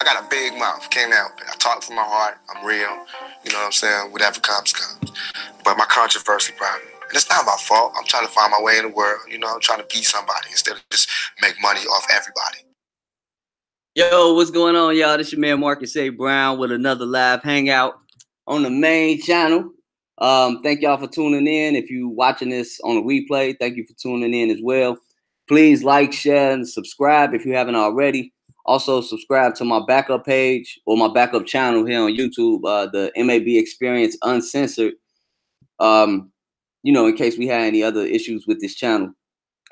I got a big mouth, can't help it. I talk from my heart, I'm real, you know what I'm saying? Whatever comes, comes. But my controversy problem, and it's not my fault. I'm trying to find my way in the world, you know, I'm trying to be somebody instead of just make money off everybody. Yo, what's going on, y'all? This your man Marcus A. Brown with another live hangout on the main channel. Thank y'all for tuning in. If you watching this on a replay, thank you for tuning in as well. Please like, share, and subscribe if you haven't already. Also, subscribe to my backup page or my backup channel here on YouTube, the MAB Experience Uncensored. You know, in case we had any other issues with this channel.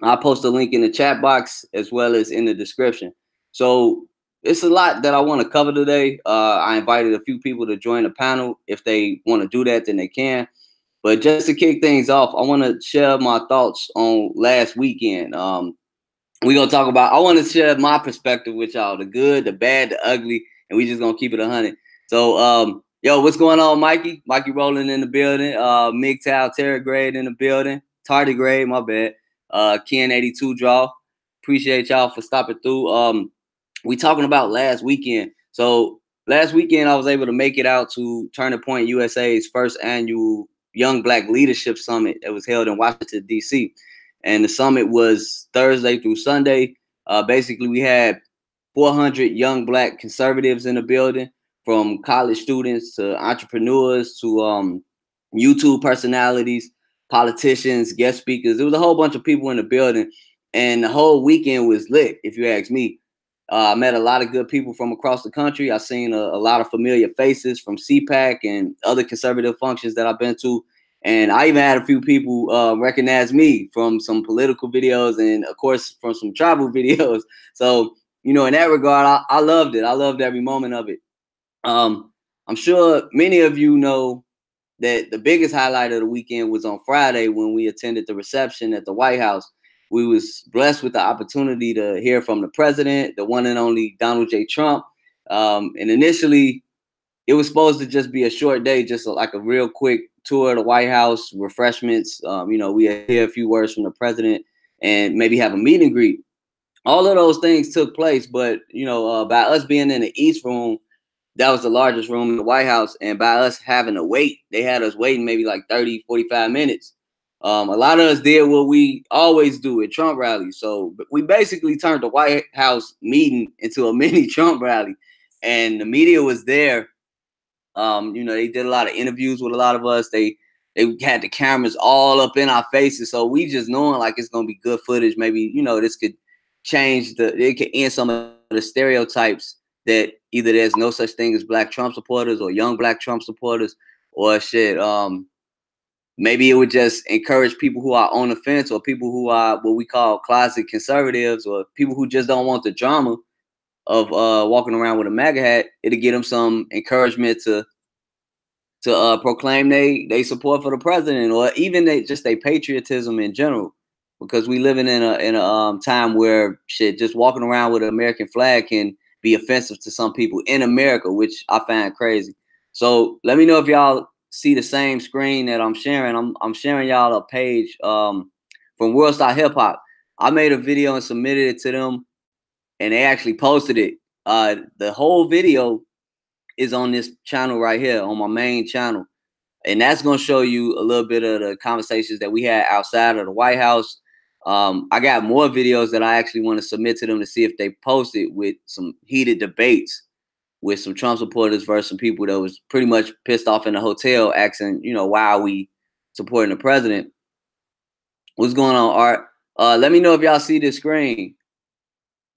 I'll post a link in the chat box as well as in the description. So it's a lot that I want to cover today. I invited a few people to join the panel. If they want to do that, then they can. But just to kick things off, I want to share my thoughts on last weekend. We're going to talk about, I want to share my perspective with y'all, the good, the bad, the ugly, and we just going to keep it 100. So, yo, what's going on, Mikey? Mikey Rolling in the building. MGTOW Terragrade in the building. Tardigrade, my bad. Ken 82 Draw. Appreciate y'all for stopping through. We talking about last weekend. So last weekend I was able to make it out to Turning Point USA's first annual Young Black Leadership Summit that was held in Washington, D.C. And the summit was Thursday through Sunday. Basically, we had 400 young Black conservatives in the building, from college students to entrepreneurs to YouTube personalities, politicians, guest speakers. There was a whole bunch of people in the building, and the whole weekend was lit, if you ask me. I met a lot of good people from across the country. I've seen a lot of familiar faces from CPAC and other conservative functions that I've been to. And I even had a few people recognize me from some political videos and, of course, from some travel videos. So, you know, in that regard, I loved it. I loved every moment of it. I'm sure many of you know that the biggest highlight of the weekend was on Friday when we attended the reception at the White House. We was blessed with the opportunity to hear from the president, the one and only Donald J. Trump. And initially, it was supposed to just be a short day, just like a real quick tour of the White House, refreshments. You know, we hear a few words from the president and maybe have a meet and greet. All of those things took place, but, you know, by us being in the East Room, that was the largest room in the White House. And by us having to wait, they had us waiting maybe like 30, 45 minutes. A lot of us did what we always do at Trump rallies. So we basically turned the White House meeting into a mini Trump rally. And the media was there. You know, they did a lot of interviews with a lot of us. They had the cameras all up in our faces. So we just knowing like it's going to be good footage. Maybe, you know, this could change it could end some of the stereotypes that either there's no such thing as Black Trump supporters or young Black Trump supporters or shit. Maybe it would just encourage people who are on the fence or people who are what we call closet conservatives or people who just don't want the drama of walking around with a MAGA hat. It'll get them some encouragement to proclaim they support for the president or even just their patriotism in general. Because we living in a time where shit, just walking around with an American flag can be offensive to some people in America, which I find crazy. So let me know if y'all see the same screen that I'm sharing. I'm sharing y'all a page from WorldStar Hip Hop. I made a video and submitted it to them, and they actually posted it. The whole video is on this channel right here, on my main channel. And that's going to show you a little bit of the conversations that we had outside of the White House. I got more videos that I actually want to submit to them to see if they posted with some heated debates with some Trump supporters versus some people that was pretty much pissed off in the hotel asking, you know, why are we supporting the president? What's going on, Art? Let me know if y'all see this screen.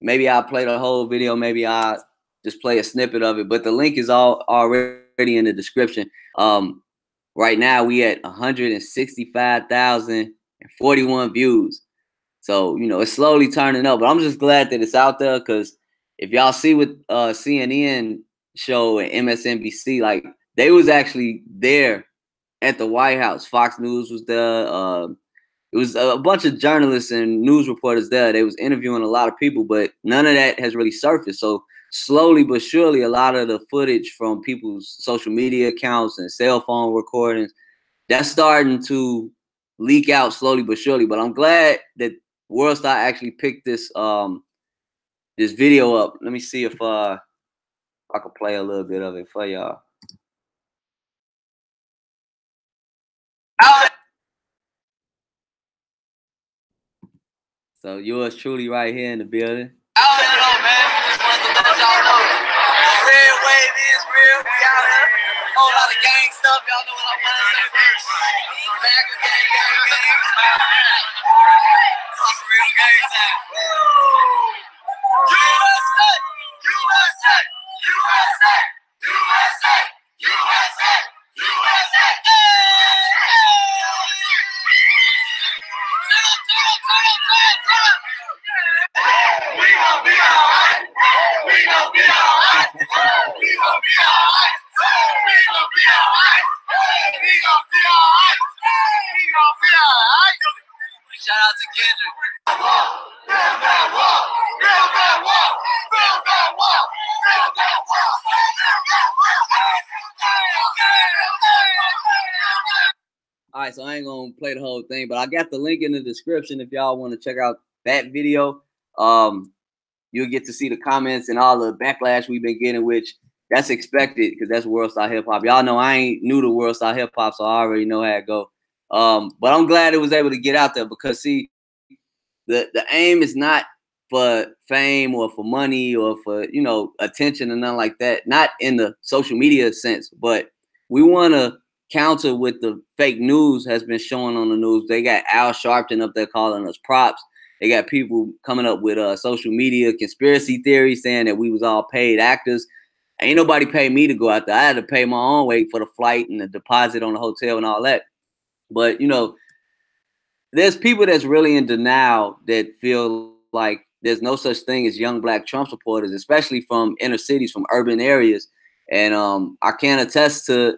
Maybe I'll play the whole video. Maybe I'll just play a snippet of it. But the link is already in the description. Right now, we at 165,041 views. So, you know, it's slowly turning up. But I'm just glad that it's out there because if y'all see what CNN show and MSNBC, like, they was actually there at the White House. Fox News was there. It was a bunch of journalists and news reporters there. They was interviewing a lot of people, but none of that has really surfaced. So slowly but surely, a lot of the footage from people's social media accounts and cell phone recordings, that's starting to leak out slowly but surely. But I'm glad that WorldStar actually picked this this video up. Let me see if I could play a little bit of it for y'all. So yours truly right here in the building. I don't even know, man. We just wanted to let y'all know. Real wave is real. We out here. Whole lot of gang stuff. Y'all know what I'm saying. Back with gang. Talking real gang time. USA! USA! USA! USA! USA! USA! We gon' be alright. We gon' be alright. We gon' be alright. We gon' be alright. We gon' be alright. We gon' be alright. Shout out to Kendrick. Build that wall. Build that wall. Build that wall. Build that wall. All right, so I ain't gonna play the whole thing, but I got the link in the description if y'all want to check out that video. You'll get to see the comments and all the backlash we've been getting, which that's expected because that's WorldStar Hip Hop. Y'all know I ain't new to WorldStar Hip Hop, so I already know how it go. But I'm glad it was able to get out there because see, the aim is not for fame or for money or for attention and nothing like that. Not in the social media sense, but we want to counter with the fake news has been showing on the news. They got Al Sharpton up there calling us props. They got people coming up with social media conspiracy theories saying that we was all paid actors. Ain't nobody paid me to go out there. I had to pay my own way for the flight and the deposit on the hotel and all that. But, there's people that's really in denial that feel like there's no such thing as young Black Trump supporters, especially from inner cities, from urban areas. And I can attest to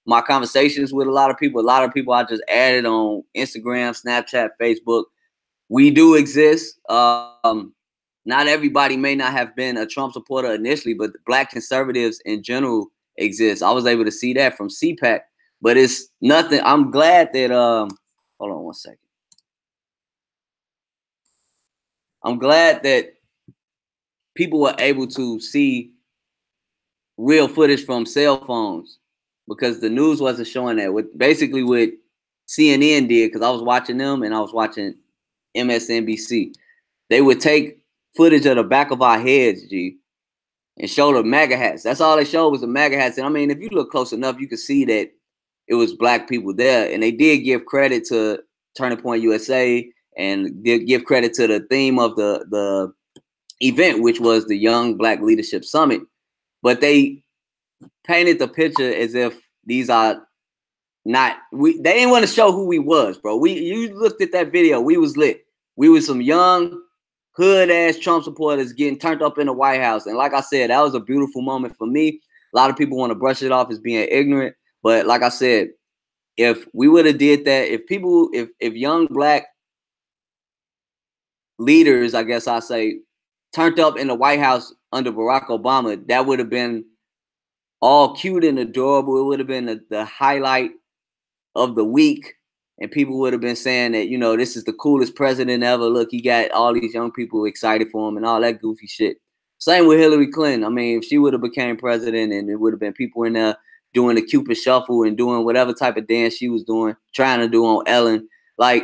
my conversations with a lot of people. A lot of people I just added on Instagram, Snapchat, Facebook. We do exist. Not everybody may not have been a Trump supporter initially, but Black conservatives in general exist. I was able to see that from CPAC, but it's nothing. I'm glad that, hold on one second. I'm glad that people were able to see real footage from cell phones because the news wasn't showing that. With basically what CNN did, because I was watching them and I was watching MSNBC. They would take footage of the back of our heads, G, and show the MAGA hats. That's all they showed was the MAGA hats. And I mean, if you look close enough, you can see that it was Black people there. And they did give credit to Turning Point USA and did give credit to the theme of the event, which was the Young Black Leadership Summit. But they painted the picture as if these are not, they didn't want to show who we was, bro. You looked at that video, we was lit. We was some young hood ass Trump supporters getting turned up in the White House. And like I said, that was a beautiful moment for me. A lot of people want to brush it off as being ignorant. But like I said, if we would have did that, if young Black leaders, I guess I say, turned up in the White House under Barack Obama, that would have been all cute and adorable. It would have been the highlight of the week. And people would have been saying that, this is the coolest president ever. Look, he got all these young people excited for him and all that goofy shit. Same with Hillary Clinton. I mean, if she would have became president and it would have been people in there doing the Cupid shuffle and doing whatever type of dance she was doing, trying to do on Ellen, like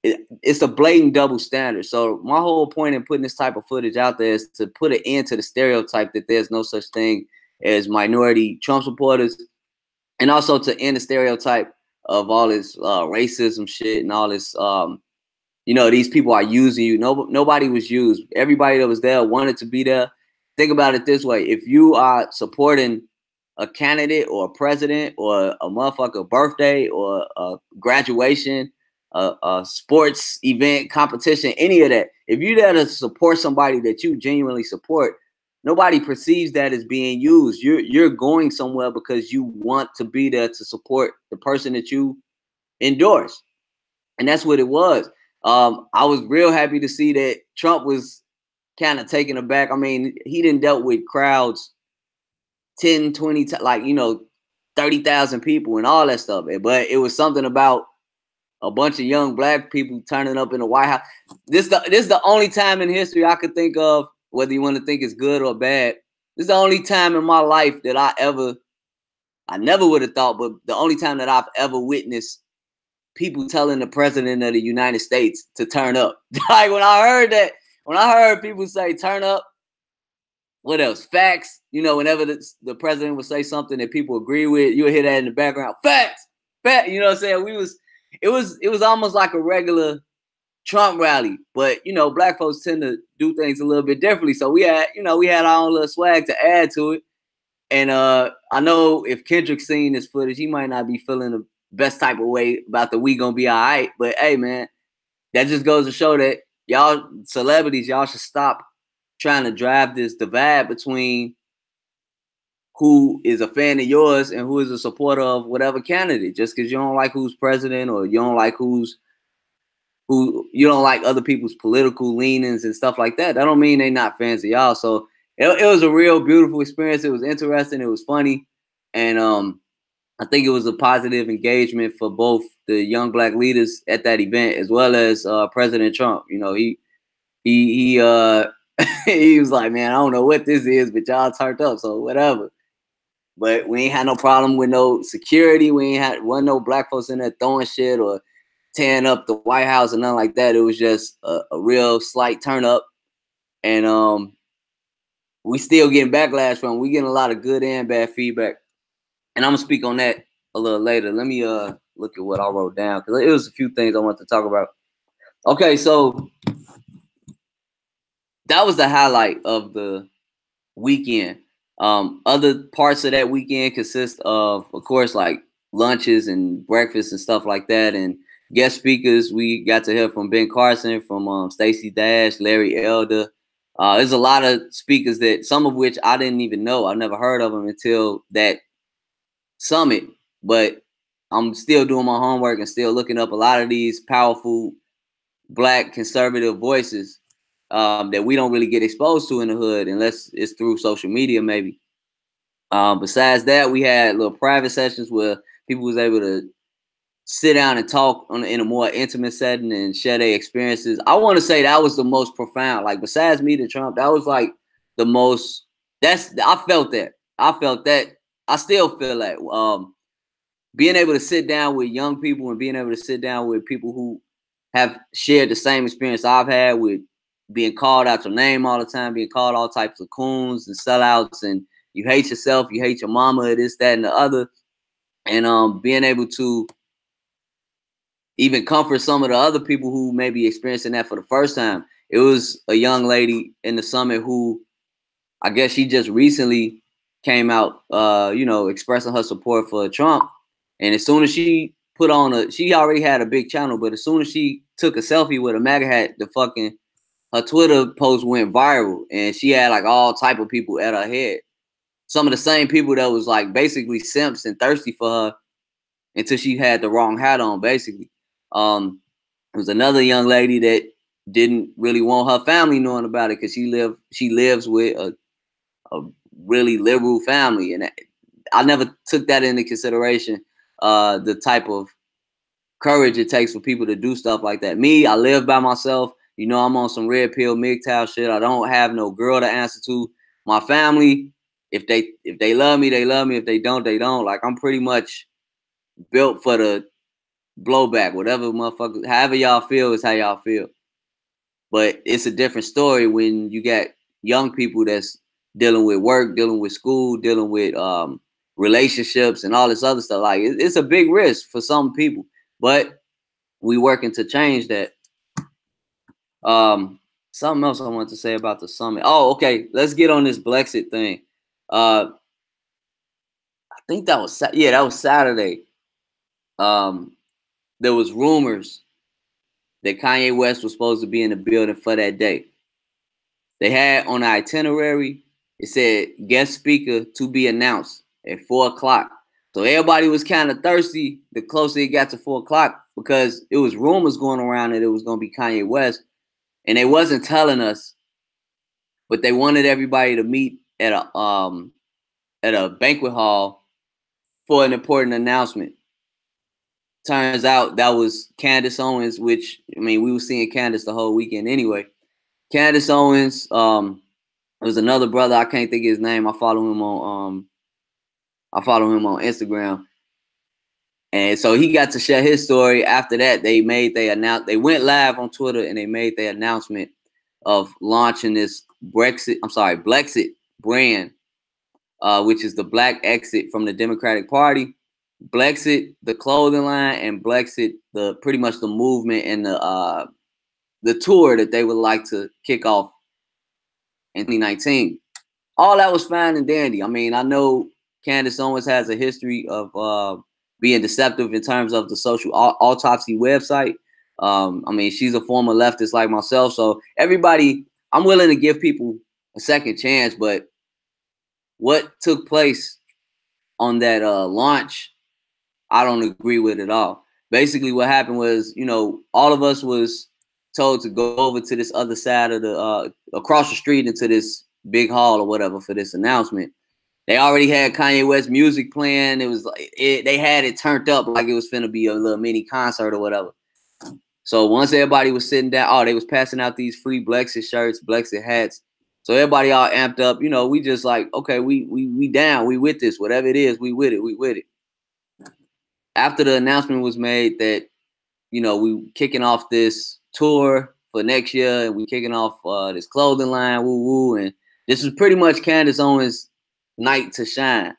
it's a blatant double standard. So my whole point in putting this type of footage out there is to put an end to the stereotype that there's no such thing as minority Trump supporters, and also to end the stereotype of all this racism shit and all this, these people are using you. Nobody was used. Everybody that was there wanted to be there. Think about it this way. If you are supporting a candidate or a president or a motherfucker birthday or a graduation, a sports event, competition, any of that, if you're there to support somebody that you genuinely support, nobody perceives that as being used. You're going somewhere because you want to be there to support the person that you endorse. And that's what it was. I was real happy to see that Trump was kind of taken aback. I mean, he didn't dealt with crowds 10, 20, 30,000 people and all that stuff. But it was something about a bunch of young Black people turning up in the White House. This is the only time in history I could think of, whether you want to think it's good or bad. This is the only time in my life that I never would have thought, but the only time that I've ever witnessed people telling the president of the United States to turn up. Like when I heard that, when I heard people say turn up, what else? Facts. You know, whenever the president would say something that people agree with, you would hear that in the background. Facts. Fact. You know what I'm saying? It was almost like a regular Trump rally, but you know, black folks tend to do things a little bit differently. So we had our own little swag to add to it. And I know if Kendrick seen this footage, he might not be feeling the best type of way about the "we gonna be all right." But hey, man, that just goes to show that y'all celebrities, y'all should stop trying to drive this divide between who is a fan of yours and who is a supporter of whatever candidate. Just because you don't like who's president, or you don't like who you don't like other people's political leanings and stuff like that, that don't mean they not fans of y'all. So it was a real beautiful experience. It was interesting. It was funny. And I think it was a positive engagement for both the young black leaders at that event, as well as President Trump. You know, he he was like, man, I don't know what this is, but y'all turned up, so whatever. But we ain't had no problem with no security. Wasn't no black folks in there throwing shit or tearing up the White House and nothing like that. It was just a real slight turn up. And we still getting backlash from it. We getting a lot of good and bad feedback. And I'm gonna speak on that a little later. Let me look at what I wrote down, because it was a few things I want to talk about. Okay, so that was the highlight of the weekend. Other parts of that weekend consist of course, like lunches and breakfast and stuff like that, and guest speakers. We got to hear from Ben Carson, from Stacey Dash, Larry Elder. There's a lot of speakers that some of which I didn't even know. I've never heard of them until that summit, but I'm still doing my homework and still looking up a lot of these powerful black conservative voices that we don't really get exposed to in the hood unless it's through social media, maybe. Besides that, we had little private sessions where people was able to sit down and talk in a more intimate setting and share their experiences. I want to say that was the most profound. Like, besides meeting Trump, that was like the most. I felt that. I still feel that. Being able to sit down with young people and being able to sit down with people who have shared the same experience I've had, with being called out your name all the time, being called all types of coons and sellouts, and you hate yourself, you hate your mama, this, that, and the other. And being able to even comfort some of the other people who may be experiencing that for the first time. It was a young lady in the summit who, I guess she just recently came out, expressing her support for Trump. And as soon as she she already had a big channel, but as soon as she took a selfie with a MAGA hat, her Twitter post went viral, and she had like all type of people at her head. Some of the same people that was like basically simps and thirsty for her until she had the wrong hat on, basically. There was another young lady that didn't really want her family knowing about it because she lives with a really liberal family, and I never took that into consideration. The type of courage it takes for people to do stuff like that. Me, I live by myself. You know, I'm on some red pill MGTOW shit. I don't have no girl to answer to. My family, if they love me, they love me. If they don't, they don't. Like, I'm pretty much built for the blowback. Whatever motherfuckers, however y'all feel is how y'all feel. But it's a different story when you got young people that's dealing with work, dealing with school, dealing with relationships and all this other stuff. Like, it's a big risk for some people, but we working to change that. Something else I wanted to say about the summit. Oh, okay. Let's get on this Blackexit thing. I think that was Saturday. There was rumors that Kanye West was supposed to be in the building for that day. They had on the itinerary, it said guest speaker to be announced at 4 o'clock. So everybody was kind of thirsty the closer it got to 4 o'clock, because it was rumors going around that it was going to be Kanye West. And they wasn't telling us, but they wanted everybody to meet at a banquet hall for an important announcement. Turns out that was Candace Owens, which, I mean, we were seeing Candace the whole weekend anyway. Candace Owens There was another brother, I can't think of his name. I follow him on Instagram. And so he got to share his story. After that, they went live on Twitter and they made their announcement of launching this Blackexit brand, which is the Blackexit from the Democratic Party. Blackexit, the clothing line, and Blackexit, pretty much the movement and the tour that they would like to kick off in 2019. All that was fine and dandy. I mean, I know Candace Owens has a history of being deceptive in terms of the social autopsy website. I mean, she's a former leftist like myself. So everybody, I'm willing to give people a second chance. But what took place on that launch, I don't agree with at all. Basically, what happened was, you know, all of us was told to go over to this other side of the across the street into this big hall or whatever for this announcement. They already had Kanye West music playing. It was like they had it turned up like it was finna be a little mini concert or whatever. So once everybody was sitting down, they was passing out these free Blackexit shirts, Blackexit hats. So everybody all amped up. You know, we just like, okay, we down, we with this, whatever it is, we with it. After the announcement was made that, you know, we kicking off this tour for next year and we kicking off this clothing line, woo, and this was pretty much Candace Owens' night to shine.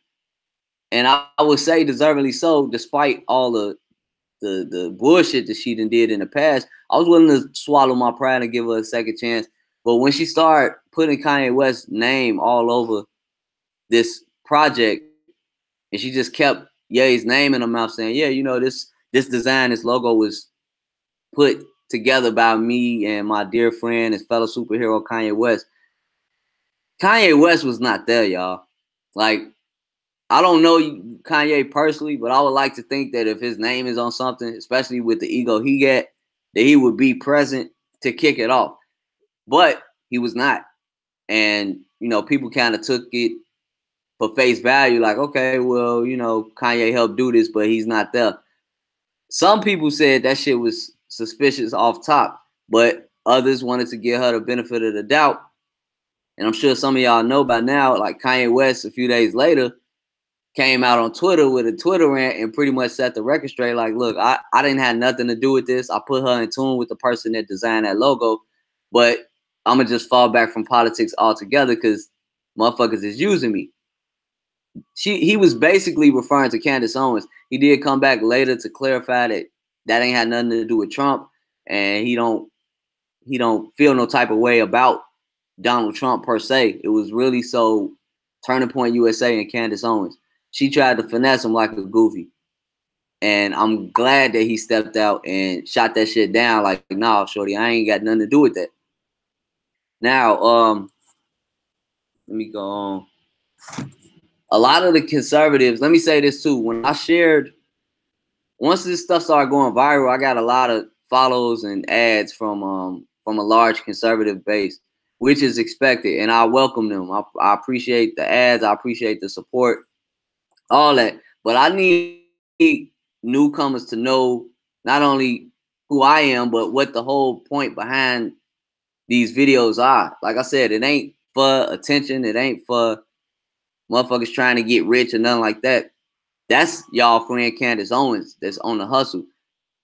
And I would say deservedly so, despite all the bullshit that she did in the past. I was willing to swallow my pride and give her a second chance. But when she started putting Kanye West's name all over this project, and she just kept Ye's name in her mouth saying, yeah, you know, this design, this logo was put together by me and my dear friend, his fellow superhero, Kanye West. Kanye West was not there, y'all. Like, I don't know Kanye personally, but I would like to think that if his name is on something, especially with the ego he got, that he would be present to kick it off. But he was not. And, you know, people kind of took it for face value, like, okay, well, you know, Kanye helped do this, but he's not there. Some people said that shit was suspicious off top, but others wanted to give her the benefit of the doubt. And I'm sure some of y'all know by now, like Kanye West, a few days later, came out on Twitter with a Twitter rant and pretty much set the record straight. Like, look, I didn't have nothing to do with this. I put her in tune with the person that designed that logo, but I'm going to just fall back from politics altogether because motherfuckers is using me. He was basically referring to Candace Owens. He did come back later to clarify that ain't had nothing to do with Trump, and he don't feel no type of way about Donald Trump per se. It was really so Turning Point USA and Candace Owens. She tried to finesse him like a goofy. And I'm glad that he stepped out and shot that shit down. Like, nah, shorty, I ain't got nothing to do with that. Now, let me go on. A lot of the conservatives, let me say this too. When I shared, once this stuff started going viral, I got a lot of follows and ads from a large conservative base, which is expected. And I welcome them. I appreciate the ads. I appreciate the support, all that. But I need newcomers to know not only who I am, but what the whole point behind these videos are. Like I said, it ain't for attention. It ain't for motherfuckers trying to get rich or nothing like that. That's y'all friend Candace Owens that's on the hustle.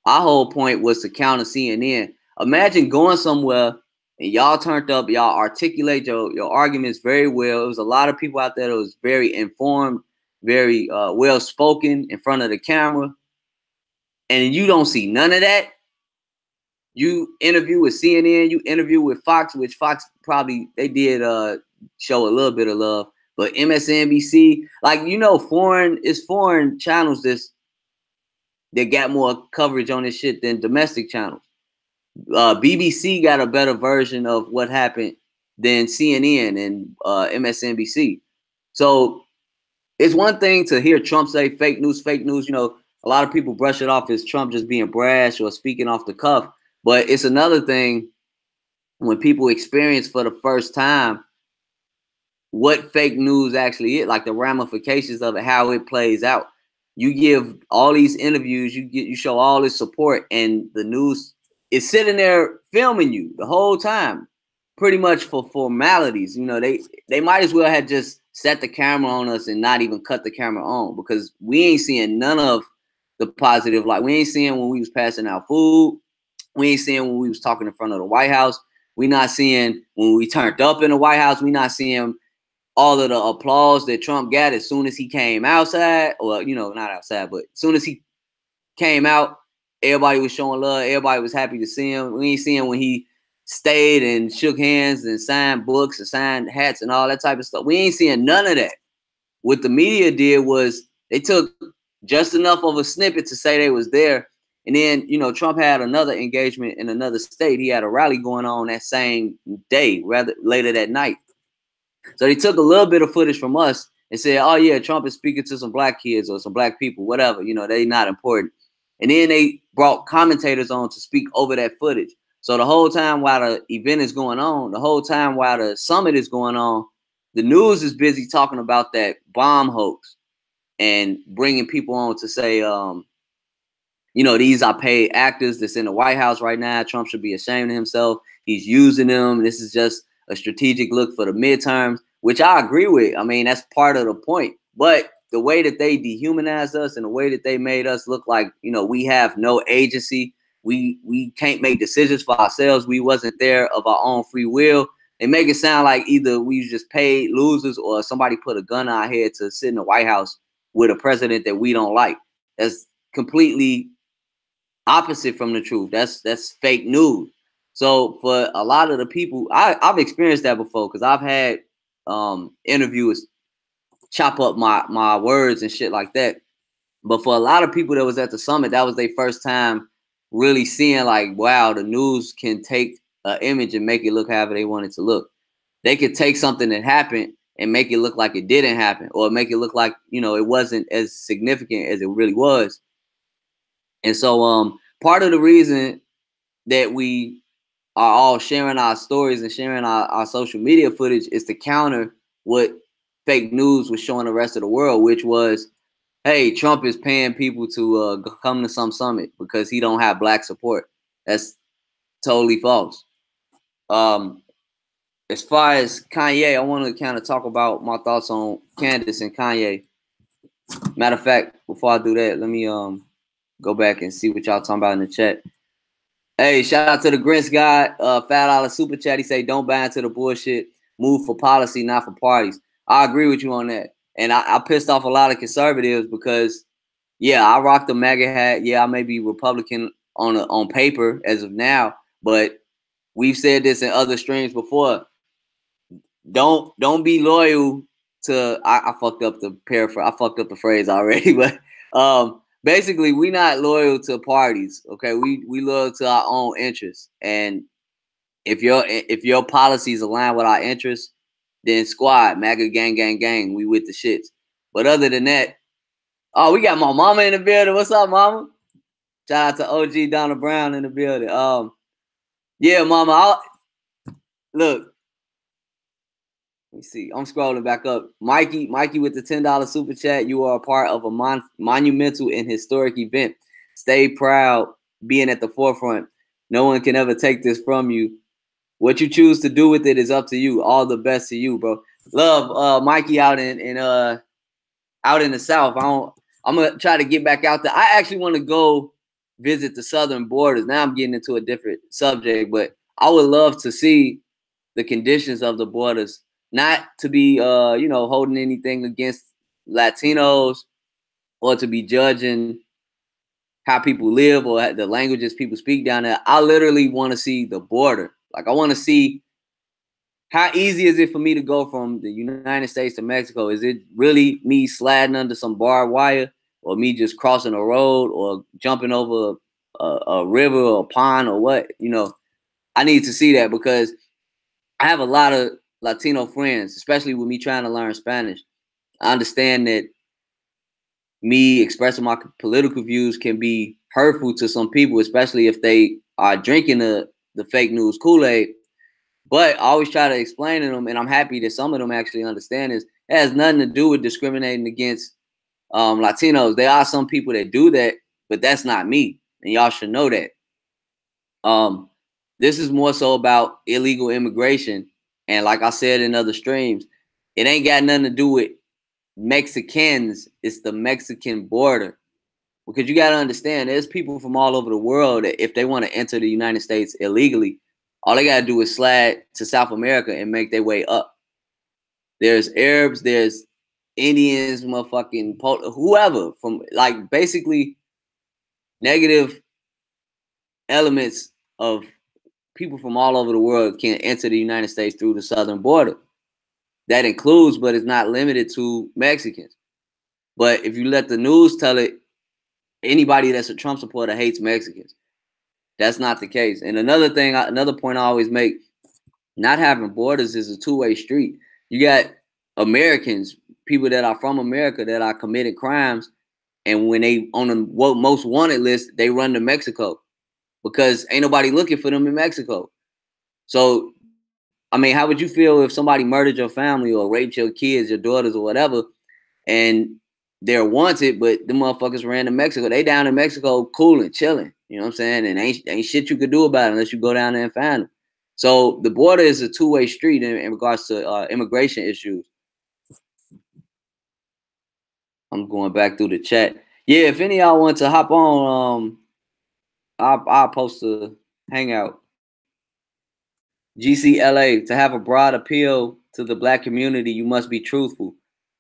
Our whole point was to counter CNN. Imagine going somewhere and y'all turned up, y'all articulate your arguments very well. It was a lot of people out there that was very informed, very well spoken in front of the camera. And you don't see none of that. You interview with CNN, you interview with Fox, which Fox probably, they did show a little bit of love. But MSNBC, like, you know, foreign channels that got more coverage on this shit than domestic channels. BBC got a better version of what happened than CNN and MSNBC. So it's one thing to hear Trump say fake news. You know, a lot of people brush it off as Trump just being brash or speaking off the cuff. But it's another thing when people experience for the first time what fake news actually is, like the ramifications of it, how it plays out. You give all these interviews, you show all this support, and the news is sitting there filming you the whole time. pretty much for formalities. You know, they might as well have just set the camera on us and not even cut the camera on, because we ain't seeing none of the positive. Like, we ain't seeing when we was passing out food. We ain't seeing when we was talking in front of the White House. We not seeing when we turned up in the White House. We not seeing all of the applause that Trump got as soon as he came outside, or, you know, not outside, but as soon as he came out, everybody was showing love. Everybody was happy to see him. We ain't seeing when he stayed and shook hands and signed books and signed hats and all that type of stuff. We ain't seeing none of that. What the media did was they took just enough of a snippet to say they was there. And then, you know, Trump had another engagement in another state. He had a rally going on that same day, rather later that night. So they took a little bit of footage from us and said, oh, yeah, Trump is speaking to some black kids or some black people, whatever. You know, they not important. And then they brought commentators on to speak over that footage. So the whole time while the event is going on, the whole time while the summit is going on, the news is busy talking about that bomb hoax and bringing people on to say, you know, these are paid actors that's in the White House right now. Trump should be ashamed of himself. He's using them. This is just a strategic look for the midterms, which I agree with. I mean, that's part of the point. But the way that they dehumanized us and the way that they made us look like, you know, we have no agency. We can't make decisions for ourselves. We wasn't there of our own free will. They make it sound like either we just paid losers or somebody put a gun on our head to sit in the White House with a president that we don't like. That's completely opposite from the truth. That's fake news. So for a lot of the people, I've experienced that before, because I've had interviewers chop up my words and shit like that. But for a lot of people that was at the summit, that was their first time really seeing, like, wow, the news can take an image and make it look however they want it to look. They could take something that happened and make it look like it didn't happen, or make it look like, you know, it wasn't as significant as it really was. And so part of the reason that we are all sharing our stories and sharing our social media footage is to counter what fake news was showing the rest of the world, which was, hey, Trump is paying people to come to some summit because he don't have black support. That's totally false. As far as Kanye, I want to kind of talk about my thoughts on Candace and Kanye. Matter of fact, before I do that, let me go back and see what y'all talking about in the chat. Hey, shout out to the Grins guy, $5 super chat. He say, don't buy into the bullshit. Move for policy, not for parties. I agree with you on that. And I pissed off a lot of conservatives because, yeah, I rock the MAGA hat. Yeah, I may be Republican on paper as of now, but we've said this in other streams before. Don't be loyal to. I fucked up the paraphrase. I fucked up the phrase already, but basically, we not loyal to parties. Okay, we loyal to our own interests, and if your policies align with our interests, then squad, MAGA gang, gang, gang, we with the shits. But other than that, oh, we got my mama in the building. What's up, mama? Shout out to OG Donna Brown in the building. Yeah, mama. Look. Let me see. I'm scrolling back up. Mikey with the $10 super chat. You are a part of a monumental and historic event. Stay proud, being at the forefront. No one can ever take this from you. What you choose to do with it is up to you. All the best to you, bro. Love Mikey out in the South. I'm gonna try to get back out there. I actually want to go visit the southern borders. Now I'm getting into a different subject, but I would love to see the conditions of the borders. Not to be, holding anything against Latinos or to be judging how people live or the languages people speak down there. I literally want to see the border. Like, I want to see how easy is it for me to go from the United States to Mexico? Is it really me sliding under some barbed wire, or me just crossing a road or jumping over a river or a pond or what? You know, I need to see that because I have a lot of Latino friends, especially with me trying to learn Spanish. I understand that me expressing my political views can be hurtful to some people, especially if they are drinking the fake news Kool-Aid. But I always try to explain to them, and I'm happy that some of them actually understand this. It has nothing to do with discriminating against Latinos. There are some people that do that, but that's not me, and y'all should know that. This is more so about illegal immigration. And like I said in other streams, it ain't got nothing to do with Mexicans. It's the Mexican border. Because you got to understand, there's people from all over the world that if they want to enter the United States illegally, all they got to do is slide to South America and make their way up. There's Arabs, there's Indians, motherfucking whoever, from like basically negative elements of people from all over the world can enter the United States through the southern border. That includes, but it's not limited to, Mexicans. But if you let the news tell it, anybody that's a Trump supporter hates Mexicans. That's not the case. And another thing, another point I always make, not having borders is a two-way street. You got Americans, people that are from America that are committing crimes, and when they on the most wanted list, they run to Mexico because ain't nobody looking for them in Mexico. So, I mean, how would you feel if somebody murdered your family or raped your kids, your daughters, or whatever, and they're wanted, but the motherfuckers ran to Mexico? They down in Mexico cooling, chilling. You know what I'm saying? And ain't shit you could do about it unless you go down there and find them. So the border is a two-way street in regards to immigration issues. I'm going back through the chat. Yeah, if any of y'all want to hop on, I'll post a hangout. GCLA, to have a broad appeal to the black community, you must be truthful.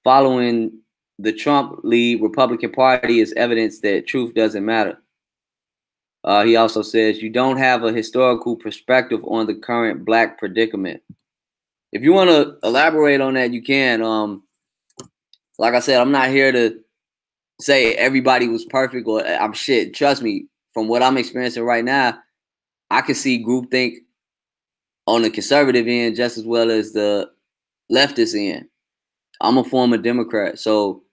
Following the Trump lead Republican Party is evidence that truth doesn't matter. He also says, you don't have a historical perspective on the current black predicament. If you want to elaborate on that, you can. Like I said, I'm not here to say everybody was perfect or I'm shit. Trust me, from what I'm experiencing right now, I can see groupthink on the conservative end just as well as the leftist end. I'm a former Democrat, so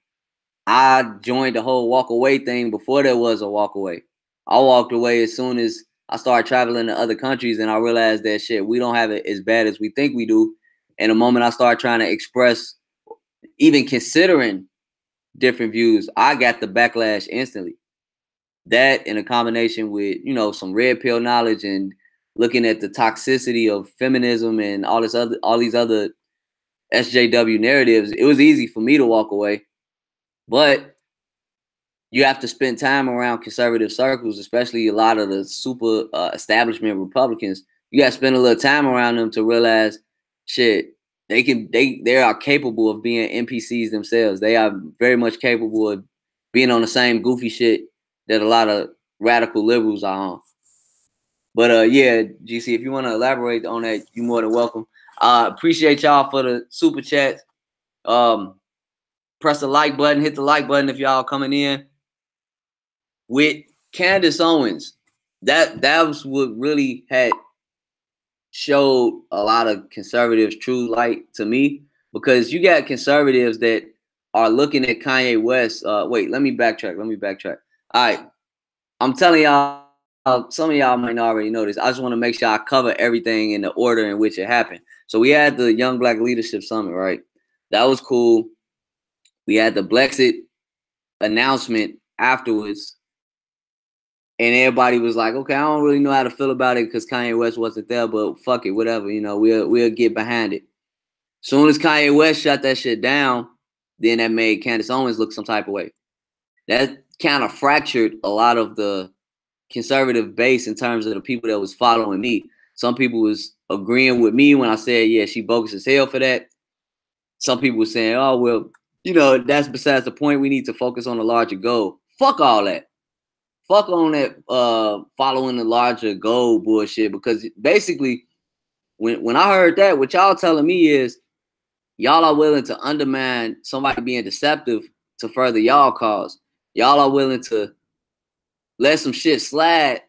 I joined the whole walk away thing before there was a walk away. I walked away as soon as I started traveling to other countries and I realized that shit, we don't have it as bad as we think we do. And the moment I started trying to express, even considering different views, I got the backlash instantly. That in a combination with, you know, some red pill knowledge and looking at the toxicity of feminism and all these other SJW narratives, it was easy for me to walk away. But you have to spend time around conservative circles, especially a lot of the super establishment Republicans. You got to spend a little time around them to realize, shit, they are capable of being NPCs themselves. They are very much capable of being on the same goofy shit that a lot of radical liberals are on. But yeah, GC, if you want to elaborate on that, you're more than welcome. Appreciate y'all for the super chats. Press the like button, hit the like button if y'all coming in. With Candace Owens, that was what really had showed a lot of conservatives' true light to me, because you got conservatives that are looking at Kanye West. Wait, let me backtrack. All right, I'm telling y'all, some of y'all might not already know this. I just want to make sure I cover everything in the order in which it happened. So we had the Young Black Leadership Summit, right? That was cool. We had the Blackexit announcement afterwards. And everybody was like, okay, I don't really know how to feel about it because Kanye West wasn't there, but fuck it, whatever, you know, we'll get behind it. Soon as Kanye West shut that shit down, then that made Candace Owens look some type of way. That kind of fractured a lot of the conservative base in terms of the people that was following me. Some people was agreeing with me when I said, yeah, she bogus as hell for that. Some people were saying, oh, well, you know, that's besides the point. We need to focus on the larger goal. Fuck all that. Fuck on that following the larger goal bullshit, because basically when I heard that, what y'all telling me is y'all are willing to undermine somebody being deceptive to further y'all cause. Y'all are willing to let some shit slide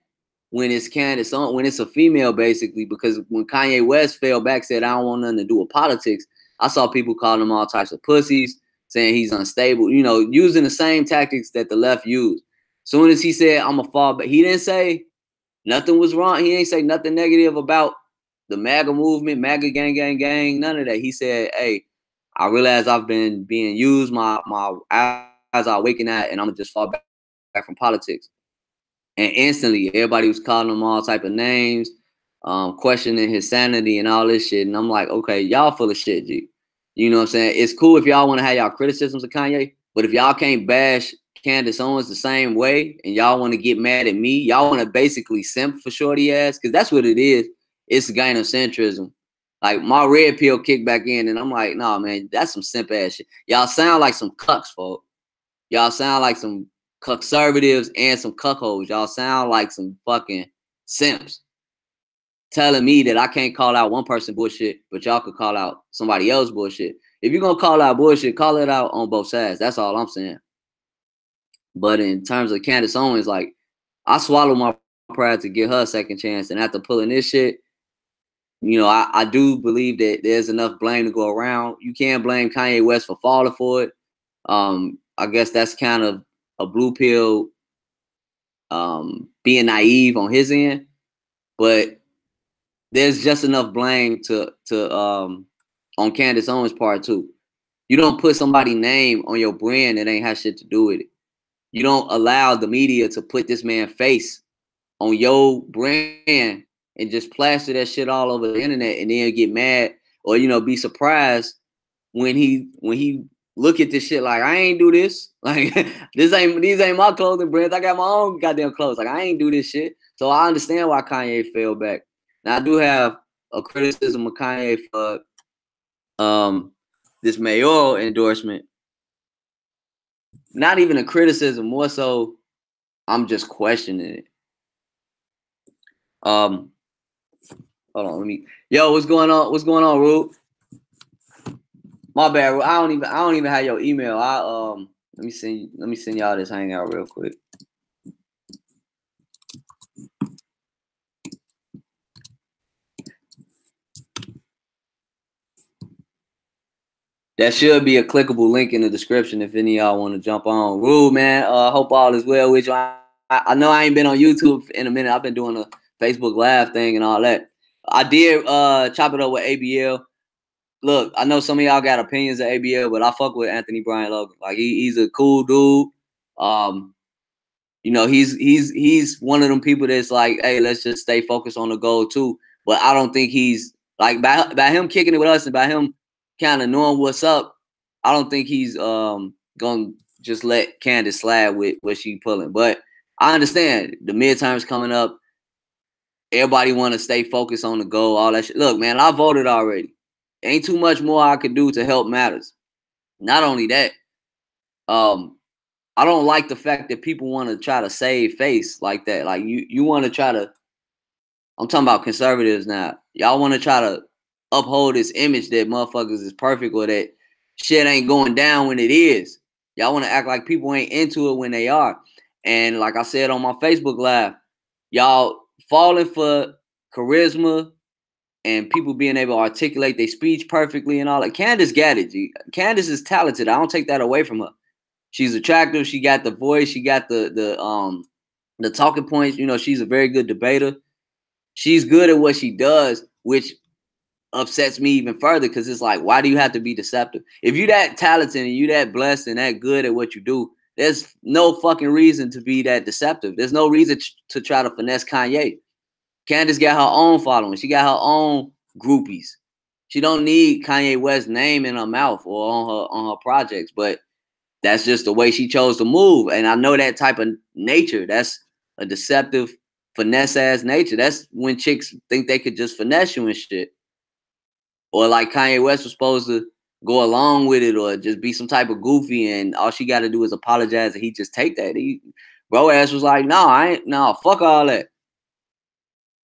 when it's Candace, when it's a female, basically, because when Kanye West fell back, said, I don't want nothing to do with politics, I saw people calling him all types of pussies, saying he's unstable, you know, using the same tactics that the left used. Soon as he said, I'm a fall back, he didn't say nothing was wrong. He didn't say nothing negative about the MAGA movement, MAGA gang, none of that. He said, hey, I realize I've been being used. My eyes are waking out, and I'm going to just fall back from politics. And instantly, everybody was calling him all type of names. questioning his sanity and all this shit. And I'm like, okay, y'all full of shit, G. You know what I'm saying? It's cool if y'all want to have y'all criticisms of Kanye, but if y'all can't bash Candace Owens the same way and y'all want to get mad at me, y'all want to basically simp for shorty ass, because that's what it is. It's gynocentrism. Like, my red pill kicked back in, and I'm like, nah, man, that's some simp ass shit. Y'all sound like some cucks, folks. Y'all sound like some conservatives and some cuckolds. Y'all sound like some fucking simps. Telling me that I can't call out one person bullshit, but y'all could call out somebody else bullshit. If you're going to call out bullshit, call it out on both sides. That's all I'm saying. But in terms of Candace Owens, like, I swallowed my pride to give her a second chance. And after pulling this shit, you know, I do believe that there's enough blame to go around. You can't blame Kanye West for falling for it. I guess that's kind of a blue pill being naive on his end. But there's just enough blame to on Candace Owens' part too. You don't put somebody's name on your brand that ain't have shit to do with it. You don't allow the media to put this man's face on your brand and just plaster that shit all over the internet and then get mad or, you know, be surprised when he look at this shit like, I ain't do this. Like, these ain't my clothing brands. I got my own goddamn clothes. Like, I ain't do this shit. So I understand why Kanye fell back. Now, I do have a criticism of Kanye for this mayoral endorsement. Not even a criticism, more so I'm just questioning it. Hold on, yo, what's going on? What's going on, Rube? My bad, Rube. I don't even have your email. Let me send y'all this hangout real quick. That should be a clickable link in the description if any of y'all want to jump on. Rube, man, hope all is well with you. I know I ain't been on YouTube in a minute. I've been doing a Facebook Live thing and all that. I did chop it up with ABL. Look, I know some of y'all got opinions of ABL, but I fuck with Anthony Brian Logan. Like, he's a cool dude. You know, he's one of them people that's like, hey, let's just stay focused on the goal too. But I don't think he's like by him kicking it with us and by him kind of knowing what's up, I don't think he's gonna just let Candace slide with what she pulling. But I understand the midterms coming up. Everybody want to stay focused on the goal, all that shit. Look, man, I voted already. Ain't too much more I could do to help matters. Not only that, I don't like the fact that people want to try to save face like that. Like, you want to try to, I'm talking about conservatives now. Y'all want to try to uphold this image that motherfuckers is perfect or that shit ain't going down when it is. Y'all want to act like people ain't into it when they are. And like I said on my Facebook Live, y'all falling for charisma and people being able to articulate their speech perfectly and all that. Candace got it, G. Candace is talented. I don't take that away from her. She's attractive. She got the voice. She got the talking points. You know, she's a very good debater. She's good at what she does, which upsets me even further because it's like, why do you have to be deceptive? If you that talented and you that blessed and that good at what you do, there's no fucking reason to be that deceptive. There's no reason to try to finesse Kanye. Candace got her own following. She got her own groupies. She don't need Kanye West's name in her mouth or on her projects, but that's just the way she chose to move. And I know that type of nature. That's a deceptive, finesse-ass nature. That's when chicks think they could just finesse you and shit. Or like Kanye West was supposed to go along with it or just be some type of goofy and all she got to do is apologize and he just take that. Bro ass was like, no, fuck all that.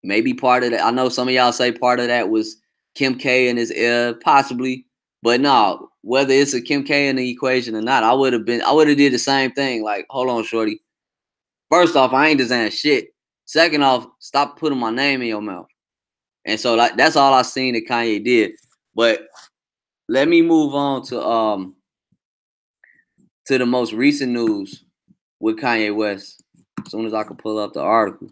Maybe part of that. I know some of y'all say part of that was Kim K and his possibly. But no, whether it's a Kim K in the equation or not, I would have did the same thing. Like, hold on, shorty. First off, I ain't designing shit. Second off, stop putting my name in your mouth. And so that's all I seen that Kanye did. But let me move on to the most recent news with Kanye West. As soon as I can pull up the article.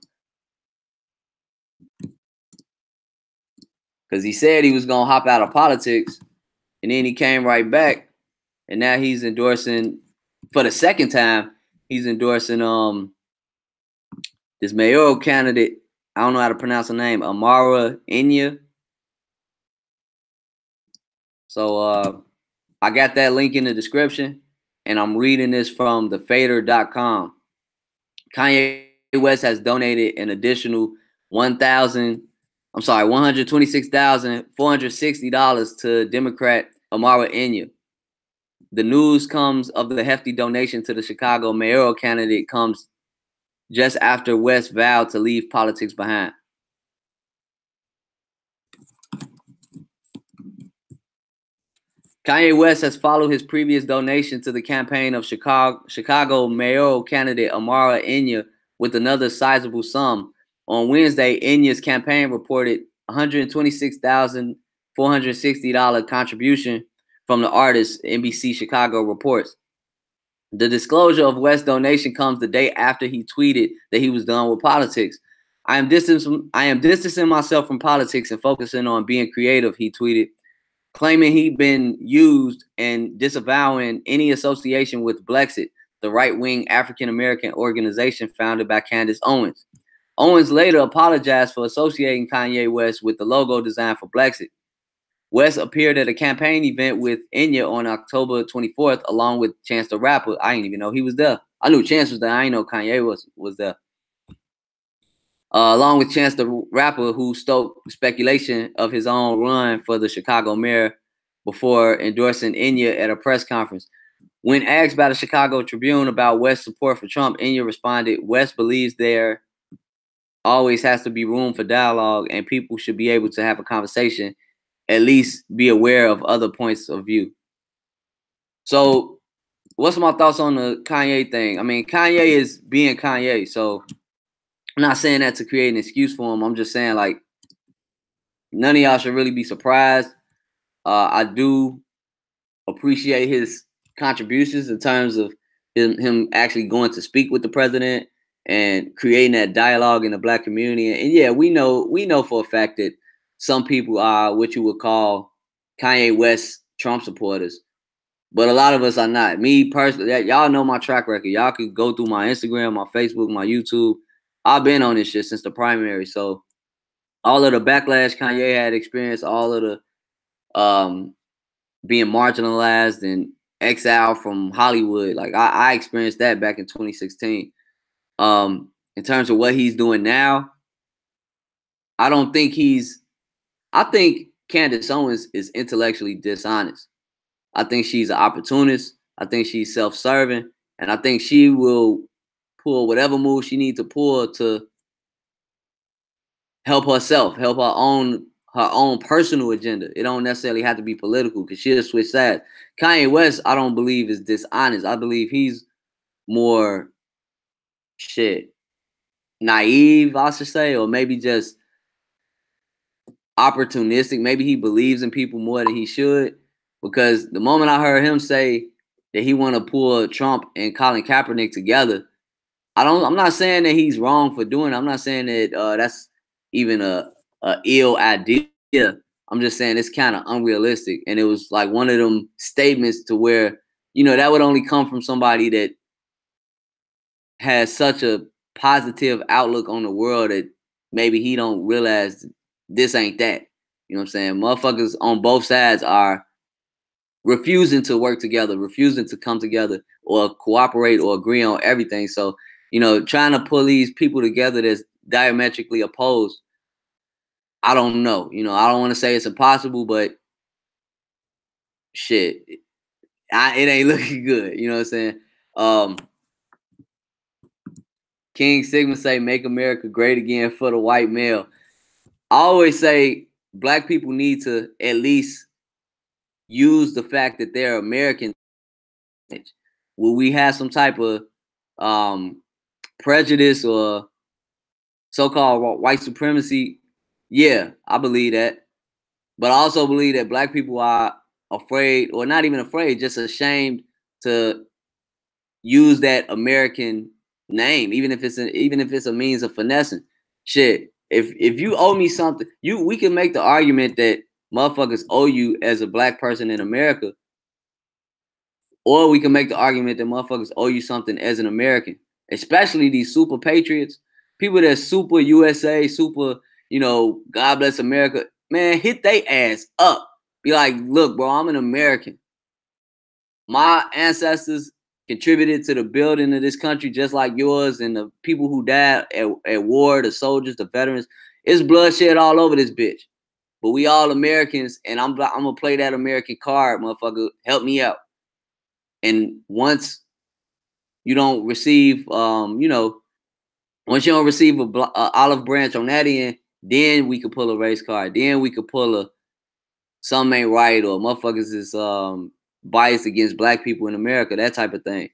Because he said he was gonna hop out of politics. And then he came right back, and now he's endorsing, for the second time, he's endorsing this mayoral candidate. I don't know how to pronounce her name, Amara Enyia. So I got that link in the description, and I'm reading this from thefader.com. Kanye West has donated an additional $126,460 to Democrat Amara Enyia. The news comes of the hefty donation to the Chicago mayoral candidate comes just after West vowed to leave politics behind. Kanye West has followed his previous donation to the campaign of Chicago mayoral candidate Amara Enyia with another sizable sum. On Wednesday, Enyia's campaign reported $126,460 contribution from the artist, NBC Chicago reports. The disclosure of West's donation comes the day after he tweeted that he was done with politics. I am distancing myself from politics and focusing on being creative, he tweeted, claiming he'd been used and disavowing any association with Blackexit, the right-wing African-American organization founded by Candace Owens. Owens later apologized for associating Kanye West with the logo designed for Blackexit. West appeared at a campaign event with Enyia on October 24th, along with Chance the Rapper. I didn't even know he was there. I knew Chance was there. I didn't know Kanye was there. Along with Chance the Rapper, who stoked speculation of his own run for the Chicago mayor before endorsing Enyia at a press conference. When asked by the Chicago Tribune about West's support for Trump, Enyia responded, West believes there always has to be room for dialogue and people should be able to have a conversation, at least be aware of other points of view. So what's my thoughts on the Kanye thing? I mean, Kanye is being Kanye, so I'm not saying that to create an excuse for him. I'm just saying, like, none of y'all should really be surprised. I do appreciate his contributions in terms of him actually going to speak with the president and creating that dialogue in the Black community. And yeah, we know for a fact that some people are what you would call Kanye West Trump supporters, but a lot of us are not. Me personally, y'all know my track record. Y'all could go through my Instagram, my Facebook, my YouTube. I've been on this shit since the primary. So all of the backlash Kanye had experienced, all of the being marginalized and exiled from Hollywood, like I experienced that back in 2016. In terms of what he's doing now, I think Candace Owens is intellectually dishonest. I think she's an opportunist. I think she's self-serving. And I think she will pull whatever move she needs to pull to help herself, help her own personal agenda. It don't necessarily have to be political because she'll switch sides. Kanye West, I don't believe is dishonest. I believe he's more naive, I should say, or maybe just opportunistic. Maybe he believes in people more than he should. Because the moment I heard him say that he want to pull Trump and Colin Kaepernick together, I'm not saying that he's wrong for doing it. I'm not saying that that's even a ill idea. I'm just saying it's kind of unrealistic. And it was like one of them statements to where, that would only come from somebody that has such a positive outlook on the world that maybe he don't realize this ain't that. You know what I'm saying? Motherfuckers on both sides are refusing to work together, refusing to come together or cooperate or agree on everything. So, trying to pull these people together that's diametrically opposed, I don't know. I don't want to say it's impossible, but shit, it ain't looking good. You know what I'm saying? King Sigma say, make America great again for the white male. I always say Black people need to at least use the fact that they're American. Will we have some type of prejudice or so-called white supremacy? Yeah, I believe that. But I also believe that Black people are afraid, or not even afraid, just ashamed to use that American name, even if it's a means of finessing. Shit, if you owe me something, we can make the argument that motherfuckers owe you as a Black person in America, or we can make the argument that motherfuckers owe you something as an American, especially these super patriots. people that's super USA, super, you know, God bless America, man, hit they ass up. Be like, look, bro, I'm an American. My ancestors contributed to the building of this country just like yours, and the people who died at war, the soldiers, the veterans. It's bloodshed all over this bitch. But we all Americans, and I'm gonna play that American card, motherfucker. Help me out. And once you don't receive, you know, once you don't receive a olive branch on that end, then we could pull a race card. Then we could pull a something ain't right, or motherfuckers is biased against black people in America, that type of thing.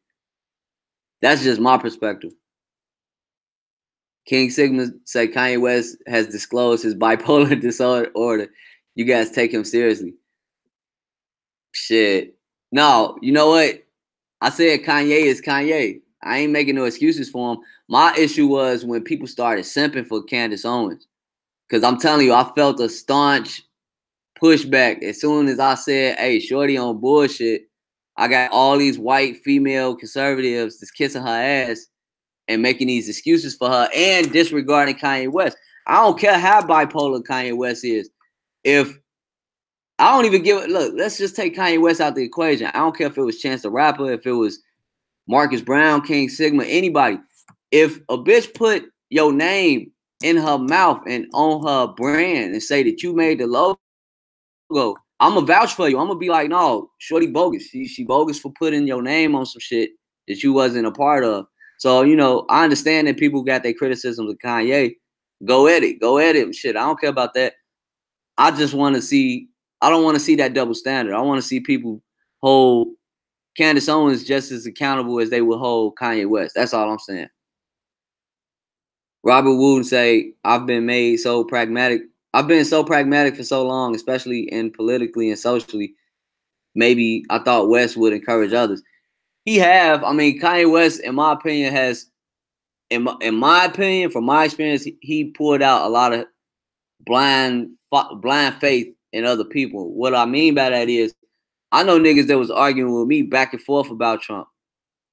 That's just my perspective. King Sigma say Kanye West has disclosed his bipolar disorder. You guys take him seriously. Shit. No, you know what? I said Kanye is Kanye. I ain't making no excuses for him. My issue was when people started simping for Candace Owens. Because I'm telling you, I felt a staunch pushback. As soon as I said, hey, shorty on bullshit, I got all these white female conservatives just kissing her ass and making these excuses for her and disregarding Kanye West. I don't care how bipolar Kanye West is. If I don't even give it, look, let's just take Kanye West out the equation. I don't care if it was Chance the Rapper, if it was Marcus Brown, King Sigma, anybody. If a bitch put your name in her mouth and on her brand and say that you made the logo, I'm gonna vouch for you. I'm gonna be like, no, shorty bogus. She bogus for putting your name on some shit that you wasn't a part of. So, you know, I understand that people got their criticisms of Kanye. Go at it. Go at it. Shit, I don't care about that. I just want to see, I don't want to see that double standard. I want to see people hold Candace Owens just as accountable as they would hold Kanye West. That's all I'm saying. Robert Wood say, I've been so pragmatic for so long, especially in politically and socially. Maybe I thought West would encourage others. He have. I mean, Kanye West, in my opinion, has, in my opinion, from my experience, he pulled out a lot of blind faith in other people. What I mean by that is, I know niggas that was arguing with me back and forth about Trump.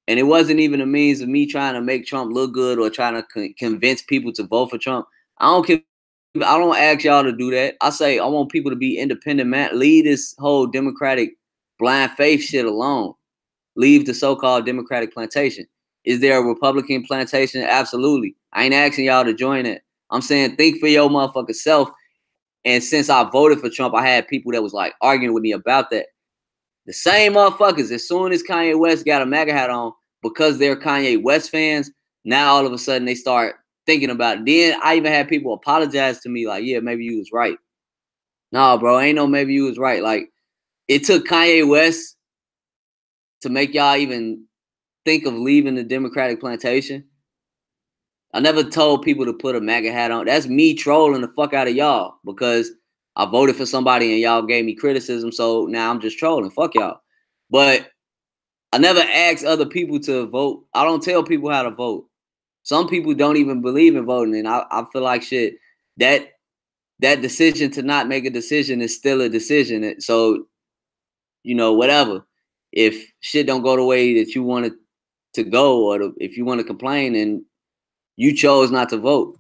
And it wasn't even a means of me trying to make Trump look good or trying to convince people to vote for Trump. I don't ask y'all to do that. I say I want people to be independent, man. Leave this whole Democratic blind faith shit alone. Leave the so-called Democratic plantation. Is there a Republican plantation? Absolutely. I ain't asking y'all to join it. I'm saying think for your motherfucking self. And since I voted for Trump, I had people that was like arguing with me about that. The same motherfuckers, as soon as Kanye West got a MAGA hat on, because they're Kanye West fans, now all of a sudden they start thinking about it. Then I even had people apologize to me like, yeah, maybe you was right. No, bro, ain't no maybe you was right. Like, it took Kanye West to make y'all even think of leaving the Democratic plantation. I never told people to put a MAGA hat on. That's me trolling the fuck out of y'all because I voted for somebody and y'all gave me criticism. So now I'm just trolling. Fuck y'all. But I never asked other people to vote. I don't tell people how to vote. Some people don't even believe in voting. And I feel like shit, that decision to not make a decision is still a decision. So, you know, whatever. If shit don't go the way that you want it to go, or if you want to complain and you chose not to vote.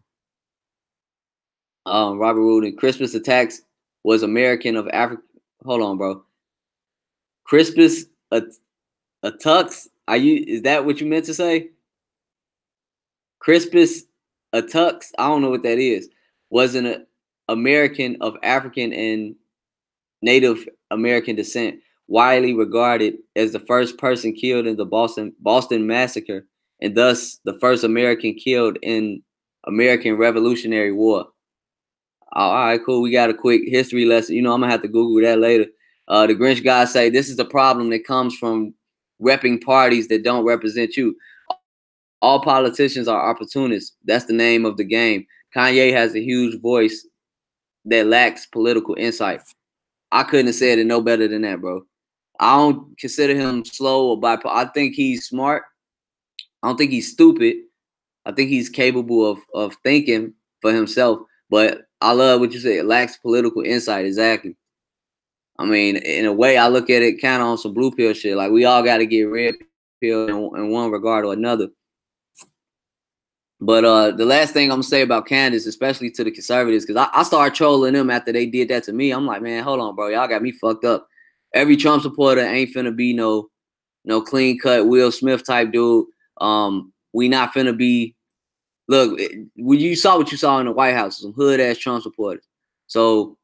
Robert Rudin, Crispus attacks was American of Africa. Hold on, bro. Crispus attacks. Is that what you meant to say? Crispus attacks. I don't know what that is. Was an American of African and Native American descent, widely regarded as the first person killed in the Boston Massacre, and thus the first American killed in American Revolutionary War. All right, cool. We got a quick history lesson. You know, I'm gonna have to Google that later. The Grinch guys say this is the problem that comes from repping parties that don't represent you. All politicians are opportunists. That's the name of the game. Kanye has a huge voice that lacks political insight. I couldn't have said it no better than that, bro. I don't consider him slow or bipolar. I think he's smart. I don't think he's stupid. I think he's capable of thinking for himself. But I love what you said. It lacks political insight. Exactly. I mean, in a way, I look at it kind of on some blue pill shit. Like, we all got to get red pill in one regard or another. But the last thing I'm gonna say about Candace, especially to the conservatives, because I started trolling them after they did that to me. I'm like, man, hold on, bro, y'all got me fucked up. Every Trump supporter ain't finna be no clean cut Will Smith type dude. We not finna be. Look, when you saw what you saw in the White House, some hood ass Trump supporters. So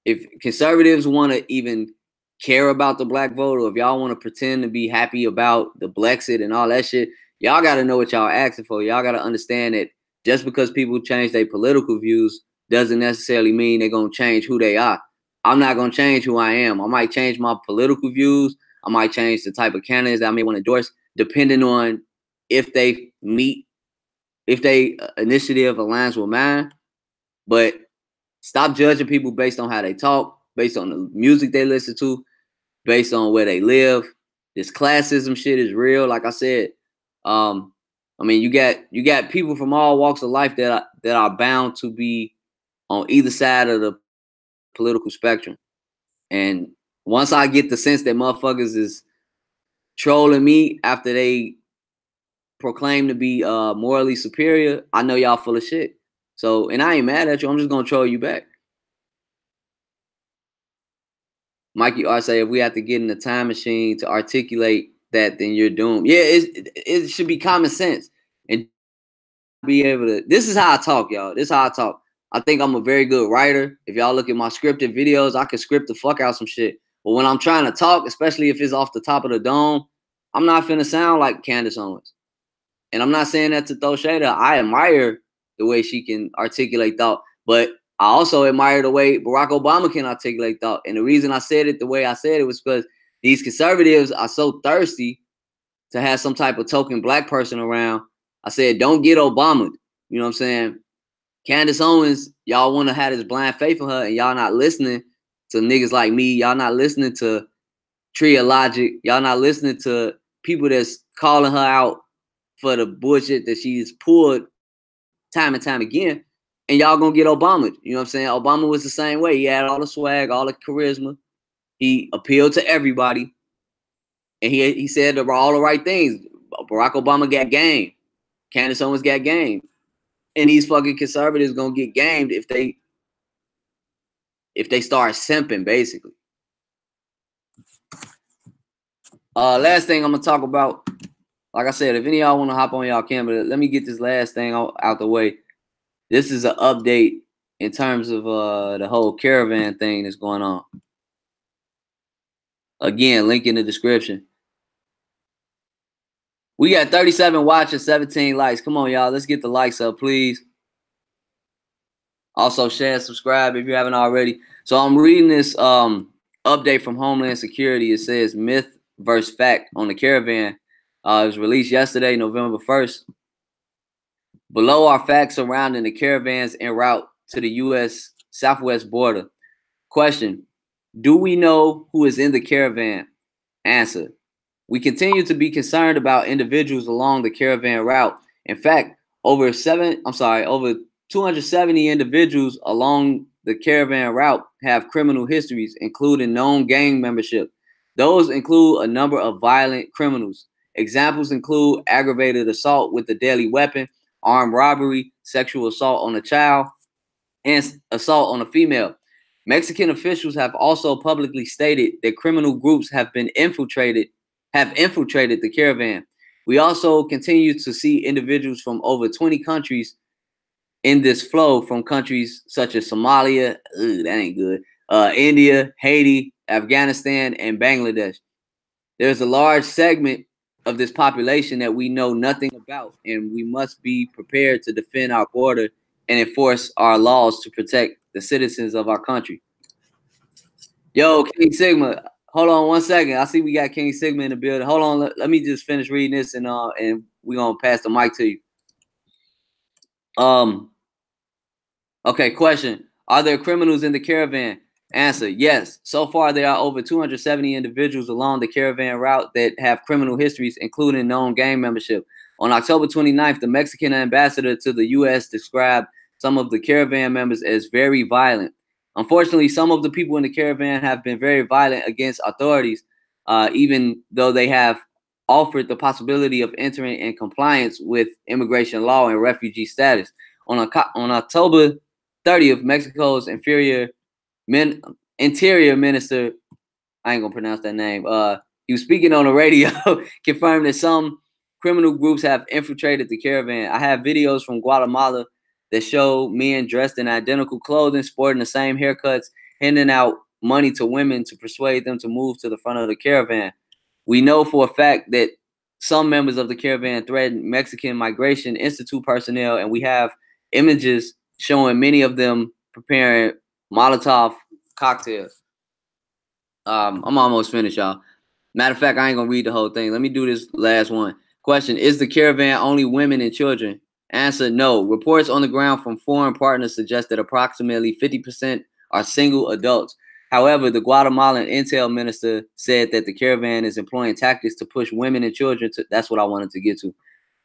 if conservatives want to even care about the black vote, or if y'all want to pretend to be happy about the Blackexit and all that shit, y'all got to know what y'all asking for. Y'all got to understand that just because people change their political views doesn't necessarily mean they're going to change who they are. I'm not going to change who I am. I might change my political views. I might change the type of candidates that I may want to endorse, depending on if they meet, if they initiative aligns with mine. But stop judging people based on how they talk, based on the music they listen to, based on where they live. This classism shit is real. Like I said, I mean, you got people from all walks of life that are bound to be on either side of the political spectrum. And once I get the sense that motherfuckers is trolling me after they proclaim to be morally superior, I know y'all full of shit. So, and I ain't mad at you. I'm just gonna troll you back. Mikey R say, if we have to get in the time machine to articulate that, then you're doomed. Yeah, it should be common sense and be able to. This is how I talk, y'all. This is how I talk. I think I'm a very good writer. If y'all look at my scripted videos, I can script the fuck out some shit. But when I'm trying to talk, especially if it's off the top of the dome, I'm not finna sound like Candace Owens. And I'm not saying that to throw shade at her. I admire the way she can articulate thought, but I also admire the way Barack Obama can articulate thought. And the reason I said it the way I said it was because these conservatives are so thirsty to have some type of token black person around. I said, don't get Obama. You know what I'm saying? Candace Owens, y'all want to have this blind faith in her, and y'all not listening to niggas like me. Y'all not listening to Tria Logic. Y'all not listening to people that's calling her out for the bullshit that she's pulled time and time again. And y'all gonna get Obama. You know what I'm saying? Obama was the same way. He had all the swag, all the charisma. He appealed to everybody. And he said all the right things. Barack Obama got game. Candace Owens got game. And these fucking conservatives gonna get gamed if they start simping, basically. Last thing I'm gonna talk about, like I said, if any of y'all want to hop on, y'all can, but let me get this last thing out the way. This is an update in terms of the whole Caravan thing that's going on. Again, link in the description. We got 37 watches, 17 likes. Come on, y'all. Let's get the likes up, please. Also, share, subscribe if you haven't already. So I'm reading this update from Homeland Security. It says myth versus fact on the Caravan. It was released yesterday, November 1st. Below are facts surrounding the caravans en route to the U.S. southwest border. Question: do we know who is in the caravan? Answer: we continue to be concerned about individuals along the caravan route. In fact, over 270 individuals along the caravan route have criminal histories, including known gang membership. Those include a number of violent criminals. Examples include aggravated assault with a deadly weapon, armed robbery, sexual assault on a child, and assault on a female. Mexican officials have also publicly stated that criminal groups have infiltrated the caravan. We also continue to see individuals from over 20 countries in this flow, from countries such as Somalia, that ain't good, India, Haiti, Afghanistan, and Bangladesh. There's a large segment of this population that we know nothing about, and we must be prepared to defend our border and enforce our laws to protect the citizens of our country. Yo, King Sigma, hold on one second. I see we got King Sigma in the building. Hold on, let me just finish reading this, and we're gonna pass the mic to you. Okay, question: are there criminals in the caravan? Answer: yes. So far, there are over 270 individuals along the caravan route that have criminal histories, including known gang membership. On October 29th, the Mexican ambassador to the U.S. described some of the caravan members as very violent. Unfortunately, some of the people in the caravan have been very violent against authorities, even though they have offered the possibility of entering in compliance with immigration law and refugee status. On October 30th, Mexico's Interior Minister, I ain't gonna pronounce that name, he was speaking on the radio, confirmed that some criminal groups have infiltrated the caravan. I have videos from Guatemala that show men dressed in identical clothing, sporting the same haircuts, handing out money to women to persuade them to move to the front of the caravan. We know for a fact that some members of the caravan threatened Mexican Migration Institute personnel, and we have images showing many of them preparing Molotov cocktails. I'm almost finished, y'all. Matter of fact, I ain't gonna read the whole thing. Let me do this last one. Question: is the caravan only women and children? Answer: no. Reports on the ground from foreign partners suggest that approximately 50% are single adults. However, the Guatemalan intel minister said that the caravan is employing tactics to push women and children to. That's what I wanted to get to.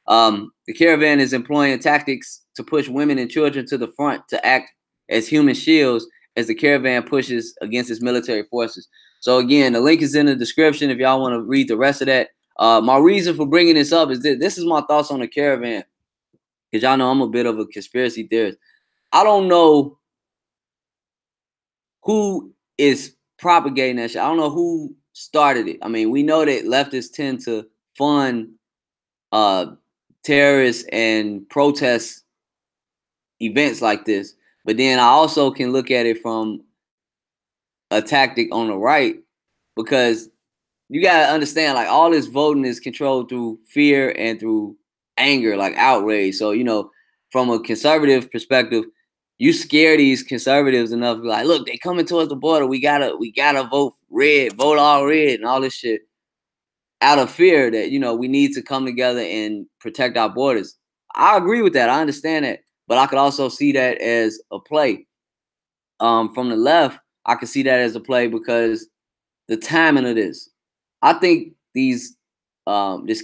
The caravan is employing tactics to push women and children to the front to act as human shields as the caravan pushes against its military forces. So again, the link is in the description if y'all want to read the rest of that. My reason for bringing this up is this is my thoughts on the caravan, because y'all know I'm a bit of a conspiracy theorist. I don't know who is propagating that shit. I don't know who started it. I mean, we know that leftists tend to fund terrorists and protest events like this. But then I also can look at it from a tactic on the right, because you got to understand, like, all this voting is controlled through fear and through anger, like outrage. So, you know, from a conservative perspective, you scare these conservatives enough to be like, look, they coming towards the border. We gotta vote red, vote all red, and all this shit, out of fear that, you know, we need to come together and protect our borders. I agree with that. I understand that. But I could also see that as a play. From the left, I could see that as a play because the timing of this. I think this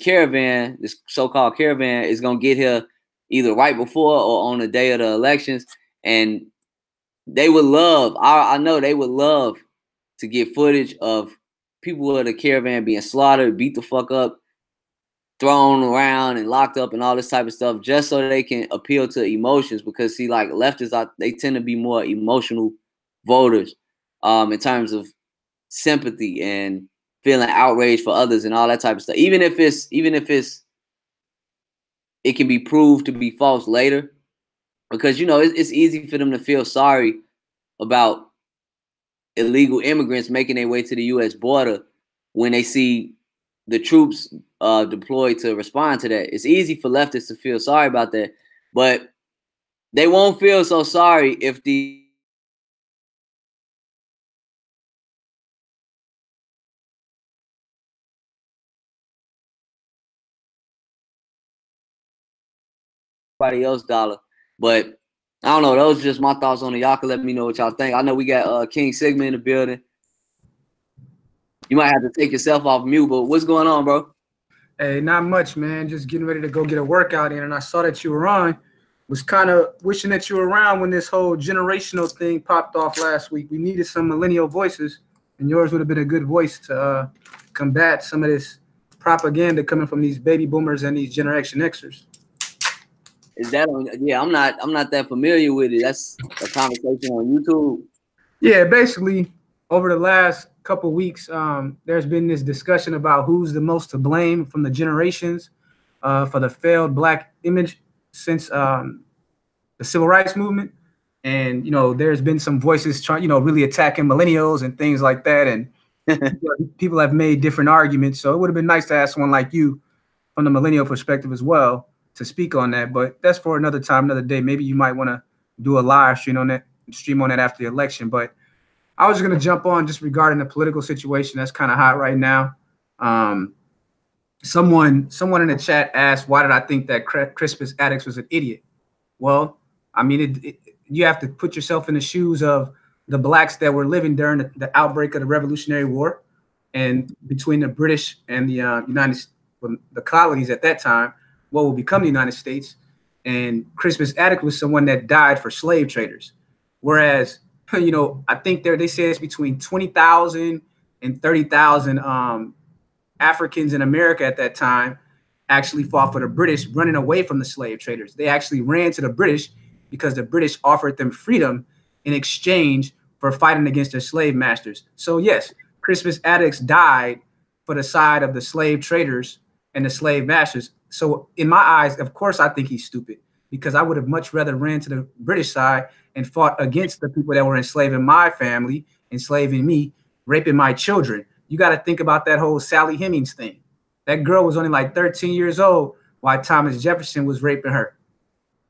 caravan, this so-called caravan, is going to get here either right before or on the day of the elections. And they would love, I know they would love to get footage of people of the caravan being slaughtered, beat the fuck up, thrown around and locked up and all this type of stuff, just so they can appeal to emotions. Because see, like, leftists, they tend to be more emotional voters in terms of sympathy and feeling outraged for others and all that type of stuff. Even if it can be proved to be false later, because, you know, it's easy for them to feel sorry about illegal immigrants making their way to the U.S. border when they see the troops deployed to respond to that. It's easy for leftists to feel sorry about that, but they won't feel so sorry if everybody else dollar. But I don't know. Those are just my thoughts on it. Y'all can let me know what y'all think. I know we got King Sigma in the building. You might have to take yourself off mute, but what's going on, bro? Hey, not much, man. Just getting ready to go get a workout in, and I saw that you were on. Was kind of wishing that you were around when this whole generational thing popped off last week. We needed some millennial voices, and yours would have been a good voice to combat some of this propaganda coming from these baby boomers and these Generation Xers. Is that on? Yeah, I'm not that familiar with it. That's a conversation on YouTube. Yeah, basically, over the last couple weeks, there's been this discussion about who's the most to blame from the generations for the failed Black image since the Civil Rights Movement. And, you know, there's been some voices trying, you know, really attacking millennials and things like that. And people have made different arguments. So it would have been nice to ask someone like you from the millennial perspective as well to speak on that. But that's for another time, another day. Maybe you might want to do a live stream on that after the election. But I was just going to jump on just regarding the political situation that's kind of hot right now. Someone in the chat asked, why did I think that Crispus Attucks was an idiot? Well, I mean, you have to put yourself in the shoes of the blacks that were living during the outbreak of the Revolutionary War, and between the British and the colonies at that time, what will become the United States. And Crispus Attucks was someone that died for slave traders. Whereas, you know, I think they say it's between 20,000 and 30,000 Africans in America at that time actually fought for the British, running away from the slave traders. They actually ran to the British because the British offered them freedom in exchange for fighting against their slave masters. So yes, Crispus Attucks died for the side of the slave traders and the slave masters. So in my eyes, of course, I think he's stupid, because I would have much rather ran to the British side and fought against the people that were enslaving my family, enslaving me, raping my children. You got to think about that whole Sally Hemings thing. That girl was only like 13 years old while Thomas Jefferson was raping her.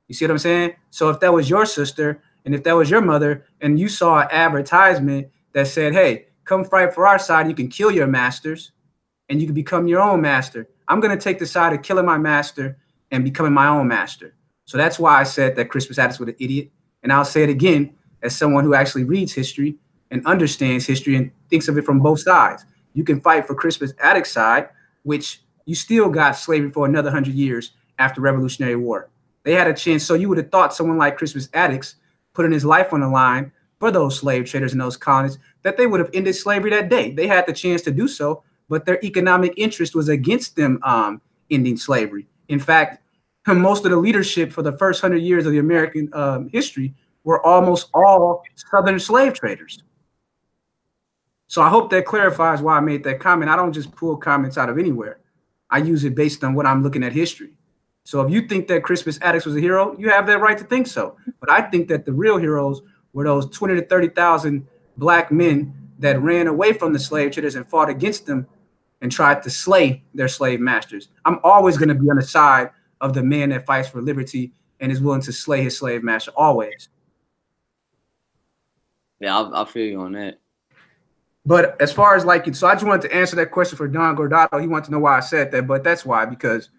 You see what I'm saying? So if that was your sister and if that was your mother and you saw an advertisement that said, hey, come fight for our side, you can kill your masters and you can become your own master. I'm going to take the side of killing my master and becoming my own master. So that's why I said that Crispus Attucks was an idiot. And I'll say it again as someone who actually reads history and understands history and thinks of it from both sides. You can fight for Crispus Attucks' side, which you still got slavery for another 100 years after Revolutionary War. They had a chance. So you would have thought someone like Crispus Attucks putting his life on the line for those slave traders in those colonies, that they would have ended slavery that day. They had the chance to do so, but their economic interest was against them ending slavery. In fact, most of the leadership for the first 100 years of the American history were almost all Southern slave traders. So I hope that clarifies why I made that comment. I don't just pull comments out of anywhere. I use it based on what I'm looking at history. So if you think that Crispus Attucks was a hero, you have that right to think so. But I think that the real heroes were those 20 to 30,000 black men that ran away from the slave traders and fought against them and tried to slay their slave masters. I'm always going to be on the side of the man that fights for liberty and is willing to slay his slave master, always. Yeah, I feel you on that. But as far as like, so I just wanted to answer that question for Don Gordado. He wanted to know why I said that, but that's why, because,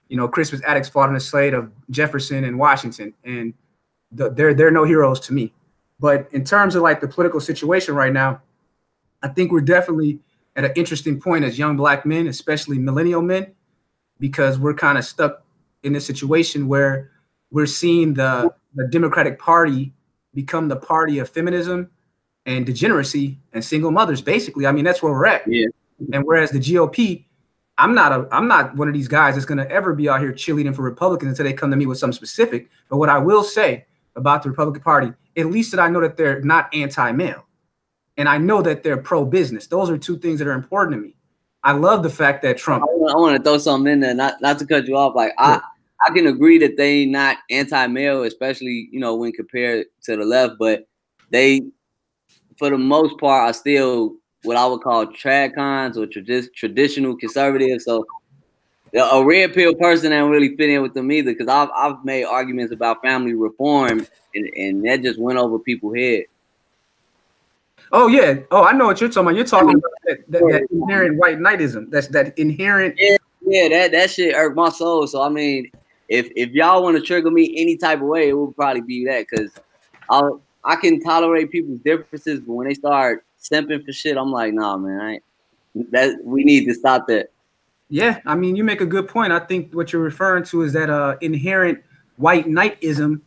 you know, Crispus Attucks fought on the slate of Jefferson and Washington, and they're no heroes to me. But in terms of like the political situation right now, I think we're definitely at an interesting point as young black men, especially millennial men, because we're kind of stuck in this situation where we're seeing the Democratic Party become the party of feminism and degeneracy and single mothers, basically. I mean, that's where we're at. Yeah. And whereas the GOP, I'm not one of these guys that's going to ever be out here cheerleading for Republicans until they come to me with something specific. But what I will say about the Republican Party, at least that I know that they're not anti-male, and I know that they're pro-business. Those are two things that are important to me. I love the fact that Trump. I want to throw something in there, not to cut you off. Like I can agree that they not anti-male, especially, you know, when compared to the left, but they, for the most part, are still what I would call trad cons or traditional conservatives. So a red pill person ain't really fit in with them either, because I've made arguments about family reform and that just went over people's head. Oh yeah. Oh, I know what you're talking about. You're talking about that inherent white knightism. That's that inherent. Yeah, that shit irked my soul. So I mean, if y'all want to trigger me any type of way, it would probably be that, because I can tolerate people's differences, but when they start simping for shit, I'm like, nah, man, we need to stop that. Yeah, I mean, you make a good point. I think what you're referring to is that inherent white knightism.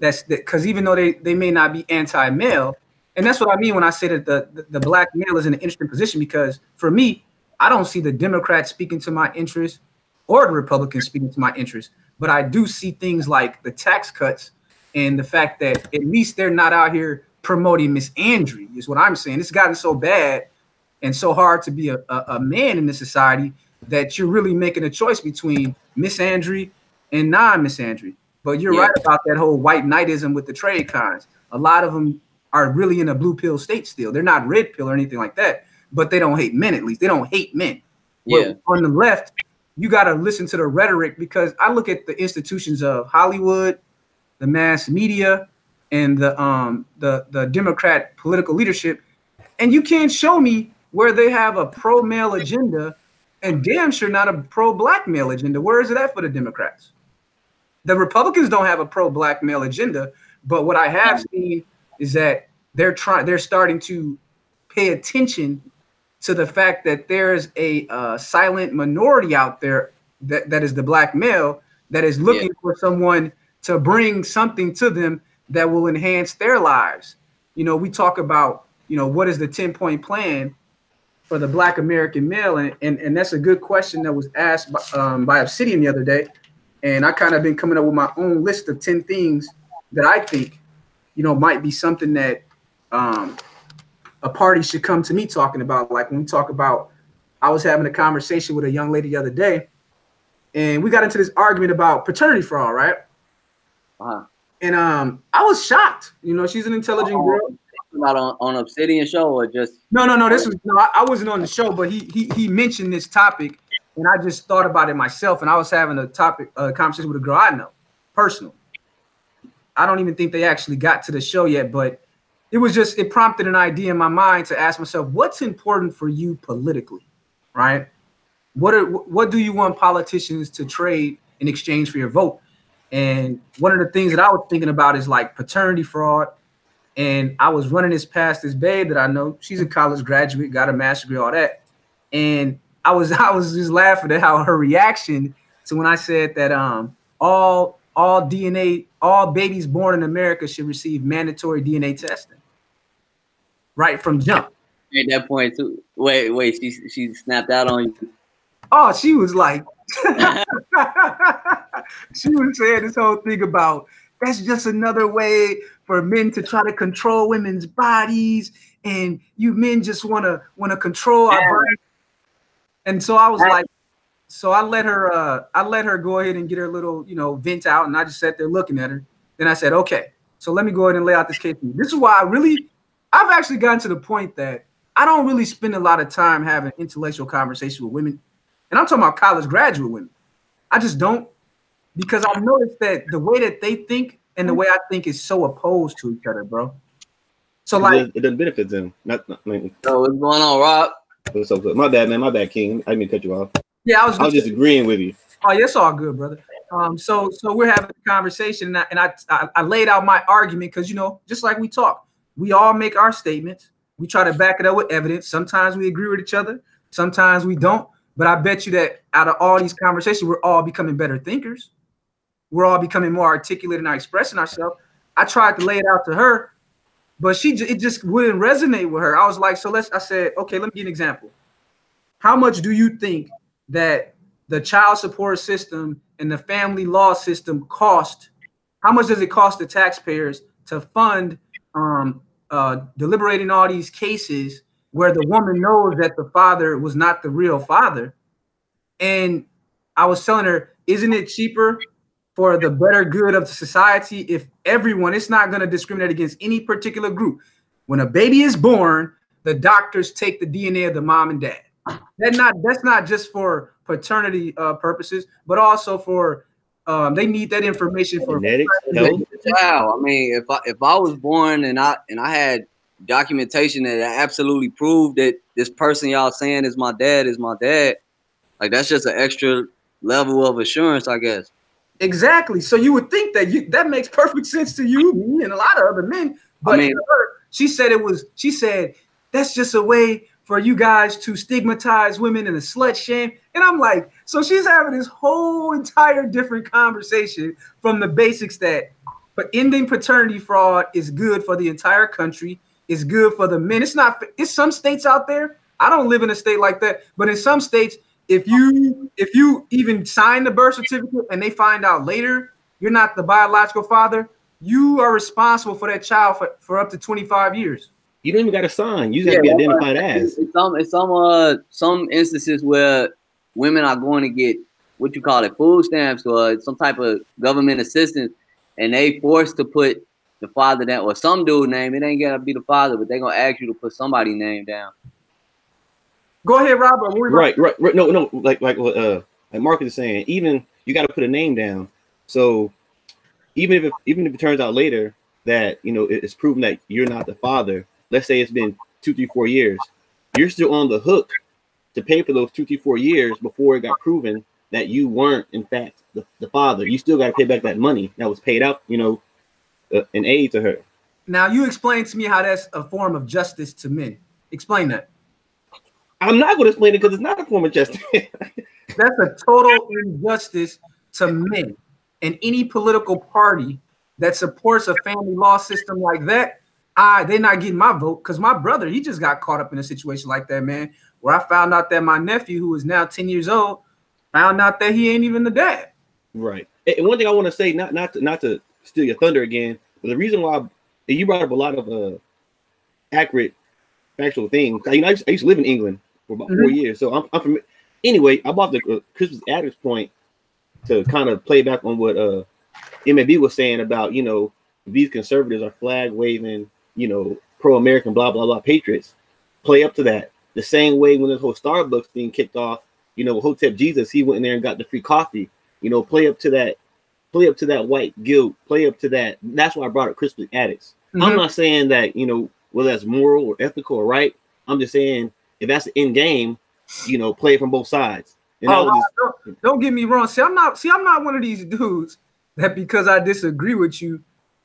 That's because even though they may not be anti-male, and that's what I mean when I say that the black male is in an interesting position, because for me, I don't see the Democrats speaking to my interests or the Republicans speaking to my interests, but I do see things like the tax cuts and the fact that at least they're not out here promoting misandry is what I'm saying. It's gotten so bad and so hard to be a man in this society that you're really making a choice between misandry and non-misandry. But you're right about that whole white knightism with the trade cons. A lot of them are really in a blue pill state still. They're not red pill or anything like that, but they don't hate men. At least they don't hate men. Yeah. On the left, you got to listen to the rhetoric, because I look at the institutions of Hollywood, the mass media, and the Democrat political leadership, and you can't show me where they have a pro-male agenda and damn sure not a pro-black male agenda. Where is it at for the Democrats? The Republicans don't have a pro-black male agenda, but what I have seen is that they're starting to pay attention to the fact that there's a silent minority out there that is the black male that is looking for someone to bring something to them that will enhance their lives. You know, we talk about, you know, what is the 10-point plan for the Black American male? And that's a good question that was asked by Obsidian the other day. And I kind of been coming up with my own list of 10 things that I think, you know, might be something that a party should come to me talking about. Like when we talk about, I was having a conversation with a young lady the other day, and we got into this argument about paternity fraud, right? And I was shocked. You know, she's an intelligent girl. Not on Obsidian show or just no. This was I wasn't on the show, but he mentioned this topic, and I just thought about it myself. And I was having a conversation with a girl I know, personal. I don't even think they actually got to the show yet, but it prompted an idea in my mind to ask myself, what's important for you politically, right? What do you want politicians to trade in exchange for your vote? And one of the things that I was thinking about is like paternity fraud. And I was running this past this babe that I know. She's a college graduate, got a master's degree, all that. And I was just laughing at how her reaction to when I said that all babies born in America should receive mandatory DNA testing, right from jump. At that point too. Wait, she snapped out on you. Oh, she was like, she was saying this whole thing about that's just another way for men to try to control women's bodies, and you men just want to control our bodies. And so I was like, so I let her go ahead and get her little, you know, vent out, and I just sat there looking at her. Then I said, okay, so let me go ahead and lay out this case. This is why I've actually gotten to the point that I don't really spend a lot of time having intellectual conversations with women. And I'm talking about college graduate women. I just don't, because I've noticed that the way that they think and the way I think is so opposed to each other, bro. So like it doesn't benefit them. Not so what's going on, Rob? What's up? My bad, man. My bad, King. I didn't mean to cut you off. Yeah, I was just agreeing with you. Oh, yeah, it's all good, brother. So we're having a conversation, and I laid out my argument because, you know, just like we talk, we all make our statements. We try to back it up with evidence. Sometimes we agree with each other. Sometimes we don't. But I bet you that out of all these conversations, we're all becoming better thinkers. We're all becoming more articulate in our expressing ourselves. I tried to lay it out to her, but it just wouldn't resonate with her. I was like, I said, okay, let me give you an example. How much do you think that the child support system and the family law system cost? How much does it cost the taxpayers to fund deliberating all these cases where the woman knows that the father was not the real father? And I was telling her, isn't it cheaper for the better good of society if everyone, it's not going to discriminate against any particular group. When a baby is born, the doctors take the DNA of the mom and dad. That's not just for paternity purposes, but also for they need that information for genetics. Wow, I mean, if I was born and I had documentation that absolutely proved that this person y'all saying is my dad, like that's just an extra level of assurance, I guess. Exactly. So you would think that that makes perfect sense to you, me, and a lot of other men. But I mean, she said that's just a way for you guys to stigmatize women and a slut shame. And I'm like, so she's having this whole entire different conversation from the basics that ending paternity fraud is good for the entire country, is good for the men. It's some states out there. I don't live in a state like that, but in some states, if you even sign the birth certificate and they find out later you're not the biological father, you are responsible for that child for up to 25 years. You don't even got to sign. You got to be identified as. Some instances where women are going to get what you call it, food stamps or some type of government assistance, and they forced to put the father down or some dude name. It ain't gotta be the father, but they're gonna ask you to put somebody's name down. Go ahead, Robert. Right. No. Like Marcus is saying, even you got to put a name down. So even if it turns out later that it's proven that you're not the father, let's say it's been 2, 3, 4 years, you're still on the hook to pay for those 2, 3, 4 years before it got proven that you weren't in fact the father. You still got to pay back that money that was paid out, in aid to her. Now you explain to me how that's a form of justice to men. Explain that. I'm not going to explain it because it's not a form of justice. That's a total injustice to men. And any political party that supports a family law system like that, they're not getting my vote, because my brother, he just got caught up in a situation like that, man, where I found out that my nephew, who is now 10 years old, found out that he ain't even the dad. Right. And one thing I want to say, not to steal your thunder again, but the reason why you brought up a lot of accurate, factual things. I used to live in England for about 4 years, so I'm from. Anyway, I bought the Christmas Addicts point to kind of play back on what MAB was saying about, you know, these conservatives are flag waving, you know, pro-American, blah blah blah patriots. Play up to that. The same way when this whole Starbucks thing kicked off, you know, Hotep Jesus, he went in there and got the free coffee. You know, play up to that white guilt. Play up to that. That's why I brought up Christmas Addicts. I'm not saying that, you know, whether that's moral or ethical or right. I'm just saying if that's the end game, you know, play it from both sides. And don't get me wrong. See, I'm not one of these dudes that because I disagree with you,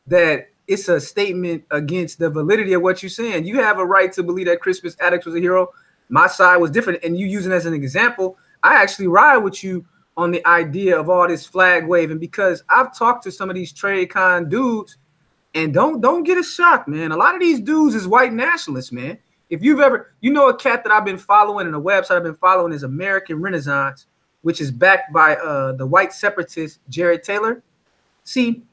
that it's a statement against the validity of what you're saying. You have a right to believe that Christmas Addicts was a hero. My side was different, and you using it as an example. I actually ride with you on the idea of all this flag waving because I've talked to some of these trade con dudes, and don't get a shock, man. A lot of these dudes is white nationalists, man. If you've ever, you know, a cat that I've been following and a website I've been following is American Renaissance, which is backed by the white separatist Jared Taylor. See,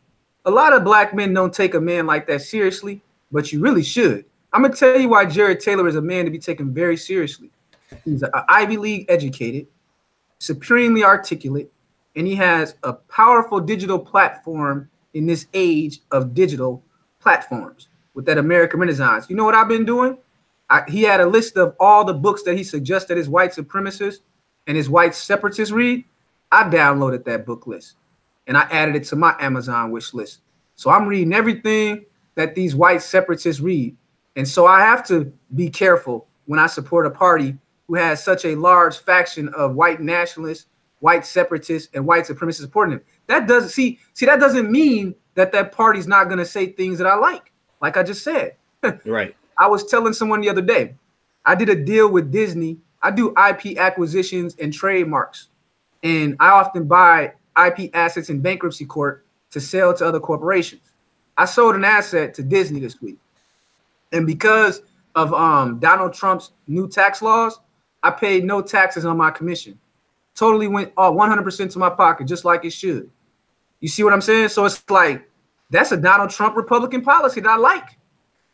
a lot of black men don't take a man like that seriously, but you really should. I'm gonna tell you why Jared Taylor is a man to be taken very seriously. He's an Ivy League educated, supremely articulate, and he has a powerful digital platform in this age of digital platforms with that American Renaissance. You know what I've been doing? He had a list of all the books that he suggested his white supremacists and his white separatists read. I downloaded that book list and I added it to my Amazon wish list. So I'm reading everything that these white separatists read. And so I have to be careful when I support a party who has such a large faction of white nationalists, white separatists, and white supremacists supporting him. That doesn't that doesn't mean that that party's not going to say things that I like I just said. Right. I was telling someone the other day, I did a deal with Disney. I do IP acquisitions and trademarks, and I often buy IP assets in bankruptcy court to sell to other corporations. I sold an asset to Disney this week, and because of Donald Trump's new tax laws, I paid no taxes on my commission. Totally went 100% to my pocket, just like it should. You see what I'm saying? So it's like, that's a Donald Trump Republican policy that I like.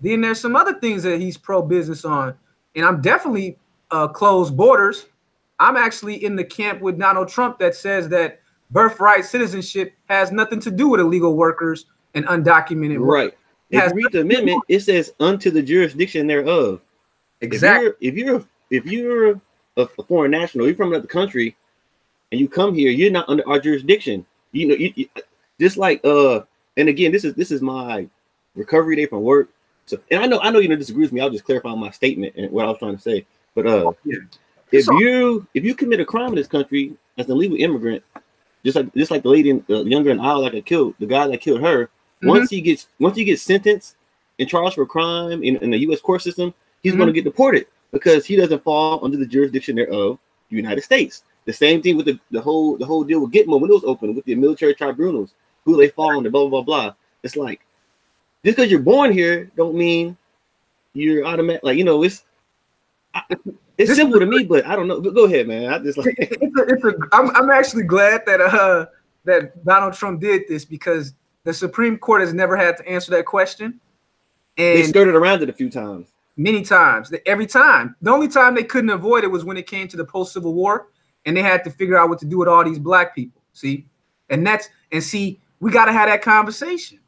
Then there's some other things that he's pro-business on. And I'm definitely closed borders. I'm actually in the camp with Donald Trump that says that birthright citizenship has nothing to do with illegal workers and undocumented work. Right. If you read the amendment, it says unto the jurisdiction thereof. Exactly. If you're a foreign national, you're from another country, and you come here, you're not under our jurisdiction. You know, you just like and again, this is my recovery day from work. So, and I know you disagree with me. I'll just clarify my statement and what I was trying to say. But if you commit a crime in this country as an illegal immigrant, just like the lady younger in Iowa that killed the guy that killed her, once you get sentenced and charged for a crime in the U.S. court system, he's going to get deported because he doesn't fall under the jurisdiction thereof the United States. The same thing with the whole deal with Gitmo when it was open with the military tribunals, who they fall under, blah blah blah blah. It's like, just because you're born here don't mean you're automatic. Like, you know, it's simple to me, but I don't know. Go ahead, man. I just like I'm actually glad that that Donald Trump did this because the Supreme Court has never had to answer that question. And they skirted around it a few times. Many times. Every time. The only time they couldn't avoid it was when it came to the post-Civil War, and they had to figure out what to do with all these black people. See? And we got to have that conversation.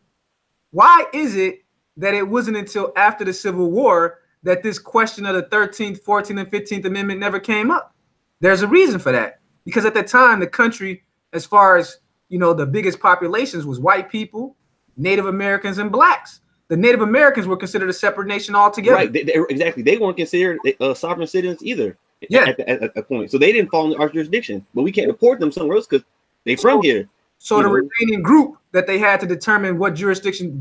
Why is it that it wasn't until after the Civil War that this question of the 13th, 14th, and 15th Amendment never came up? There's a reason for that. Because at the time, the country, as far as, you know, the biggest populations was white people, Native Americans, and blacks. The Native Americans were considered a separate nation altogether. Right, exactly. They weren't considered sovereign citizens either. Yeah, at a point. So they didn't fall in our jurisdiction. But we can't deport them somewhere else because they're from here. So the remaining group that they had to determine what jurisdiction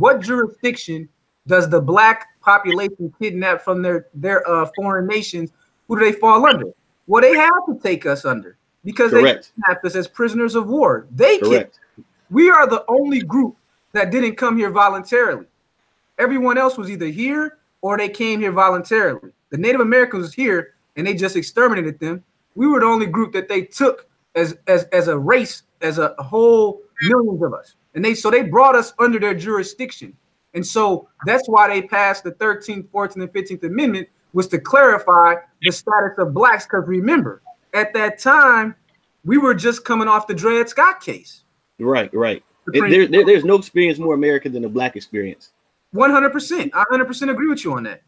does the black population kidnap from their foreign nations, who do they fall under? Well, they have to take us under because they kidnapped us as prisoners of war. We are the only group that didn't come here voluntarily. Everyone else was either here or they came here voluntarily. The Native Americans was here and they just exterminated them. We were the only group that they took as a race, as a whole millions of us. And they brought us under their jurisdiction. And so that's why they passed the 13th, 14th, and 15th Amendment, was to clarify the status of blacks. Because remember, at that time, we were just coming off the Dred Scott case. Right. There's no experience more American than the black experience. 100%. I 100% agree with you on that.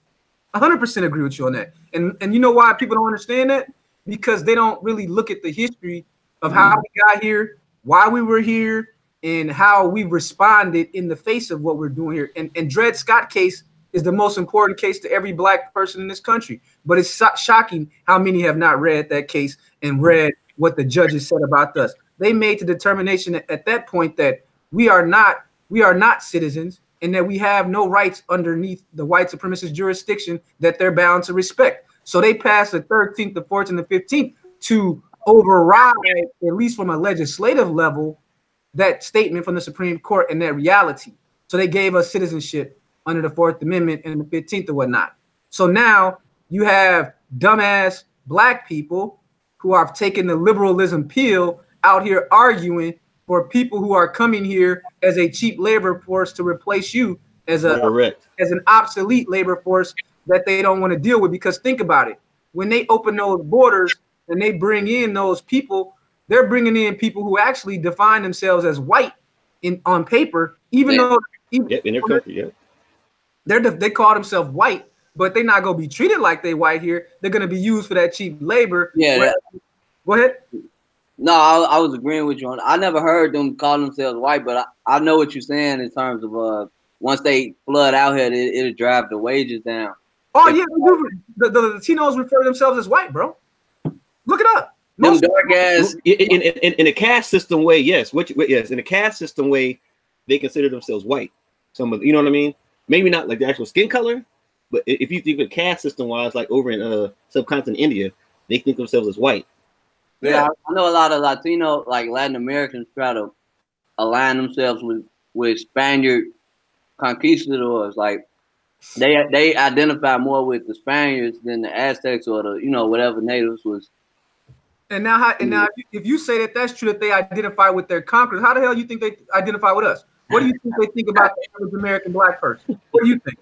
100% agree with you on that. And you know why people don't understand that? Because they don't really look at the history of how we got here, why we were here, and how we responded in the face of what we're doing here. And Dred Scott case is the most important case to every black person in this country. But it's shocking how many have not read that case and read what the judges said about us. They made the determination at that point that we are not citizens, and that we have no rights underneath the white supremacist jurisdiction that they're bound to respect. So they passed the 13th, the 14th, and the 15th to override, at least from a legislative level, that statement from the Supreme Court and that reality. So they gave us citizenship under the 4th Amendment and the 15th and whatnot. So now you have dumbass black people who have taken the liberalism pill out here arguing for people who are coming here as a cheap labor force to replace you as an obsolete labor force that they don't want to deal with. Because think about it, when they open those borders and they bring in those people, they're bringing in people who actually define themselves as white on paper, even though in their country, they call themselves white, but they're not going to be treated like they white here. They're going to be used for that cheap labor. Yeah. Go ahead. No, I was agreeing with you on. I never heard them call themselves white, but I know what you're saying in terms of once they flood out here, it'll drive the wages down. Oh yeah, the Latinos refer to themselves as white, bro. Look it up. Them dark ass in a caste system way, yes. Yes, in a caste system way, they consider themselves white. Some of, you know what I mean? Maybe not like the actual skin color, but if you think of caste system wise, like over in subcontinent India, they think themselves as white. Yeah, I know a lot of Latino, like Latin Americans, try to align themselves with Spaniard conquistadors. Like they identify more with the Spaniards than the Aztecs or the whatever natives was. And now, if you say that that's true, that they identify with their conquerors, how the hell you think they identify with us? What do you think they think about the average American black person? What do you think?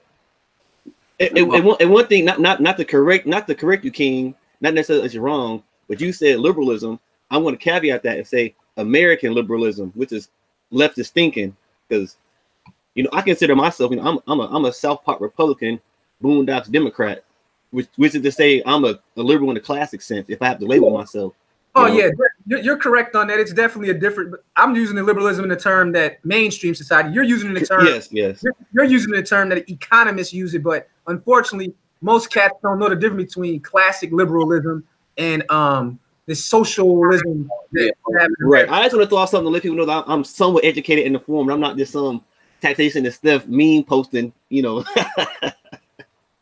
And one thing, not to correct you, King, not necessarily that you're wrong, but you said liberalism. I want to caveat that and say American liberalism, which is leftist thinking, because I consider myself, I'm a South Park Republican, Boondocks Democrat, which is to say I'm a liberal in the classic sense, if I have to label myself. Oh yeah, you're correct on that. It's definitely a different. But I'm using the liberalism in the term that mainstream society. You're using the term. Yes. You're using the term that economists use it, but unfortunately, most cats don't know the difference between classic liberalism and the socialism. Right. I just want to throw out something to let people know that I'm somewhat educated and informed. I'm not just some taxation and stuff meme posting.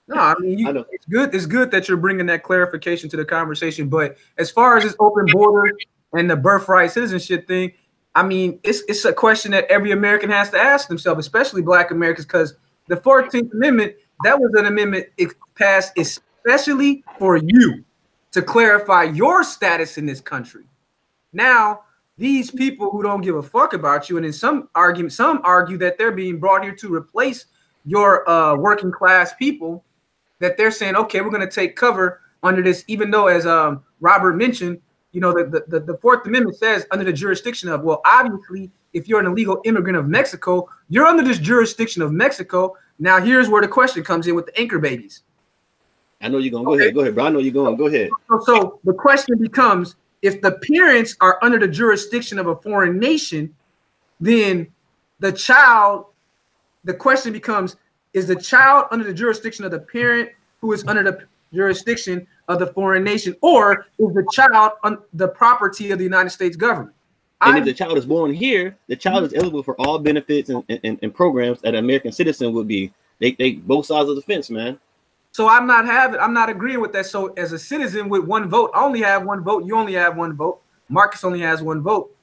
No, I mean, it's good. It's good that you're bringing that clarification to the conversation. But as far as this open border and the birthright citizenship thing, I mean, it's a question that every American has to ask themselves, especially Black Americans, because the 14th Amendment, that was an amendment passed especially for you to clarify your status in this country. Now, these people who don't give a fuck about you, and in some argue that they're being brought here to replace your working class people, that they're saying, okay, we're going to take cover under this, even though, as Robert mentioned, the 4th Amendment says under the jurisdiction of, well, obviously, if you're an illegal immigrant of Mexico, you're under this jurisdiction of Mexico. Now, here's where the question comes in with the anchor babies. I know you're going. Go ahead, bro. I know you're going. Go ahead. So the question becomes, if the parents are under the jurisdiction of a foreign nation, then the question becomes, is the child under the jurisdiction of the parent who is under the jurisdiction of the foreign nation, or is the child the property of the United States government? And if the child is born here, the child is eligible for all benefits and programs that an American citizen would be. They both sides of the fence, man. So I'm not agreeing with that. So as a citizen with one vote, I only have one vote. You only have one vote. Marcus only has one vote.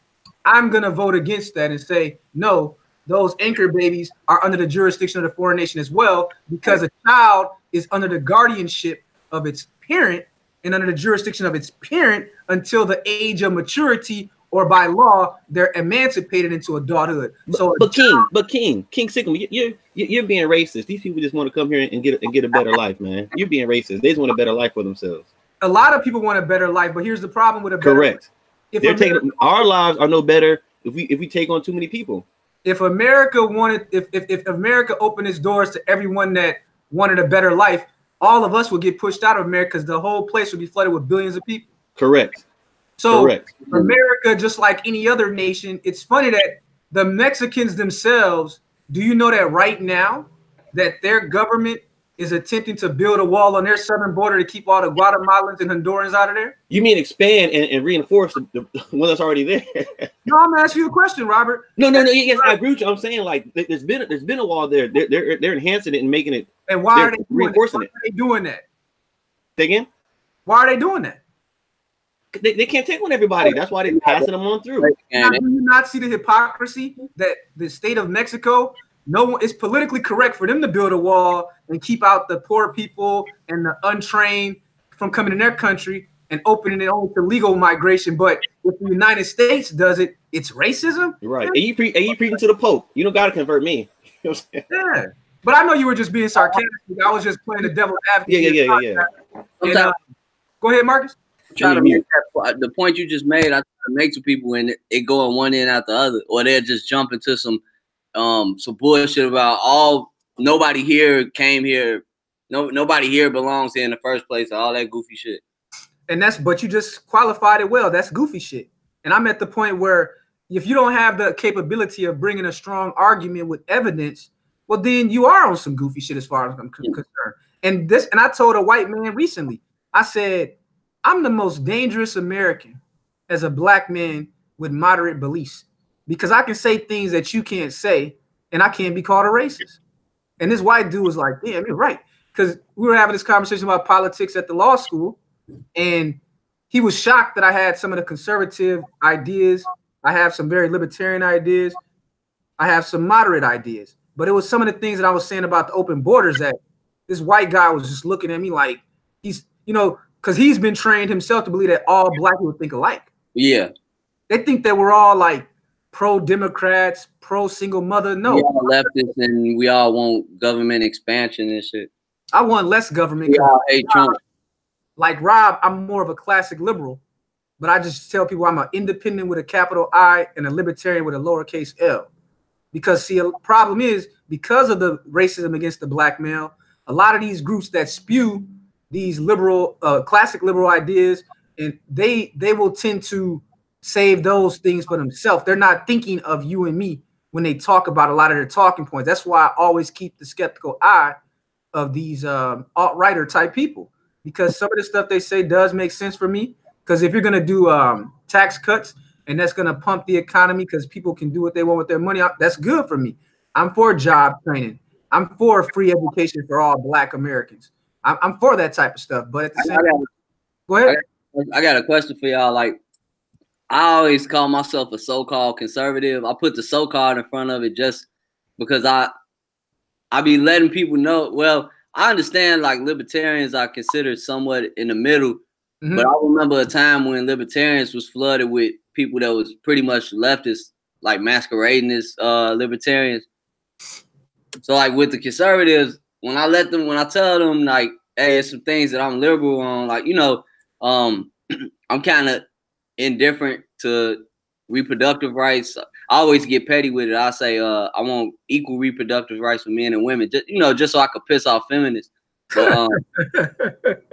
I'm going to vote against that and say, no, those anchor babies are under the jurisdiction of the foreign nation as well, because a child is under the guardianship of its parent, and under the jurisdiction of its parent until the age of maturity, or by law, they're emancipated into adulthood. But King Sickle, you're being racist. These people just want to come here and get a better life, man. You're being racist. They just want a better life for themselves. A lot of people want a better life, but here's the problem with a better correct. Life. They're taking our lives are no better if we take on too many people. If America wanted, if America opened its doors to everyone that wanted a better life, all of us would get pushed out of America because the whole place would be flooded with billions of people. Correct. So America, just like any other nation, it's funny that the Mexicans themselves, do you know that right now that their government is attempting to build a wall on their southern border to keep all the Guatemalans and Hondurans out of there? You mean expand and reinforce the one that's already there? No, I'm asking you a question, Robert. No. Yes, I agree with you. I'm saying like there's been a wall there. They're enhancing it and making it. And why are they reinforcing it? Why are they doing that? Say again? Why are they doing that? They can't take on everybody. That's why they're passing them on through. Now, do you not see the hypocrisy that the state of Mexico, it's politically correct for them to build a wall and keep out the poor people and the untrained from coming in their country and opening it only to legal migration. But if the United States does it, it's racism. Right. And you preaching to the Pope. You don't got to convert me. You know what I'm saying? Yeah. But I know you were just being sarcastic. I was just playing the devil's advocate. Yeah. And, go ahead, Marcus. Try to make the point you just made. I try to make to people, and it go on one end out the other, or they'll just jump into some bullshit about nobody here came here, nobody here belongs here in the first place, all that goofy shit. And but you just qualified it well. That's goofy shit. And I'm at the point where if you don't have the capability of bringing a strong argument with evidence, well, then you are on some goofy shit as far as I'm concerned. And I told a white man recently, I said, I'm the most dangerous American as a black man with moderate beliefs because I can say things that you can't say and I can't be called a racist. And this white dude was like, damn, you're right. Because we were having this conversation about politics at the law school and he was shocked that I had some of the conservative ideas. I have some very libertarian ideas. I have some moderate ideas. But it was some of the things that I was saying about the open borders that this white guy was just looking at me like he's, because he's been trained himself to believe that all black people think alike. Yeah. They think that we're all like pro-Democrats, pro-single mother. No. We all leftists and we all want government expansion and shit. I want less government. We all hate Trump. Like Rob, I'm more of a classic liberal, but I just tell people I'm an independent with a capital I and a libertarian with a lowercase L. Because see, a problem is because of the racism against the black male, a lot of these groups that spew these liberal, classic liberal ideas, and they will tend to save those things for themselves. They're not thinking of you and me when they talk about a lot of their talking points. That's why I always keep the skeptical eye of these alt-righter type people, because some of the stuff they say does make sense for me. Because if you're gonna do tax cuts and that's gonna pump the economy because people can do what they want with their money, that's good for me. I'm for job training. I'm for free education for all black Americans. I'm for that type of stuff, but at the same time, go ahead. I got a question for y'all. Like, I always call myself a so-called conservative. I put the so-called in front of it just because I be letting people know. Well, I understand like libertarians are considered somewhat in the middle, but I remember a time when libertarians was flooded with people that was pretty much leftist, like masquerading as libertarians. So like with the conservatives, when I tell them like, hey, it's some things that I'm liberal on, like, I'm kind of indifferent to reproductive rights. I always get petty with it. I say I want equal reproductive rights for men and women, just so I could piss off feminists. But a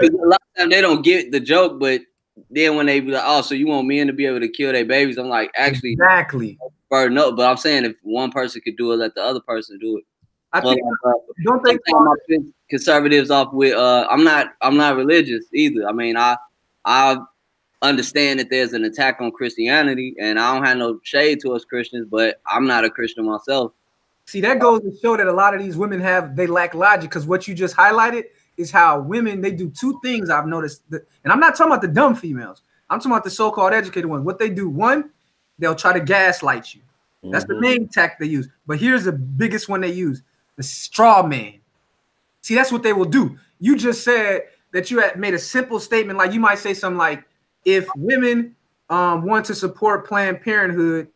lot of times they don't get the joke, but then when they be like, oh, so you want men to be able to kill their babies? I'm like, actually, exactly. No, but I'm saying if one person could do it, let the other person do it. I think don't think my conservatives off with I'm not religious either. I mean, I understand that there's an attack on Christianity, and I don't have no shade towards Christians, but I'm not a Christian myself. See, that goes to show that a lot of these women they lack logic, because what you just highlighted is how women, they do two things I've noticed. And I'm not talking about the dumb females. I'm talking about the so-called educated ones. What they do, one, they'll try to gaslight you. That's the main tactic they use. But here's the biggest one they use, the straw man. See, that's what they will do. You just said that you had made a simple statement, like you might say something like, if women want to support Planned Parenthood,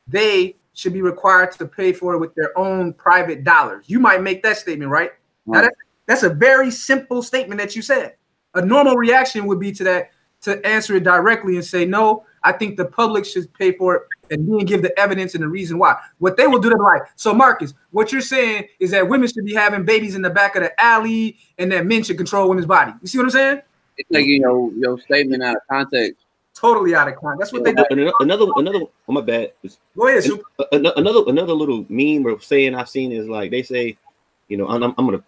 they should be required to pay for it with their own private dollars. You might make that statement, right? Now that's a very simple statement that you said. A normal reaction would be to that, to answer it directly and say, no, I think the public should pay for it, and then give the evidence and the reason why. What they will do, they're like, so Marcus, what you're saying is that women should be having babies in the back of the alley and that men should control women's body. You see what I'm saying? It's taking your statement out of context. Totally out of context. That's what they do. Another. Oh, my bad. Go ahead, Super. Another little meme or saying I've seen is like, they say, you know, I'm gonna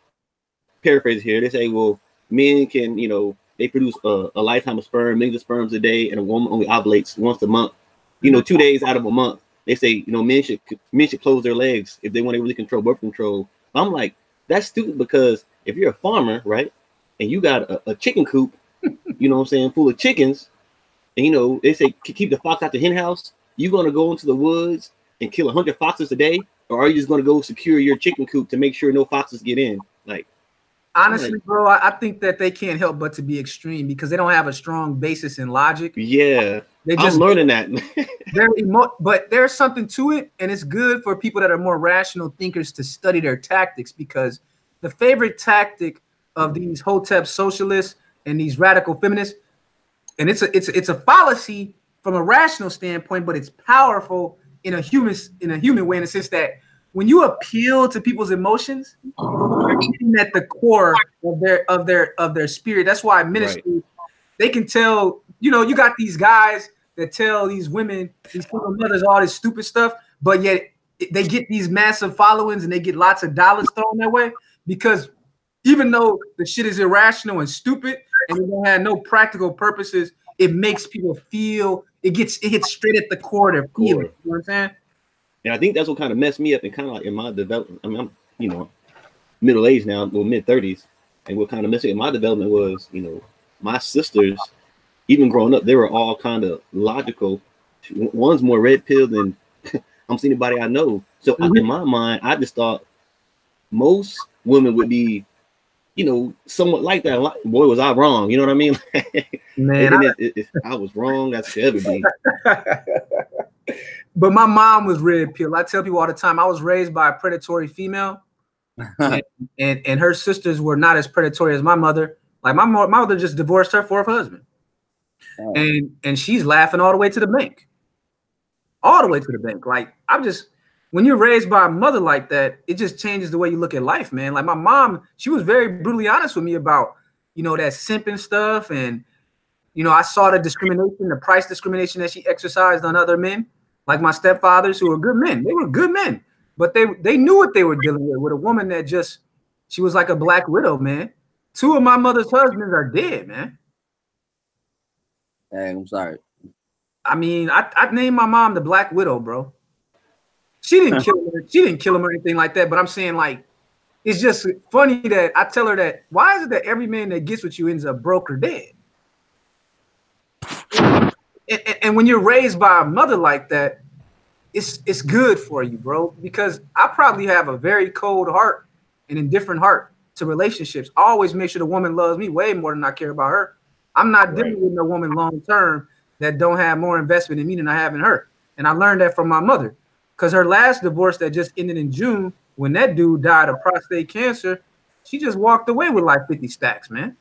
paraphrase here. They say, well, men can, you know, they produce a lifetime of sperm, millions of sperms a day, and a woman only ovulates once a month. You know, 2 days out of a month. They say, you know, men should close their legs if they want to really control birth control. I'm like, that's stupid, because if you're a farmer, right, and you got a chicken coop, you know what I'm saying, full of chickens, and, you know, they say keep the fox out the hen house, you going to go into the woods and kill 100 foxes a day? Or are you just going to go secure your chicken coop to make sure no foxes get in? Like, honestly, bro, I think that they can't help but to be extreme because they don't have a strong basis in logic. Yeah, they just, I'm learning that. But there's something to it, and it's good for people that are more rational thinkers to study their tactics, because the favorite tactic of these hotep socialists and these radical feminists, and it's a fallacy from a rational standpoint, but it's powerful in a human way, in the sense that when you appeal to people's emotions, you're getting at the core of their spirit. That's why ministry, they can tell, you know, you got these guys that tell these women, these single mothers, all this stupid stuff, but yet they get these massive followings and they get lots of dollars thrown their way, because even though the shit is irrational and stupid and it don't have no practical purposes, it makes people feel, it hits straight at the core of their feeling. You know what I'm saying? And I think that's what kind of messed me up, and kind of like in my development. I mean, I'm, you know, middle age now, well, mid-30s, and what kind of messed me in my development was, you know, my sisters, even growing up, they were all kind of logical. One's more red pill than I'm seeing anybody I know. So in my mind, I just thought most women would be, you know, somewhat like that. Boy, was I wrong. You know what I mean? Man, I was wrong as to ever be. But my mom was red pill. I tell people all the time, I was raised by a predatory female, and her sisters were not as predatory as my mother. Like my mother just divorced her fourth husband. Oh. And she's laughing all the way to the bank. All the way to the bank. Like, when you're raised by a mother like that, it just changes the way you look at life, man. Like my mom, she was very brutally honest with me about, you know, that simping stuff. And, you know, I saw the discrimination, the price discrimination that she exercised on other men, like my stepfathers, who were good men. They were good men, but they knew what they were dealing with a woman that just, she was like a black widow, man. 2 of my mother's husbands are dead, man. Hey, I'm sorry. I mean, I named my mom the Black Widow, bro. She didn't kill her. She didn't kill him or anything like that. But I'm saying, like, it's just funny that I tell her that, why is it that every man that gets with you ends up broke or dead? And when you're raised by a mother like that, it's good for you, bro. Because I probably have a very cold heart and indifferent heart to relationships. I always make sure the woman loves me way more than I care about her. I'm not dealing with no woman long term that don't have more investment in me than I have in her. And I learned that from my mother, because her last divorce that just ended in June, when that dude died of prostate cancer, she just walked away with like 50 stacks, man.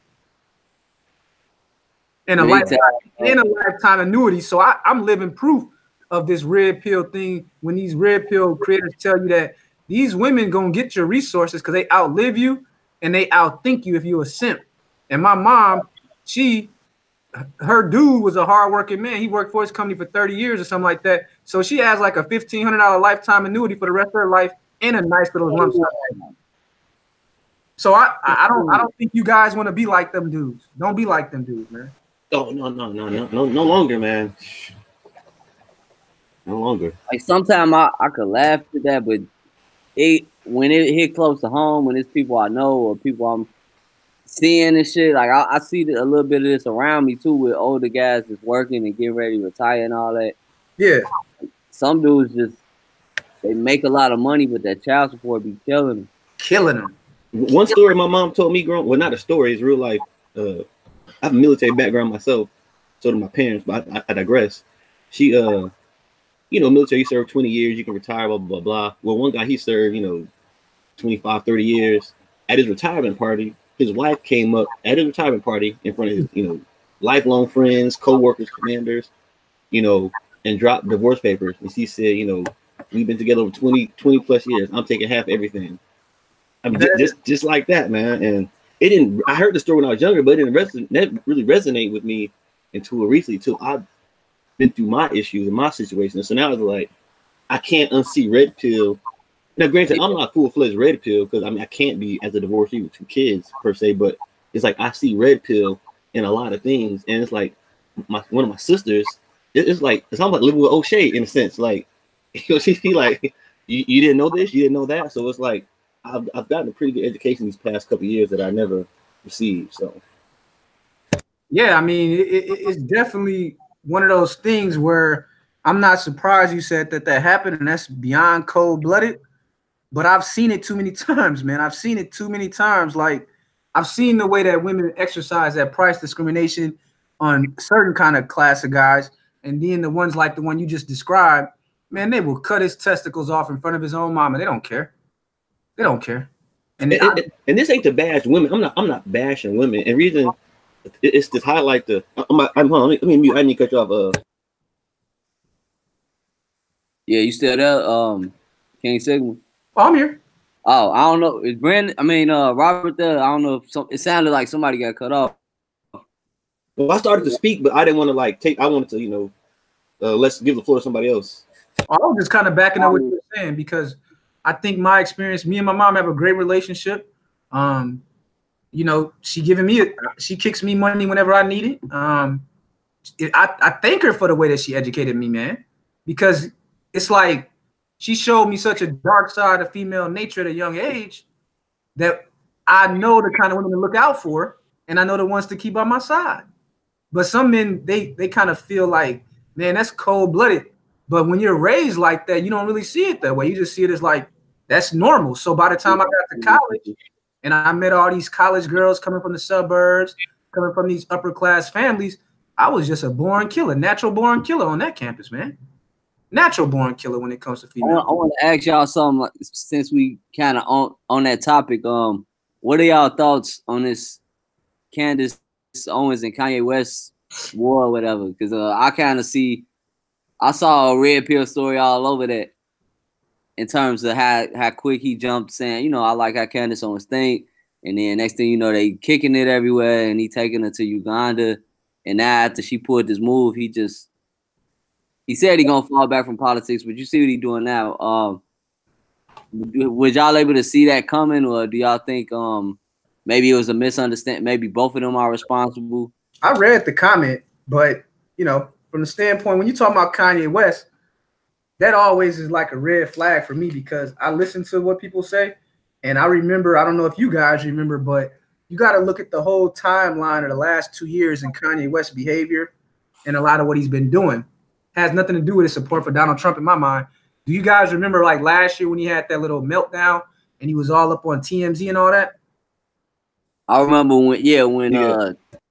And a lifetime annuity. So I'm living proof of this red pill thing. When these red pill creators tell you that these women gonna get your resources because they outlive you and they outthink you if you're a simp. And my mom, her dude was a hardworking man. He worked for his company for 30 years or something like that. So she has like a $1,500 lifetime annuity for the rest of her life and a nice little lump sum. So I don't think you guys want to be like them dudes. Don't be like them dudes, man. Oh no longer, man. No longer. Like sometimes I could laugh at that, but when it hit close to home, when it's people I know or people I'm seeing and shit, like I see a little bit of this around me too, with older guys that's working and getting ready to retire and all that. Yeah. Some dudes they make a lot of money, but that child support be killing them. Killing them. One story my mom told me growing, well, not a story, it's real life. I have a military background myself, so do my parents, but I digress. She, you know, military, you serve 20 years, you can retire, blah, blah, blah. Well, one guy, he served, you know, 25, 30 years. At his retirement party, his wife came up at his retirement party in front of his, you know, lifelong friends, co-workers, commanders, you know, and dropped divorce papers. And she said, you know, we've been together over 20 plus years. I'm taking half everything. I mean, just like that, man. And it didn't, I heard the story when I was younger, but it didn't really resonate with me until recently, till I've been through my issues and my situation. So now it's like, I can't unsee red pill. Now, granted, I'm not full-fledged red pill because I mean I can't be as a divorcee with 2 kids per se, but it's like I see red pill in a lot of things, and it's like one of my sisters. It's like it's almost like living with O'Shea in a sense. Like, you know, she like you didn't know this, you didn't know that. So it's like I've gotten a pretty good education these past couple of years that I never received. So yeah, I mean it's definitely one of those things where I'm not surprised you said that happened, and that's beyond cold-blooded. But I've seen it too many times, man. I've seen it too many times. Like, I've seen the way that women exercise that price discrimination on certain kind of class of guys. And then the ones like the one you just described, man, they will cut his testicles off in front of his own mama. They don't care. They don't care. And this ain't to bash women. I'm not bashing women. And reason it's to highlight the. Hold on. Let me mute. I need to cut you off. Yeah, you still there? King Sigma. Oh, I'm here. Oh, I don't know. Is Brandon? I mean, Robert there. I don't know if it sounded like somebody got cut off. Well, I started to speak, but I didn't want to like take. I wanted to, you know, let's give the floor to somebody else. I was just kind of backing up what you were saying because I think my experience. Me and my mom have a great relationship. You know, she kicks me money whenever I need it. I thank her for the way that she educated me, man, because it's like. She showed me such a dark side of female nature at a young age that I know the kind of women to look out for, and I know the ones to keep on my side. But some men, they kind of feel like, man, that's cold-blooded. But when you're raised like that, you don't really see it that way. You just see it as like, that's normal. So by the time I got to college and I met all these college girls coming from the suburbs, coming from these upper-class families, I was just a born killer, natural born killer on that campus, man. Natural born killer when it comes to female. I want to ask y'all something, like, since we kind of on that topic. What are y'all thoughts on this Candace, Owens, and Kanye West war or whatever? Because I kind of I saw a red pill story all over that in terms of how quick he jumped saying, you know, I like how Candace Owens think, and then next thing you know, they kicking it everywhere, and he taking her to Uganda, and now after she pulled this move, he said he gonna fall back from politics, but you see what he doing now. Was y'all able to see that coming, or do y'all think maybe it was a misunderstanding? Maybe both of them are responsible. I read the comment, but you know, from the standpoint when you talk about Kanye West, that always is like a red flag for me because I listen to what people say, and I remember. I don't know if you guys remember, but you got to look at the whole timeline of the last 2 years in Kanye West's behavior and a lot of what he's been doing. Has nothing to do with his support for Donald Trump in my mind. Do you guys remember like last year when he had that little meltdown and he was all up on TMZ and all that? I remember when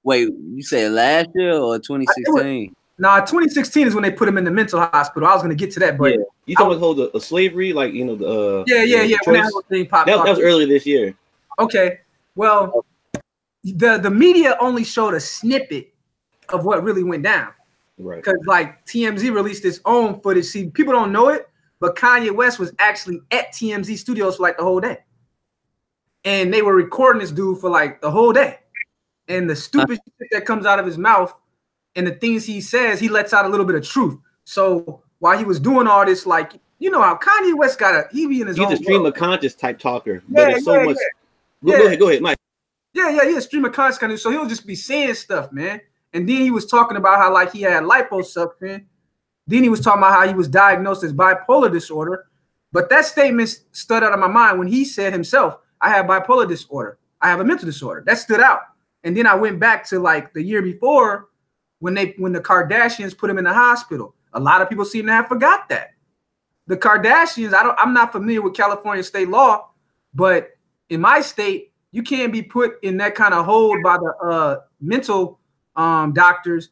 wait, you said last year or 2016? Nah, 2016 is when they put him in the mental hospital. I was gonna get to that, but yeah. You talking about the slavery, like, you know, the yeah. When that thing popped that was earlier this year. Okay, well, the media only showed a snippet of what really went down. Right. Because like TMZ released its own footage. See, people don't know it, but Kanye West was actually at TMZ studios for like the whole day. And they were recording this dude for like the whole day. And the stupid shit that comes out of his mouth and the things he says, he lets out a little bit of truth. So while he was doing all this, like, you know how Kanye West he be in his own He's a stream of conscious type talker. Yeah, but it's so much. Yeah. Go ahead, Mike. Yeah, he's a stream of conscious kind of. So he'll just be saying stuff, man. And then he was talking about how like he had liposuction. Then he was talking about how he was diagnosed as bipolar disorder. But that statement stood out of my mind when he said himself, I have bipolar disorder. I have a mental disorder. That stood out. And then I went back to like the year before when the Kardashians put him in the hospital. A lot of people seem to have forgot that. The Kardashians, I'm not familiar with California state law, but in my state, You can't be put in that kind of hold by the mental doctors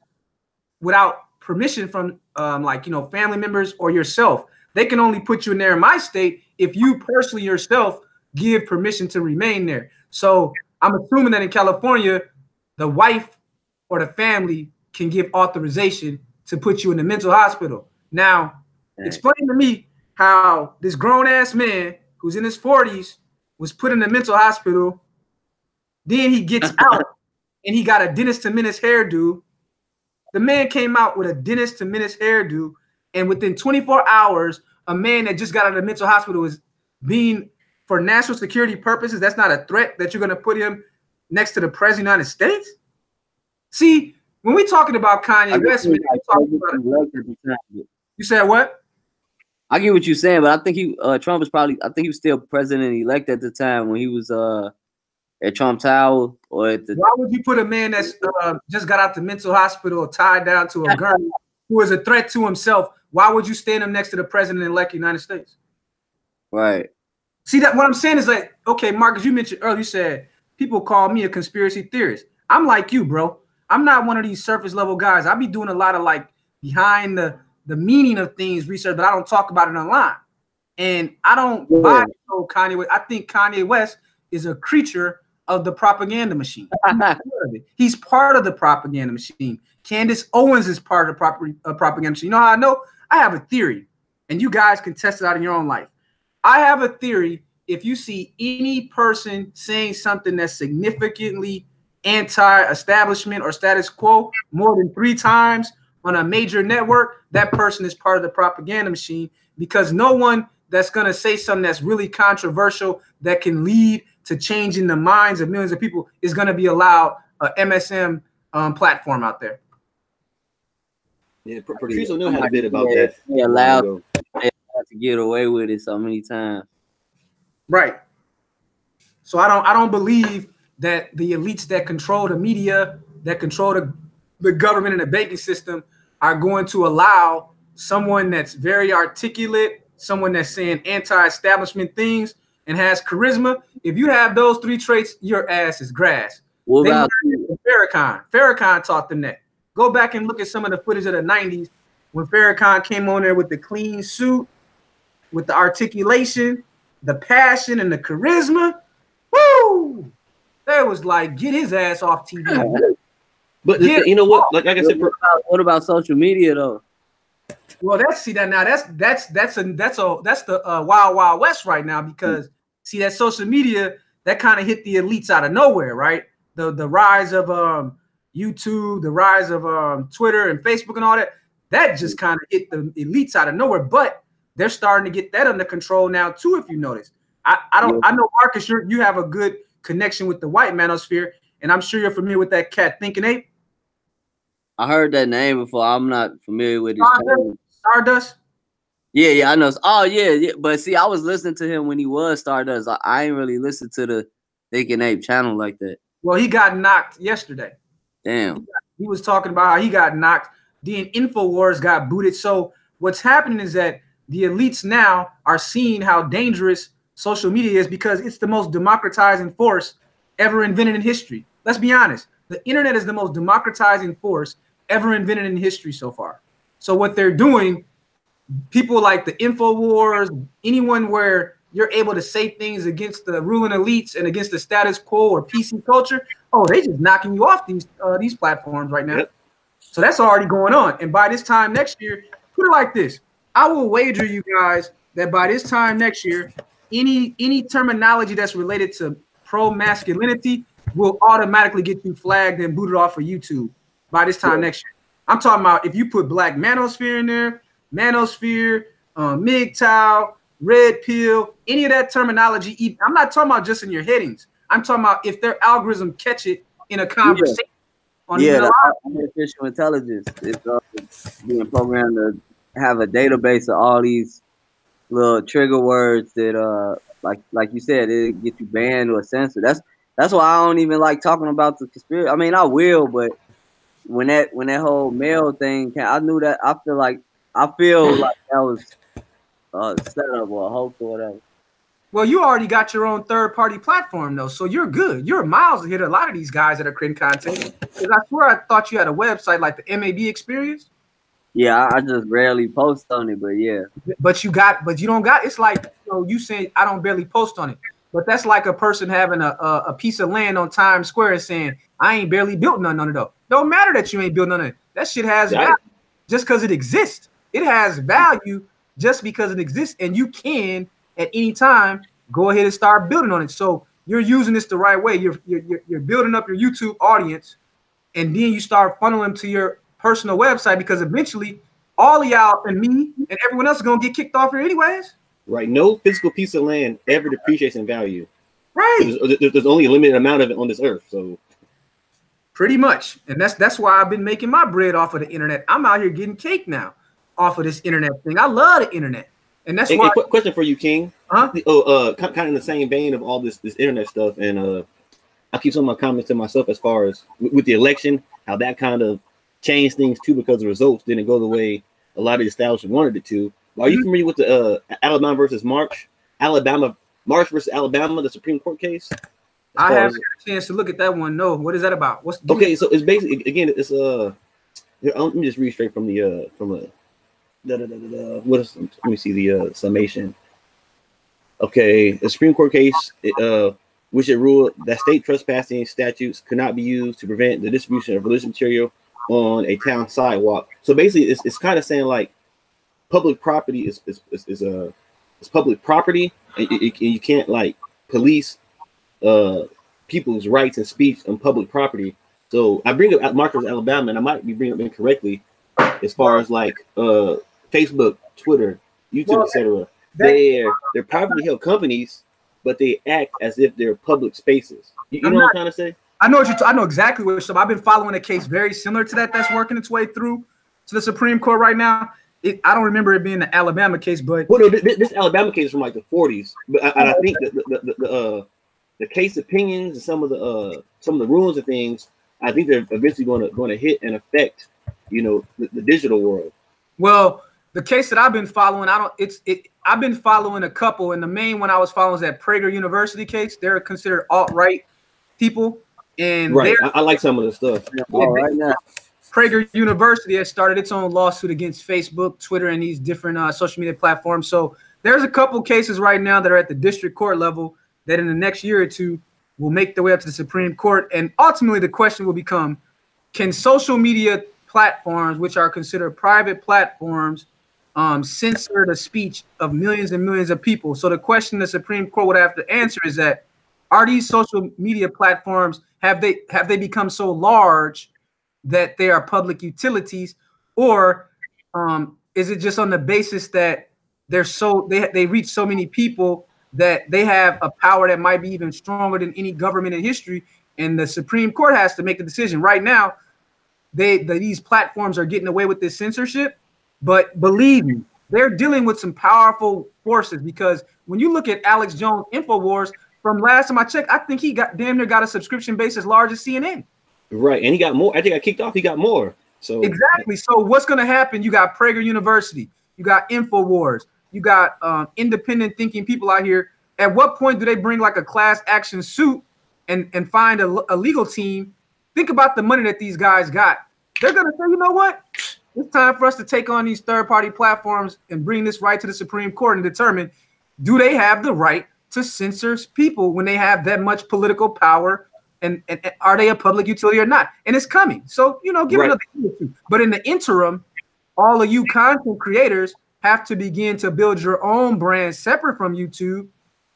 without permission from like, you know, family members or yourself. They can only put you in there in my state if you personally yourself give permission to remain there. So I'm assuming that in California, the wife or the family can give authorization to put you in the mental hospital. Now, explain to me how this grown-ass man who's in his 40s was put in the mental hospital, then he gets out and he got a Dennis to Menace hairdo. The man came out with a Dennis to Menace hairdo, and within 24 hours, a man that just got out of the mental hospital is being, for national security purposes, that's not a threat that you're going to put him next to the president of the United States? See, when we're talking about Kanye West, man, you said what? I get what you're saying, but I think Trump was probably, I think he was still president-elect at the time when he was at Trump Tower or at the. Why would you put a man that's just got out the mental hospital tied down to a gun who is a threat to himself? Why would you stand him next to the president-elect of the United States? Right. See, that what I'm saying is like, okay, Marcus, you mentioned earlier, you said people call me a conspiracy theorist. I'm like you, bro. I'm not one of these surface level guys. I be doing a lot of like behind the meaning of things research, but I don't talk about it online. And I don't buy Kanye West. I think Kanye West is a creature of the propaganda machine. He's part of the propaganda machine. Candace Owens is part of the propaganda machine. You know how I know? I have a theory, and you guys can test it out in your own life. I have a theory. If you see any person saying something that's significantly anti-establishment or status quo more than 3 times on a major network, that person is part of the propaganda machine, because no one that's going to say something that's really controversial that can lead to changing the minds of millions of people is going to be allowed a MSM platform out there. Yeah, Patrice O'Neal had a bit about that. They allowed to get away with it so many times. Right. So I don't believe that the elites that control the media, that control the government and the banking system are going to allow someone that's very articulate, someone that's saying anti-establishment things and has charisma. If you have those 3 traits, your ass is grass. What about Farrakhan? Farrakhan taught them that. Go back and look at some of the footage of the 90s when Farrakhan came on there with the clean suit, with the articulation, the passion, and the charisma. Woo! That was like, get his ass off TV. But you know what? Like I said, what about social media though? Well, that's the wild wild west right now, because see that social media that kind of hit the elites out of nowhere, right? The rise of YouTube, the rise of Twitter and Facebook and all that just kind of hit the elites out of nowhere. But they're starting to get that under control now too. If you notice, I know Marcus, you have a good connection with the white manosphere, and I'm sure you're familiar with that cat Thinking Ape. I heard that name before. I'm not familiar with his Stardust. Yeah, I know. Oh, yeah. But see, I was listening to him when he was Stardust. I ain't really listened to the Thinking Ape channel like that. Well, he got knocked yesterday. Damn. He was talking about how he got knocked. Then InfoWars got booted. So what's happening is that the elites now are seeing how dangerous social media is, because it's the most democratizing force ever invented in history. Let's be honest. The internet is the most democratizing force ever invented in history so far. So what they're doing, people like the InfoWars, anyone where you're able to say things against the ruling elites and against the status quo or PC culture, oh, they just knocking you off these platforms right now. Yep. So that's already going on. And by this time next year, put it like this. I will wager you guys that by this time next year, any terminology that's related to pro-masculinity will automatically get you flagged and booted off of YouTube by this time next year. I'm talking about if you put Black Manosphere in there, Manosphere, MGTOW, Red Pill, any of that terminology. I'm not talking about just in your headings. I'm talking about if their algorithm catch it in a conversation. The artificial intelligence is being programmed to have a database of all these little trigger words that, like you said, it get you banned or censored. That's why I don't even like talking about the conspiracy. I mean, I will, but when that whole male thing came, I knew that. I feel like that was set up or a hoax or whatever. Well, you already got your own third-party platform, though, so you're good. You're miles ahead of a lot of these guys that are creating content. Because I swear I thought you had a website like the MAB Experience. Yeah, I just rarely post on it, but yeah. But you don't got. It's like you saying I don't barely post on it, but that's like a person having a piece of land on Times Square and saying I ain't barely built none on it though. Don't matter that you ain't built none of it. That shit has value just because it exists. It has value just because it exists, and you can at any time go ahead and start building on it. So you're using this the right way. You're building up your YouTube audience, and then you start funneling them to your personal website, because eventually all of y'all and me and everyone else is gonna get kicked off here anyways. Right. No physical piece of land ever depreciates in value. Right. There's only a limited amount of it on this earth. So pretty much. And that's why I've been making my bread off of the internet. I'm out here getting cake now off of this internet thing. I love the internet. And that's why. Question for you, King. Huh? Kind of in the same vein of all this internet stuff, and I keep some of my comments to myself as far as with the election, how that kind of changed things too, because the results didn't go the way a lot of the establishment wanted it to. Are you familiar with the Alabama versus March versus Alabama, the Supreme Court case? I haven't had a chance to look at that one. No, what is that about? Okay, so it's basically, again, it's let me just read straight from the let me see the summation. Okay, the Supreme Court case, which it ruled that state trespassing statutes could not be used to prevent the distribution of religious material on a town sidewalk. So basically, it's kind of saying like public property is public property, and you can't like police people's rights and speech on public property. So I bring up March versus Alabama, and I might be bringing up incorrectly as far as like Facebook, Twitter, YouTube, etc. They're privately held companies, but they act as if they're public spaces. You know what I'm trying to say? I know I know exactly what you're saying. I've been following a case very similar to that's working its way through to the Supreme Court right now. I don't remember it being the Alabama case, but no, this Alabama case is from like the 40s. But I think the case opinions and some of the rulings and things, I think they're eventually going to hit and affect, the digital world. Well, the case that I've been following, I've been following a couple, and the main one I was following is that Prager University case. They're considered alt-right people, and right. I like some of the stuff. Right now. Prager University has started its own lawsuit against Facebook, Twitter, and these different social media platforms. So there's a couple cases right now that are at the district court level that in the next year or two will make their way up to the Supreme Court. And ultimately the question will become, can social media platforms, which are considered private platforms, censor the speech of millions and millions of people? So the question the Supreme Court would have to answer is that, are these social media platforms, have they become so large that they are public utilities, or is it just on the basis that they reach so many people that they have a power that might be even stronger than any government in history, and the Supreme Court has to make the decision. Right now, these platforms are getting away with this censorship, but believe me, they're dealing with some powerful forces, because when you look at Alex Jones' InfoWars, from last time I checked, I think he damn near got a subscription base as large as CNN. Right, and he got more. I think I kicked off. He got more. So exactly. So what's going to happen? You got Prager University, you got InfoWars, you got independent thinking people out here. At what point do they bring like a class action suit and find a legal team? Think about the money that these guys got. They're going to say, you know what? It's time for us to take on these third-party platforms and bring this right to the Supreme Court and determine, do they have the right to censor people when they have that much political power? And are they a public utility or not? And it's coming. So, give it another year or two. But in the interim, all of you content creators have to begin to build your own brand separate from YouTube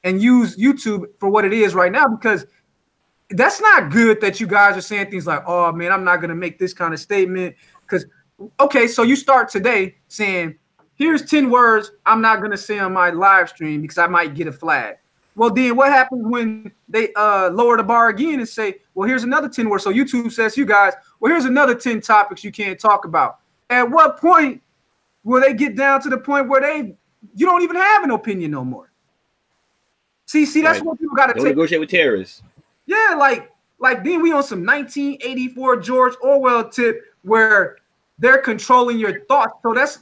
and use YouTube for what it is right now, because that's not good that you guys are saying things like, oh, man, I'm not going to make this kind of statement. Because, okay, so you start today saying, here's 10 words I'm not going to say on my live stream because I might get a flag. Well, then what happens when they lower the bar again and say, well, here's another 10 words. So YouTube says, you guys, well, here's another 10 topics you can't talk about. At what point will they get down to the point where you don't even have an opinion no more? See, that's what people got to take. Negotiate with terrorists. Yeah, like then we on some 1984 George Orwell tip where they're controlling your thoughts.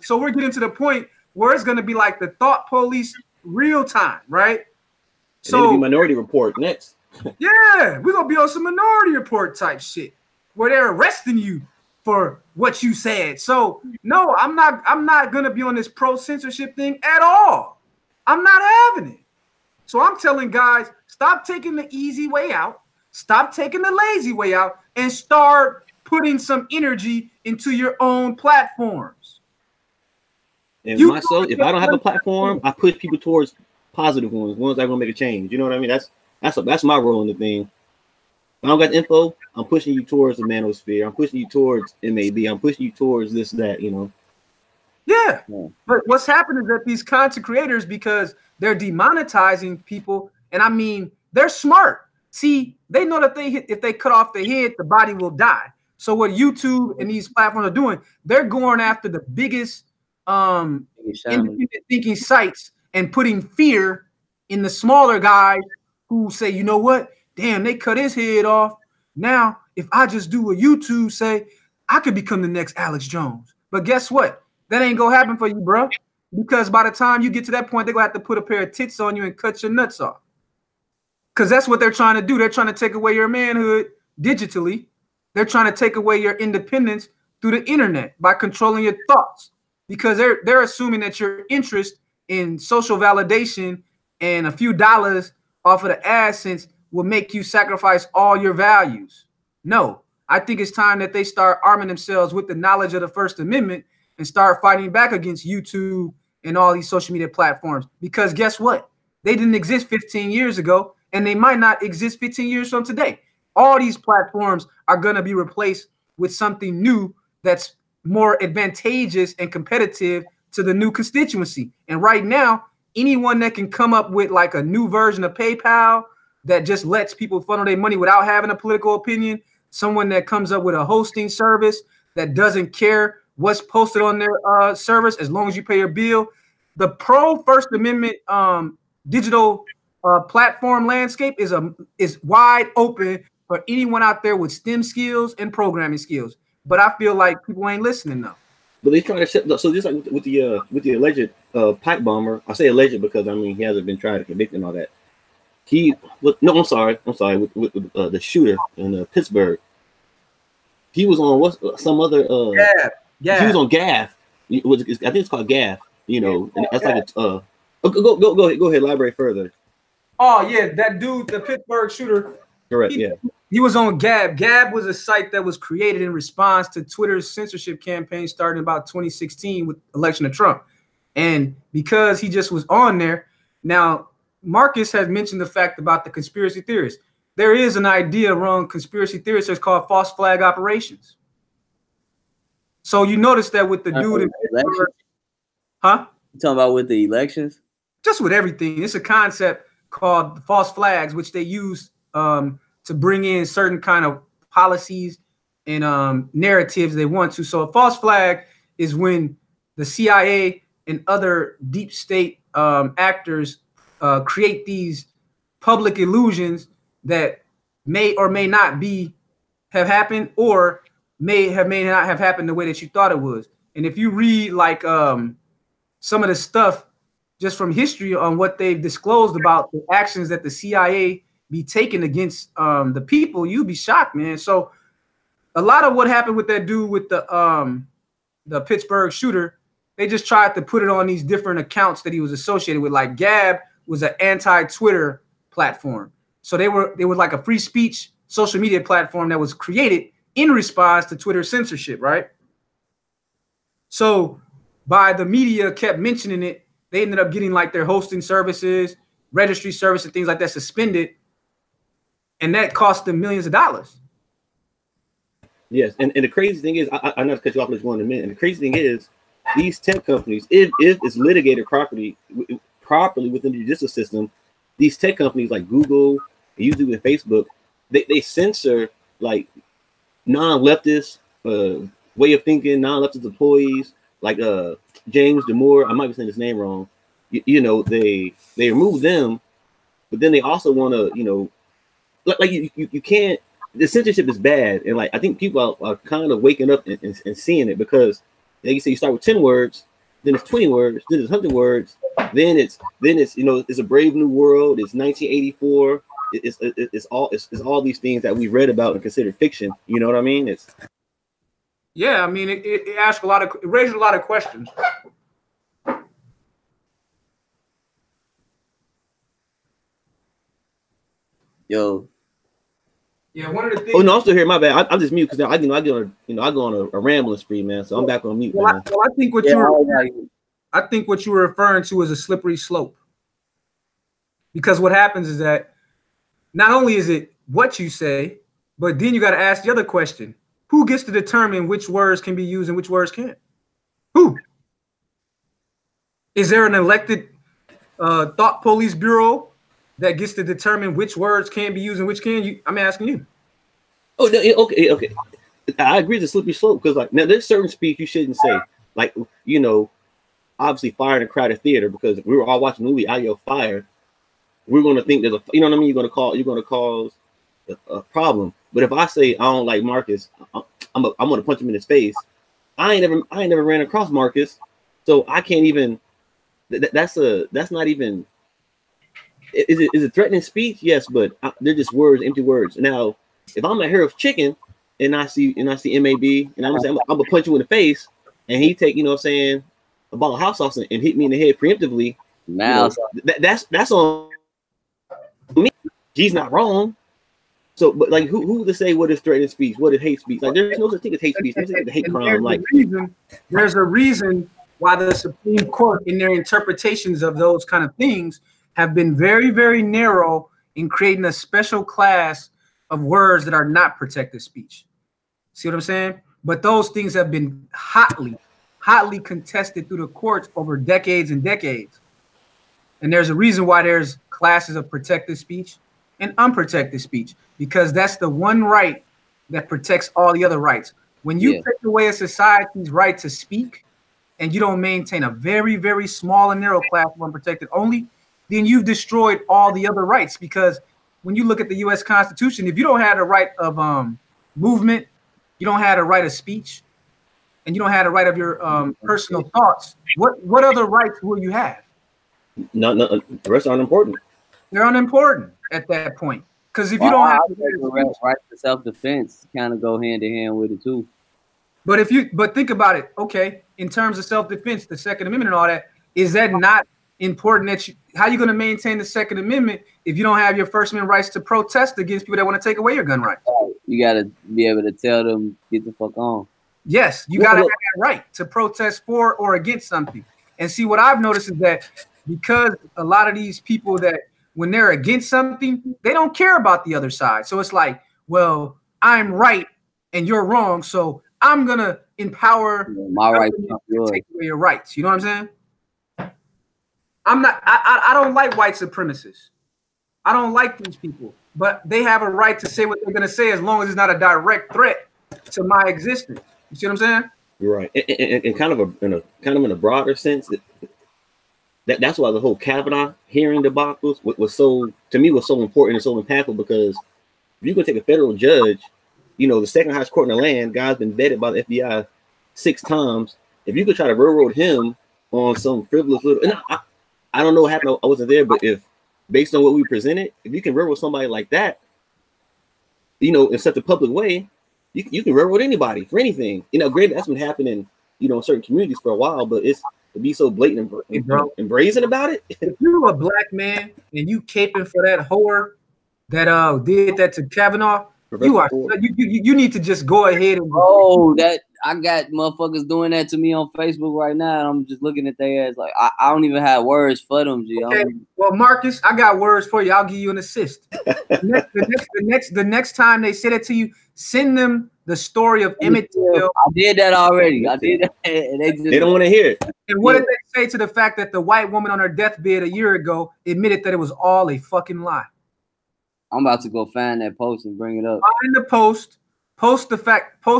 So we're getting to the point where it's going to be like the thought police real time, right? So it'll be Minority Report next. Yeah, we're gonna be on some Minority Report type shit where they're arresting you for what you said. So no, I'm not gonna be on this pro-censorship thing at all. I'm not having it. So I'm telling guys, stop taking the easy way out, stop taking the lazy way out, and start putting some energy into your own platforms. And myself, if I don't have a platform, I push people towards positive ones that are gonna make a change. You know what I mean? That's my role in the thing. If I don't got the info, I'm pushing you towards the manosphere. I'm pushing you towards MAB. I'm pushing you towards this, that, you know. Yeah. But what's happening is that these content creators, because they're demonetizing people, and I mean, they're smart. See, they know that if they cut off their head, the body will die. So what YouTube and these platforms are doing, they're going after the biggest independent thinking sites and putting fear in the smaller guys who say, you know what? Damn, they cut his head off. Now, if I just do what YouTube say, I could become the next Alex Jones. But guess what? That ain't gonna happen for you, bro. Because by the time you get to that point, they're gonna have to put a pair of tits on you and cut your nuts off. Because that's what they're trying to do. They're trying to take away your manhood digitally. They're trying to take away your independence through the internet by controlling your thoughts. Because they're assuming that your interest in social validation and a few dollars off of the AdSense will make you sacrifice all your values. No, I think it's time that they start arming themselves with the knowledge of the First Amendment and start fighting back against YouTube and all these social media platforms. Because guess what? They didn't exist 15 years ago, and they might not exist 15 years from today. All these platforms are going to be replaced with something new that's more advantageous and competitive to the new constituency. And right now, anyone that can come up with like a new version of PayPal that just lets people funnel their money without having a political opinion, someone that comes up with a hosting service that doesn't care what's posted on their service as long as you pay your bill. The pro First Amendment digital platform landscape is wide open for anyone out there with STEM skills and programming skills. But I feel like people ain't listening though. But they trying to shut up. So just like with the alleged pipe bomber, I say alleged because I mean he hasn't been tried to convict and all that. I'm sorry, with the shooter in Pittsburgh. He was on some other He was on Gaff. I think it's called Gaff. You know, and that's like a go ahead, elaborate further. Oh yeah, that dude, the Pittsburgh shooter. Correct. He was on Gab. Gab was a site that was created in response to Twitter's censorship campaign starting about 2016 with election of Trump. And because he just was on there, now Marcus has mentioned the fact about the conspiracy theorists. There is an idea around conspiracy theorists that's called false flag operations. So you notice that with the dude in Pittsburgh, huh? You talking about with the elections? Just with everything. It's a concept called false flags, which they use to bring in certain kind of policies and narratives they want to. So a false flag is when the CIA and other deep state actors create these public illusions that may or may not have happened, or may not have happened the way that you thought it was. And if you read like some of the stuff just from history on what they've disclosed about the actions that the CIA be taken against the people, you'll be shocked, man. So a lot of what happened with that dude with the Pittsburgh shooter, they just tried to put it on these different accounts that he was associated with. Like Gab was an anti-Twitter platform. So they were like a free speech social media platform that was created in response to Twitter censorship, right? So by the media kept mentioning it, they ended up getting like their hosting services, registry service, and things like that suspended. And that cost them millions of dollars. Yes, and the crazy thing is, I know to cut you off this one in a minute. And the crazy thing is, these tech companies, if it's litigated properly within the judicial system, these tech companies like Google, YouTube, and Facebook, they censor like non-leftist way of thinking, non-leftist employees, like James Damore. I might be saying his name wrong. You know, they remove them, but then they also want to, you know, like you can't. The censorship is bad, and like I think people are kind of waking up and seeing it, because like you say, you start with 10 words, then it's 20 words, then it's 100 words, then Then it's you know, it's a brave new world. It's 1984. It's all these things that we've read about and considered fiction. You know what I mean? It's yeah. I mean, it asks it raises a lot of questions. Yo. Yeah, one of the things. Oh no, I'm still here. My bad. I'm just mute because I go on a rambling spree, man. So I'm back on mute. Well, I think what you were referring to is a slippery slope. Because what happens is that not only is it what you say, but then you got to ask the other question: who gets to determine which words can be used and which words can't? Who? Is there an elected thought police bureau that gets to determine which words can be used and which can? I'm asking you. Oh, no, okay. I agree with the slippery slope because, like, now there's certain speech you shouldn't say. Like, you know, obviously fire in a crowded theater because we were all watching the movie. I yell fire. We're going to think there's a, you know what I mean? You're going to cause a problem. But if I say I don't like Marcus, I'm going to punch him in his face. I ain't never ran across Marcus, so I can't even. That's not even. Is it threatening speech? Yes, but they're just words, empty words. Now, if I'm a Hair Chicken and I see MAB and I'm gonna punch you in the face, and he take, you know what I'm saying, a ball of hot sauce and hit me in the head preemptively. Now, you know, that's on me. He's not wrong. So, but like, who to say what is threatening speech? What is hate speech? Like, there's no such thing as hate speech. There's a hate crime. Like, there's a reason why the Supreme Court, in their interpretations of those kind of things, have been very, very narrow in creating a special class of words that are not protected speech. See what I'm saying? But those things have been hotly contested through the courts over decades and decades. And there's a reason why there's classes of protected speech and unprotected speech, because that's the one right that protects all the other rights. When you take away a society's right to speak and you don't maintain a very, very small and narrow class of unprotected only, then you've destroyed all the other rights. Because when you look at the U.S. Constitution, if you don't have a right of movement, you don't have a right of speech, and you don't have a right of your personal thoughts, what other rights will you have? No, the rest aren't important. They're unimportant at that point. Because if you don't have the right to self-defense, kind of go hand in hand with it too. But think about it. Okay, in terms of self-defense, the Second Amendment and all that, is that not important? That how are you going to maintain the Second Amendment if you don't have your First Amendment rights to protest against people that want to take away your gun rights? You got to be able to tell them, get the fuck on. Yes, you got to have that right to protest for or against something. And see, what I've noticed is that because a lot of these people that when they're against something, they don't care about the other side. So it's like, well, I'm right and you're wrong, so I'm going to empower my right to take away your rights. You know what I'm saying? I don't like white supremacists. I don't like these people, but they have a right to say what they're going to say as long as it's not a direct threat to my existence. You see what I'm saying? You're right. And kind of in a broader sense, that's why the whole Kavanaugh hearing debacle was so important and so impactful, because if you're going to take a federal judge, you know, the second highest court in the land, guy's been vetted by the FBI 6 times. If you could try to railroad him on some frivolous little, and I don't know what happened. I wasn't there, but if based on what we presented, if you can railroad somebody like that, you know, in such a public way, you can railroad anybody for anything. You know, granted, that's been happening, you know, in certain communities for a while, but it's to be so blatant and brazen about it. If you're a black man and you caping for that whore that did that to Kavanaugh, you need to just go ahead and that I got motherfuckers doing that to me on Facebook right now, and I'm just looking at their ass like I don't even have words for them, G. Okay. Well, Marcus, I got words for you. I'll give you an assist. The next time they say that to you, send them the story of Emmett Till. I did that already. I did that. And they don't want to hear it. And what did they say to the fact that the white woman on her deathbed a year ago admitted that it was all a fucking lie? I'm about to go find that post and bring it up. Find the post. Post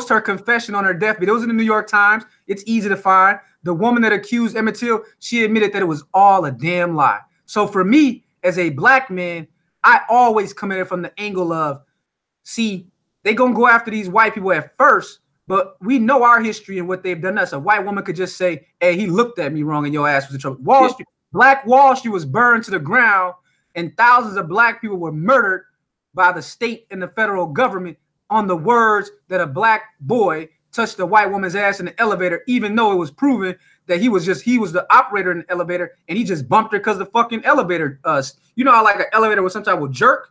her confession on her deathbed. It was in the New York Times. It's easy to find. The woman that accused Emmett Till, she admitted that it was all a damn lie. So for me, as a black man, I always come at it from the angle of, see, they gonna go after these white people at first, but we know our history and what they've done to us. A white woman could just say, hey, he looked at me wrong and your ass was in trouble. Black Wall Street was burned to the ground, and thousands of black people were murdered by the state and the federal government on the words that a black boy touched a white woman's ass in the elevator, even though it was proven that he was the operator in the elevator and he just bumped her because the fucking elevator, you know how like an elevator was sometimes will jerk?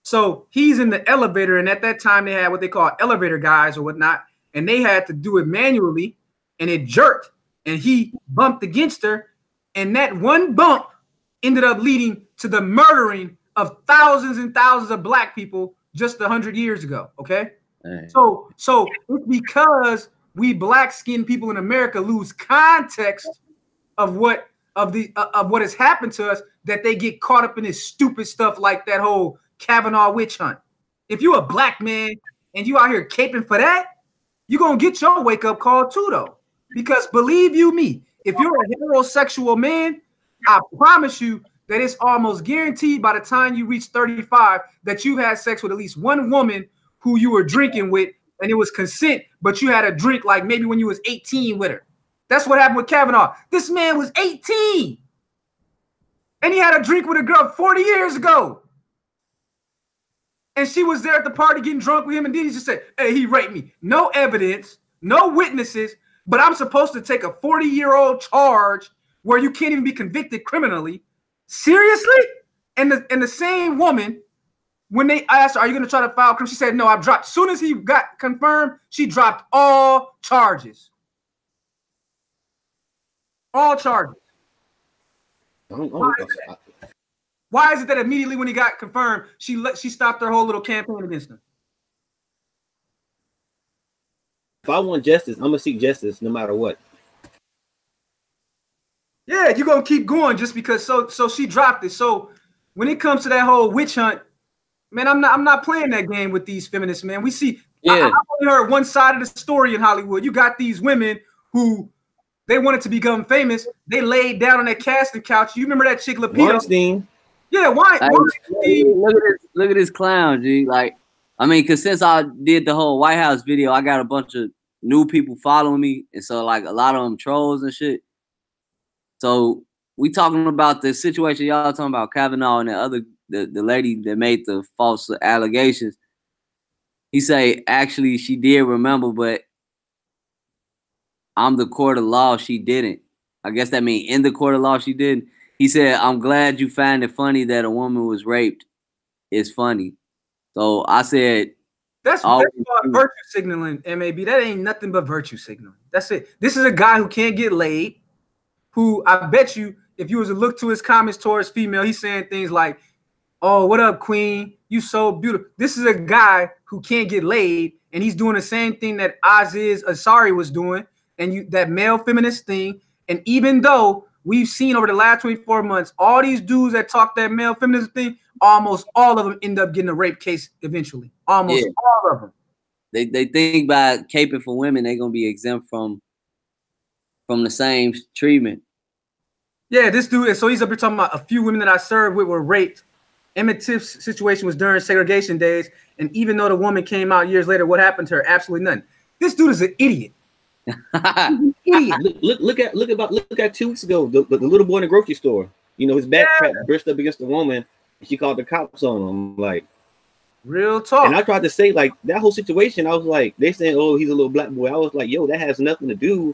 So he's in the elevator, and at that time they had what they call elevator guys or whatnot, and they had to do it manually, and it jerked, and he bumped against her, and that one bump ended up leading to the murdering of thousands and thousands of black people just 100 years ago. Okay, so it's because we black-skinned people in America lose context of what has happened to us that they get caught up in this stupid stuff like that whole Kavanaugh witch hunt. If you a black man and you out here caping for that, you're gonna get your wake-up call too, though. Because believe you me, if you're a heterosexual man, I promise you that it's almost guaranteed by the time you reach 35 that you've had sex with at least one woman who you were drinking with, and it was consent, but you had a drink like maybe when you was 18 with her. That's what happened with Kavanaugh. This man was 18, and he had a drink with a girl 40 years ago. And she was there at the party getting drunk with him, and then he just said, hey, he raped me. No evidence, no witnesses, but I'm supposed to take a 40-year-old charge where you can't even be convicted criminally. Seriously? And the same woman, when they asked her, are you going to try to file crime? She said, no, I've dropped. As soon as he got confirmed, she dropped all charges. All charges. Why is it that immediately when he got confirmed, she stopped her whole little campaign against him? If I want justice, I'm gonna seek justice no matter what. Yeah, you're gonna keep going just because. So she dropped it. So when it comes to that whole witch hunt, man, I'm not playing that game with these feminists, man. We see. Yeah. I only heard one side of the story in Hollywood. You got these women who they wanted to become famous. They laid down on that casting couch. You remember that chick Lapita? Weinstein. Yeah, why? Look at this clown, G. Like, I mean, because since I did the whole White House video, I got a bunch of new people following me, and so like a lot of them trolls and shit. So we talking about the situation y'all talking about Kavanaugh and the lady that made the false allegations. He say actually she did remember, but I'm the court of law. She didn't. I guess that means in the court of law she didn't. He said, I'm glad you find it funny that a woman was raped. It's funny. So I said, that's virtue signaling, MAB. That ain't nothing but virtue signaling. That's it. This is a guy who can't get laid, who I bet you, if you was to look to his comments towards female, he's saying things like, oh, what up, queen? You so beautiful. This is a guy who can't get laid, and he's doing the same thing that Aziz Ansari was doing, and that male feminist thing. And even though we've seen over the last 24 months, all these dudes that talk that male feminism thing, almost all of them end up getting a rape case eventually. Almost all of them. They think by caping for women, they're going to be exempt from the same treatment. Yeah, this dude, so he's up here talking about a few women that I served with were raped. Emmett Tiff's situation was during segregation days, and even though the woman came out years later, what happened to her? Absolutely nothing. This dude is an idiot. Idiot. Look at 2 weeks ago, the little boy in the grocery store. You know, his backpack brushed up against the woman, and she called the cops on him. Like, real talk. And I tried to say, like, that whole situation, I was like, they saying, oh, he's a little black boy. I was like, yo, that has nothing to do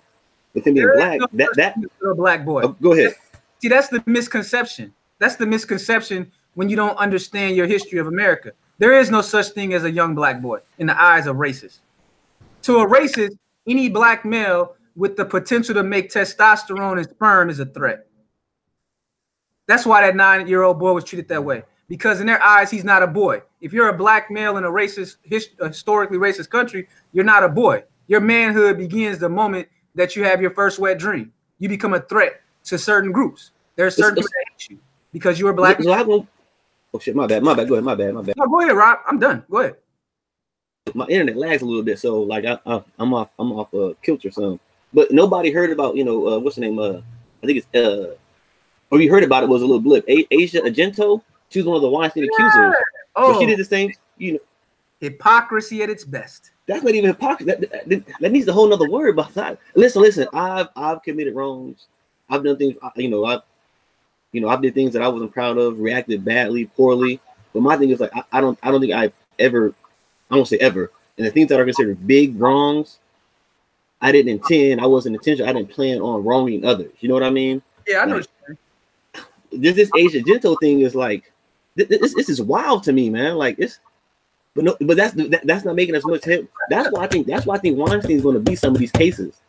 with him being black. That little black boy. Oh, go ahead. See, that's the misconception. That's the misconception when you don't understand your history of America. There is no such thing as a young black boy in the eyes of racists. To a racist, any black male with the potential to make testosterone and sperm is a threat. That's why that 9-year-old boy was treated that way. Because in their eyes, he's not a boy. If you're a black male in a racist, historically racist country, you're not a boy. Your manhood begins the moment that you have your first wet dream. You become a threat to certain groups. There's certain people that hate you because you are black. Oh shit, my bad. Go ahead, my bad. No, go ahead, Rob. I'm done. Go ahead. My internet lags a little bit, so like I'm off kilter or something. But nobody heard about, you know, what's the name? I think it's or you heard about it, was a little blip. Asia Argento, she was one of the Weinstein accusers. Oh, so she did the same, you know. Hypocrisy at its best. That's not even hypocrisy. That needs a whole nother word. But listen. I've committed wrongs. I've done things, I've did things that I wasn't proud of, reacted badly, poorly. But my thing is like, I don't think I've ever, I won't say ever, and the things that are considered big wrongs, I didn't intend, I wasn't intentional, I didn't plan on wronging others. You know what I mean? Yeah, I know. Like, this Asian Gento thing is like, this is wild to me, man. Like but that's not making as much hit. That's why I think Weinstein's going to beat some of these cases.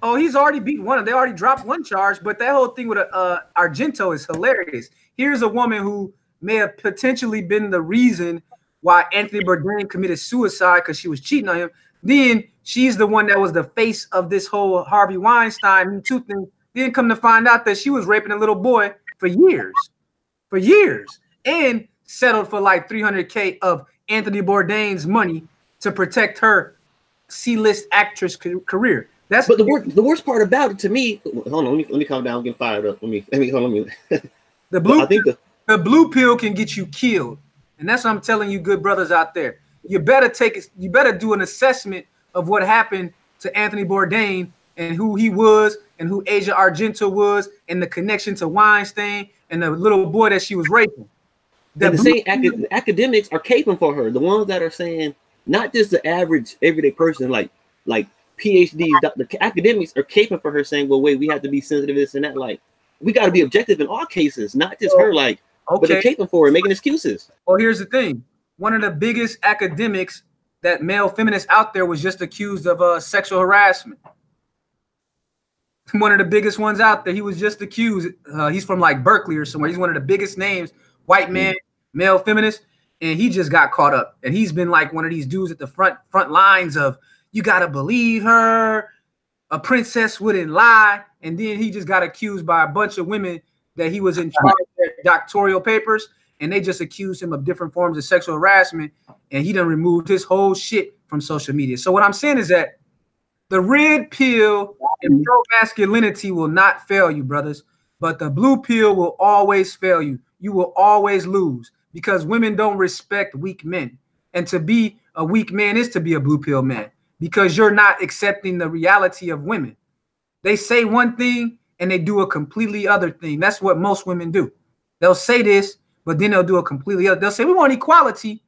Oh, he's already beat one. They already dropped one charge, but that whole thing with Argento is hilarious. Here's a woman who may have potentially been the reason why Anthony Bourdain committed suicide because she was cheating on him. Then she's the one that was the face of this whole Harvey Weinstein Me Too thing. Then come to find out that she was raping a little boy for years, and settled for like $300K of Anthony Bourdain's money to protect her C-list actress career. But the worst part about it to me, hold on, let me calm down, I'm getting fired up. Let me the blue pill can get you killed. And that's what I'm telling you, good brothers out there. You better do an assessment of what happened to Anthony Bourdain and who he was and who Asia Argento was and the connection to Weinstein and the little boy that she was raping. The same academics are caping for her. The ones that are saying, not just the average everyday person, like PhDs, the academics are caping for her, saying, well, wait, we have to be sensitive to this and that. Like, we got to be objective in all cases, not just her. Like, okay. But they're caping for her, making excuses. Well, here's the thing. One of the biggest academics that male feminists out there was just accused of sexual harassment. One of the biggest ones out there. He was just accused. He's from like Berkeley or somewhere. He's one of the biggest names, white man, male feminist, and he just got caught up. And he's been like one of these dudes at the front lines of, you got to believe her. A princess wouldn't lie. And then he just got accused by a bunch of women that he was in charge of their doctoral papers. And they just accused him of different forms of sexual harassment. And he done removed his whole shit from social media. So what I'm saying is that the red pill and pro-masculinity will not fail you, brothers. But the blue pill will always fail you. You will always lose because women don't respect weak men. And to be a weak man is to be a blue pill man because you're not accepting the reality of women. They say one thing and they do a completely other thing. That's what most women do. They'll say this, but then they'll do a completely other. They'll say, we want equality,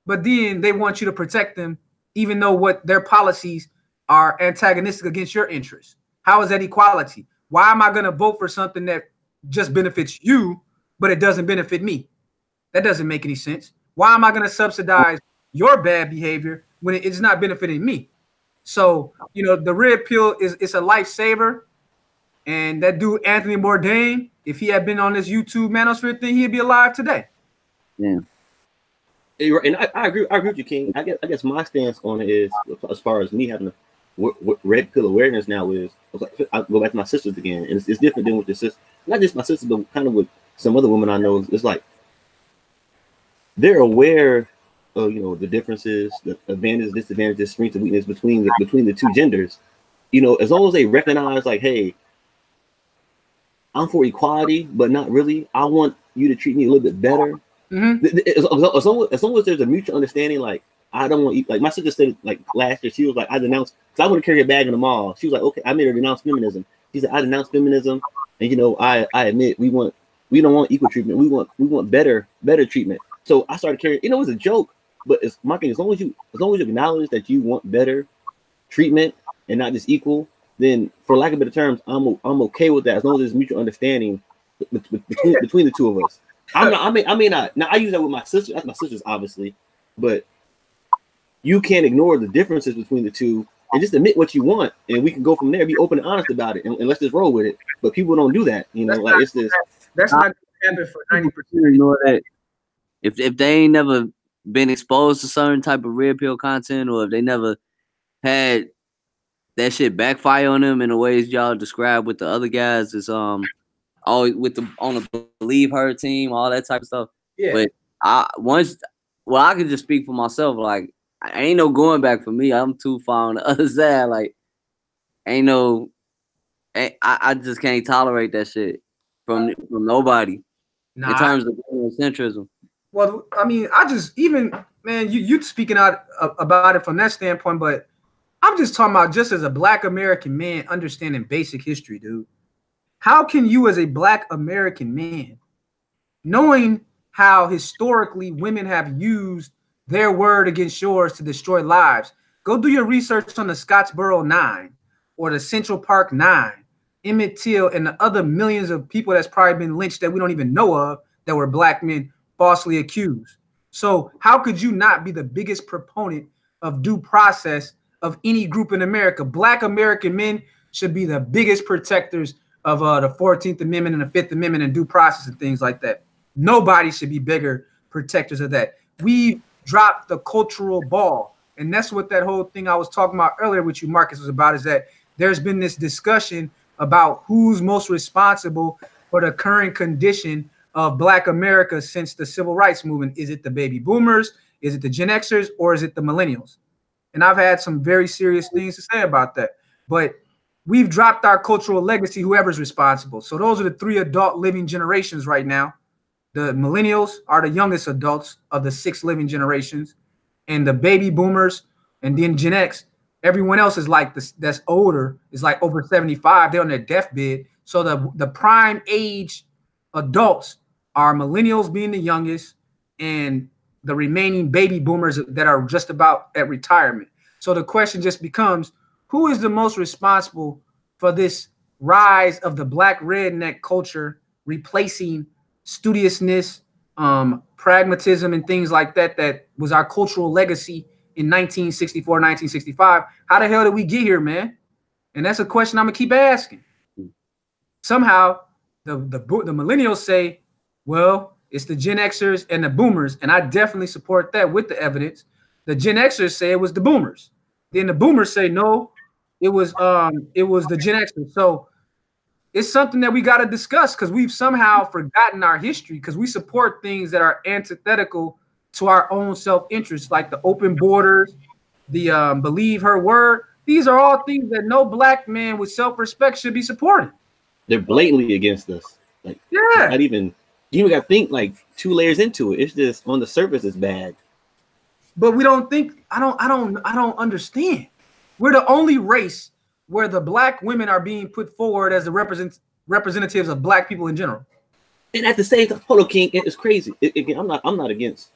but then they want you to protect them, even though what their policies are antagonistic against your interests. How is that equality? Why am I going to vote for something that just benefits you, but it doesn't benefit me? That doesn't make any sense. Why am I going to subsidize your bad behavior when it's not benefiting me? So, the red pill it's a lifesaver. And that dude, Anthony Bourdain, if he had been on this YouTube manosphere thing, he'd be alive today. Yeah. And I agree with you, King. I guess my stance on it is, as far as me having a red pill awareness now is, I go back to my sisters again, and it's different than with the sisters. Not just my sisters, but kind of with some other women I know. It's like they're aware of the differences, the advantages, disadvantages, strengths, and weakness between the two genders. As long as they recognize, like, hey, I'm for equality, but not really. I want you to treat me a little bit better. Mm-hmm. As long as there's a mutual understanding, like, I don't want, like, my sister said, like, last year, she was like, I denounced, because I want to carry a bag in the mall. She was like, okay, I made her denounce feminism. She said, I denounce feminism, and I admit we don't want equal treatment. We want better treatment. So I started carrying. It was a joke, but it's my thing. As long as you acknowledge that you want better treatment and not just equal, then, for lack of better terms, I'm okay with that. As long as there's mutual understanding between the two of us. I may not. Now I use that with my sister. That's my sisters, obviously, but you can't ignore the differences between the two and just admit what you want, and we can go from there. Be open and honest about it, and let's just roll with it. But people don't do that. It's this. That's not happen for 90%. Ignore that. If they ain't never been exposed to certain type of red pill content, or if they never had that shit backfire on them in the ways y'all describe with the other guys, is always on the believe her team, all that type of stuff. Yeah. But I can just speak for myself. Like, I ain't no going back for me. I'm too far on the other side. Like, I just can't tolerate that shit from nobody in terms of centrism. Well, I mean, you speaking out about it from that standpoint, but I'm just talking about just as a Black American man understanding basic history, dude. How can you, as a Black American man, knowing how historically women have used their word against yours to destroy lives, go do your research on the Scottsboro 9 or the Central Park 9, Emmett Till, and the other millions of people that's probably been lynched that we don't even know of that were Black men falsely accused. So how could you not be the biggest proponent of due process of any group in America? Black American men should be the biggest protectors of the 14th Amendment and the 5th Amendment and due process and things like that. Nobody should be bigger protectors of that. We've dropped the cultural ball. And that's what that whole thing I was talking about earlier with you, Marcus, was about, is that there's been this discussion about who's most responsible for the current condition of Black America since the civil rights movement. Is it the baby boomers? Is it the Gen Xers? Or is it the millennials? And I've had some very serious things to say about that. But we've dropped our cultural legacy, whoever's responsible. So those are the 3 adult living generations right now. The millennials are the youngest adults of the 6 living generations, and the baby boomers, and then Gen X. Everyone else is like this, that's older, is like over 75. They're on their deathbed. So the prime age adults are millennials being the youngest, and the remaining baby boomers that are just about at retirement. So the question just becomes, who is the most responsible for this rise of the Black redneck culture, replacing studiousness, pragmatism, and things like that, that was our cultural legacy in 1964, 1965. How the hell did we get here, man? And that's a question I'm gonna keep asking. Somehow the millennials say, well, it's the Gen Xers and the boomers, and I definitely support that with the evidence. The Gen Xers say it was the boomers. Then the boomers say no, it was the Gen Xers. So it's something that we got to discuss, because we've somehow forgotten our history, because we support things that are antithetical to our own self-interest, like the open borders, the believe her word. These are all things that no Black man with self-respect should be supporting. They're blatantly against us. Like, yeah, not even, you even got to think like 2 layers into it. It's just on the surface, it's bad. But we don't think. I don't understand. We're the only race where the Black women are being put forward as the representatives of Black people in general. And at the same time, hold on, King, it's crazy. Again, I'm not against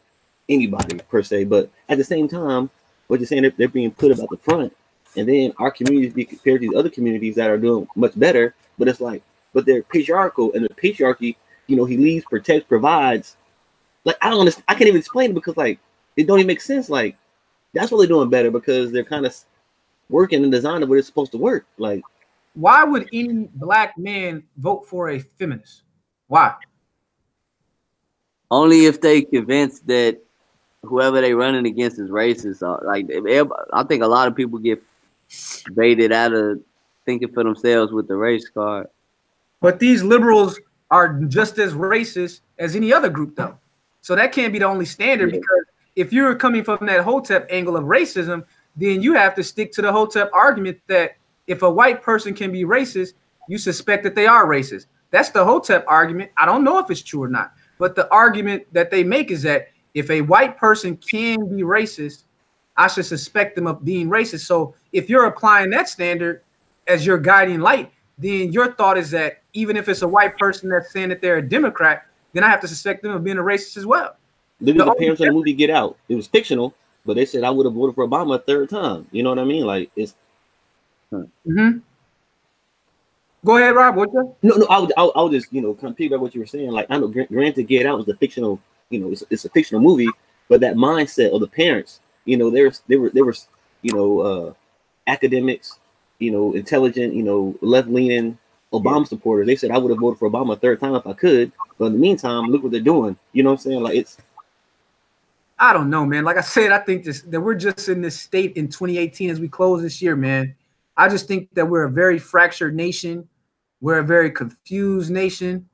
anybody per se, but at the same time, what you're saying, they're being put about the front, and then our communities be compared to these other communities that are doing much better. But it's like, but they're patriarchal, and the patriarchy, you know, he leads, protects, provides. Like, I don't understand. I can't even explain it, because like it don't even make sense. Like, that's what they're doing better, because they're kind of working and designing what it's supposed to work. Like, why would any Black man vote for a feminist? Why? Only if they convinced that whoever they running against is racist. Like, I think a lot of people get baited out of thinking for themselves with the race card. But these liberals are just as racist as any other group, though. So that can't be the only standard, because if you're coming from that Hotep angle of racism, then you have to stick to the Hotep argument that if a white person can be racist, you suspect that they are racist. That's the Hotep argument. I don't know if it's true or not, but the argument that they make is that if a white person can be racist, I should suspect them of being racist. So if you're applying that standard as your guiding light, then your thought is that even if it's a white person that's saying that they're a Democrat, then I have to suspect them of being a racist as well. Look at the parents of the movie Get Out. It was fictional, but they said I would have voted for Obama a 3rd time. You know what I mean? Like, it's. Mm-hmm. Go ahead, Rob. What's that? No. I'll just, you know, kind of piggyback what you were saying. Like, I know, granted, Get Out was a fictional, you know, it's a fictional movie, but that mindset of the parents, you know, they were, you know, academics, you know, intelligent, you know, left-leaning Obama supporters. They said I would have voted for Obama a 3rd time if I could, but in the meantime, look what they're doing. You know what I'm saying? Like, it's. I don't know, man. Like I said, I think that we're just in this state in 2018 as we close this year, man. I just think that we're a very fractured nation. We're a very confused nation,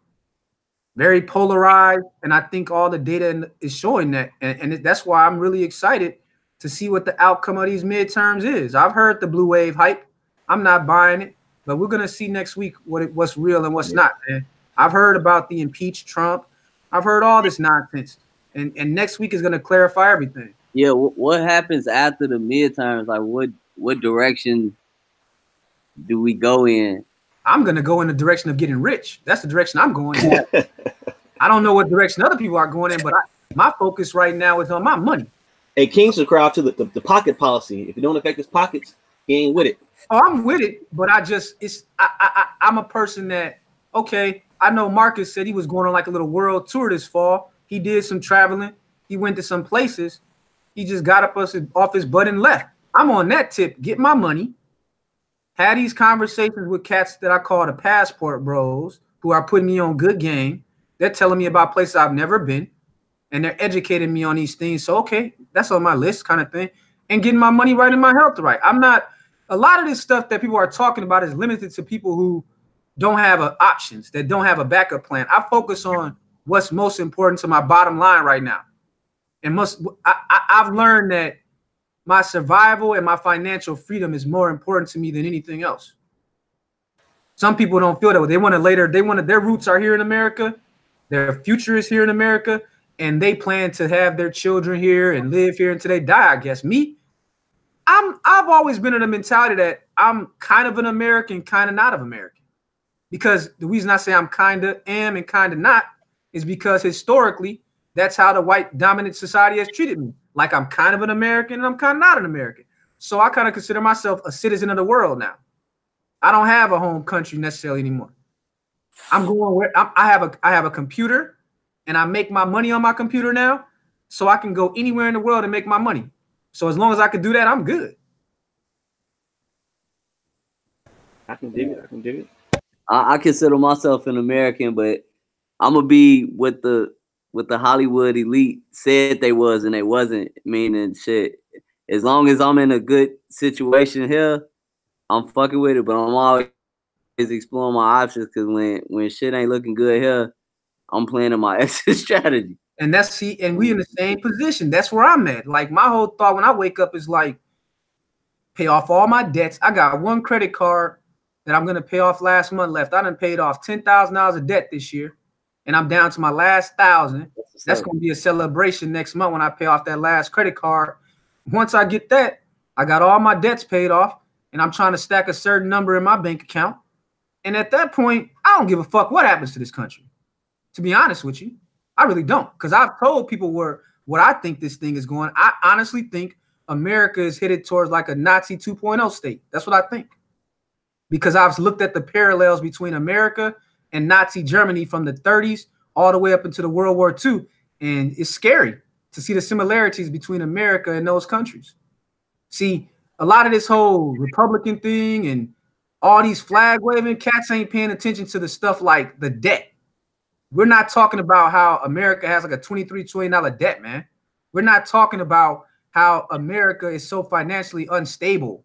very polarized. And I think all the data is showing that. And that's why I'm really excited to see what the outcome of these midterms is. I've heard the blue wave hype. I'm not buying it, but we're going to see next week what's real and what's not, man. I've heard about the impeach Trump. I've heard all this nonsense. And next week is going to clarify everything. Yeah, what happens after the midterms? Like, what direction do we go in? I'm going to go in the direction of getting rich. That's the direction I'm going in. I don't know what direction other people are going in, but my focus right now is on my money. Hey, King should cry out to the pocket policy. If it don't affect his pockets, he ain't with it. Oh, I'm with it, but I'm a person that, okay, I know Marcus said he was going on like a little world tour this fall. He did some traveling. He went to some places. He just got up off his butt and left. I'm on that tip. Get my money. Had these conversations with cats that I call the passport bros, who are putting me on good game. They're telling me about places I've never been, and they're educating me on these things. So, okay, that's on my list kind of thing. And getting my money right and my health right. A lot of this stuff that people are talking about is limited to people who don't have options, that don't have a backup plan. I focus on what's most important to my bottom line right now. And I've learned that my survival and my financial freedom is more important to me than anything else. Some people don't feel that way. Their roots are here in America. Their future is here in America. And they plan to have their children here and live here until they die, I guess. Me, I've always been in the mentality that I'm kind of an American, kind of not of American. Because the reason I say I'm kind of am and kind of not is because historically, that's how the white dominant society has treated me. Like I'm kind of an American and I'm kind of not an American. So I kind of consider myself a citizen of the world now. I don't have a home country necessarily anymore. I'm going where I have a computer and I make my money on my computer now. So I can go anywhere in the world and make my money. So as long as I can do that, I'm good. I can dig it. I consider myself an American, but I'm gonna be with the Hollywood elite said they was and they wasn't, meaning shit. As long as I'm in a good situation here, I'm fucking with it. But I'm always exploring my options because when shit ain't looking good here, I'm planning my exit strategy. And we in the same position. That's where I'm at. Like my whole thought when I wake up is like, pay off all my debts. I got one credit card that I'm gonna pay off last month left. I done paid off $10,000 of debt this year, and I'm down to my last $1,000. That's gonna be a celebration next month when I pay off that last credit card. Once I get that, I got all my debts paid off, and I'm trying to stack a certain number in my bank account. And at that point, I don't give a fuck what happens to this country. To be honest with you, I really don't, because I've told people what I think this thing is going. I honestly think America is headed towards like a Nazi 2.0 state. That's what I think. Because I've looked at the parallels between America and Nazi Germany from the 30s all the way up into the World War II. And it's scary to see the similarities between America and those countries. See, a lot of this whole Republican thing and all these flag waving cats ain't paying attention to the stuff like the debt. We're not talking about how America has like a $23 trillion debt, man. We're not talking about how America is so financially unstable,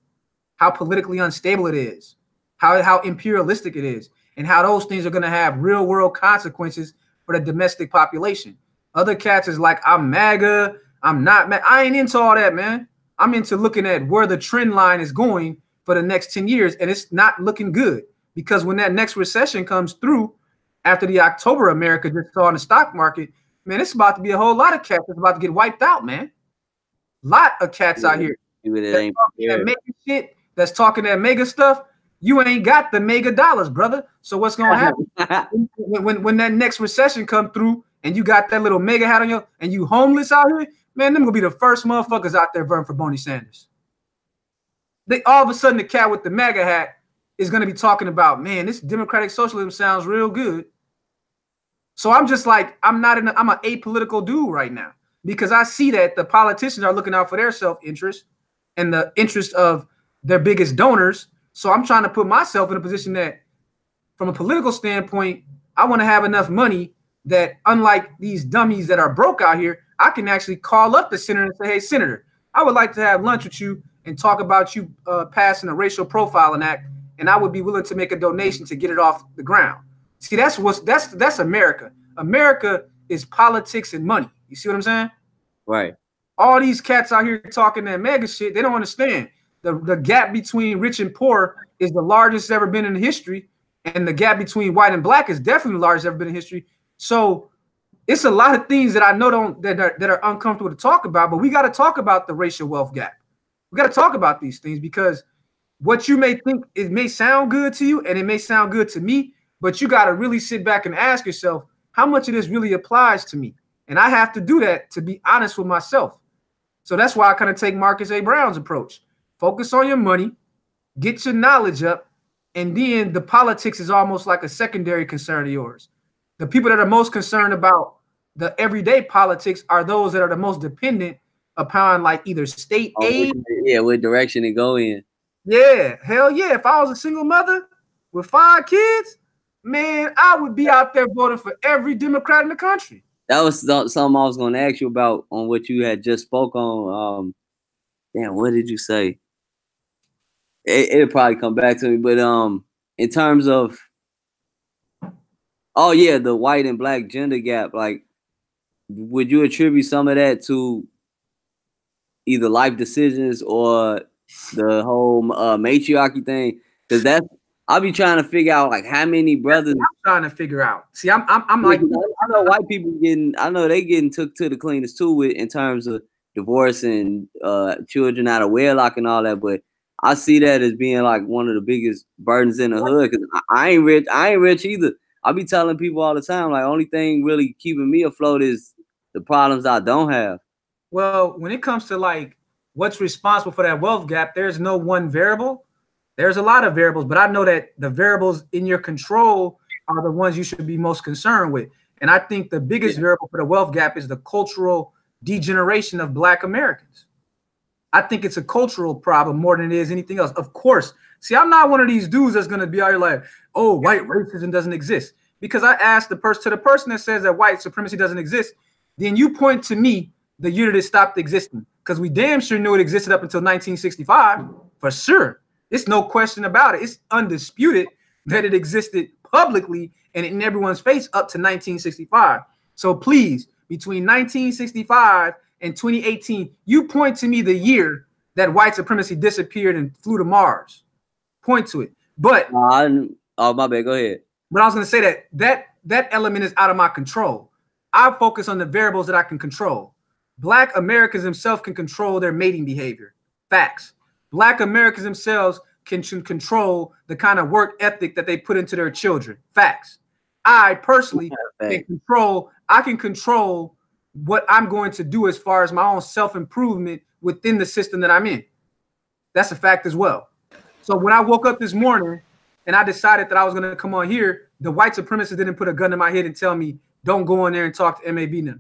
how politically unstable it is, how imperialistic it is, and how those things are going to have real world consequences for the domestic population. Other cats is like, I'm MAGA, I'm not MAGA. I ain't into all that, man. I'm into looking at where the trend line is going for the next 10 years, and it's not looking good. Because when that next recession comes through, after the October America just saw in the stock market, man, it's about to be a whole lot of cats that's about to get wiped out, man. Lot of cats out here that's talking that mega stuff. You ain't got the mega dollars, brother. So what's gonna happen when that next recession come through and you got that little mega hat on you and you homeless out here, man, them gonna be the first motherfuckers out there voting for Bernie Sanders. They all of a sudden the cat with the mega hat is gonna be talking about, man, this democratic socialism sounds real good. So I'm just like, I'm an apolitical dude right now because I see that the politicians are looking out for their self-interest and the interest of their biggest donors. So I'm trying to put myself in a position that from a political standpoint, I want to have enough money that unlike these dummies that are broke out here, I can actually call up the senator and say, hey, Senator, I would like to have lunch with you and talk about you passing a racial profiling act. And I would be willing to make a donation to get it off the ground. See, that's America. America is politics and money. You see what I'm saying? Right. All these cats out here talking that mega shit, they don't understand. The gap between rich and poor is the largest it's ever been in history. And the gap between white and black is definitely the largest ever been in history. So it's a lot of things that I know that are uncomfortable to talk about, but we got to talk about the racial wealth gap. We got to talk about these things because what you may think, it may sound good to you and it may sound good to me, but you got to really sit back and ask yourself, how much of this really applies to me? And I have to do that to be honest with myself. So that's why I kind of take Marcus A. Brown's approach. Focus on your money, get your knowledge up, and then the politics is almost like a secondary concern of yours. The people that are most concerned about the everyday politics are those that are the most dependent upon like either state aid. Yeah, what direction it go in. Yeah, hell yeah. If I was a single mother with 5 kids, man, I would be out there voting for every Democrat in the country. That was something I was going to ask you about on what you had just spoke on. Damn, what did you say? It'll probably come back to me, but in terms of, oh yeah, the white and black gender gap, like, would you attribute some of that to either life decisions or the whole matriarchy thing? Because I'll be trying to figure out like how many brothers. I'm trying to figure out. See, I'm like, I know white people they getting took to the cleanest too with in terms of divorce and children out of wedlock and all that, but I see that as being like one of the biggest burdens in the hood. Because I ain't rich either. I be telling people all the time, like, only thing really keeping me afloat is the problems I don't have. Well, when it comes to like what's responsible for that wealth gap, there's no one variable. There's a lot of variables, but I know that the variables in your control are the ones you should be most concerned with. And I think the biggest variable for the wealth gap is the cultural degeneration of Black Americans. I think it's a cultural problem more than it is anything else. Of course. See, I'm not one of these dudes that's going to be out here like, oh, white racism doesn't exist. Because I asked the person that says that white supremacy doesn't exist, then you point to me the year that it stopped existing. Because we damn sure knew it existed up until 1965, for sure. It's no question about it. It's undisputed that it existed publicly and in everyone's face up to 1965. So please, between 1965 and 2018, you point to me the year that white supremacy disappeared and flew to Mars. Point to it. But oh, my bad. Go ahead. But I was going to say that element is out of my control. I focus on the variables that I can control. Black Americans themselves can control their mating behavior. Facts. Black Americans themselves can control the kind of work ethic that they put into their children. Facts. I personally can control what I'm going to do as far as my own self-improvement within the system that I'm in. That's a fact as well. So when I woke up this morning and I decided that I was going to come on here, the white supremacists didn't put a gun to my head and tell me, don't go in there and talk to MAB now.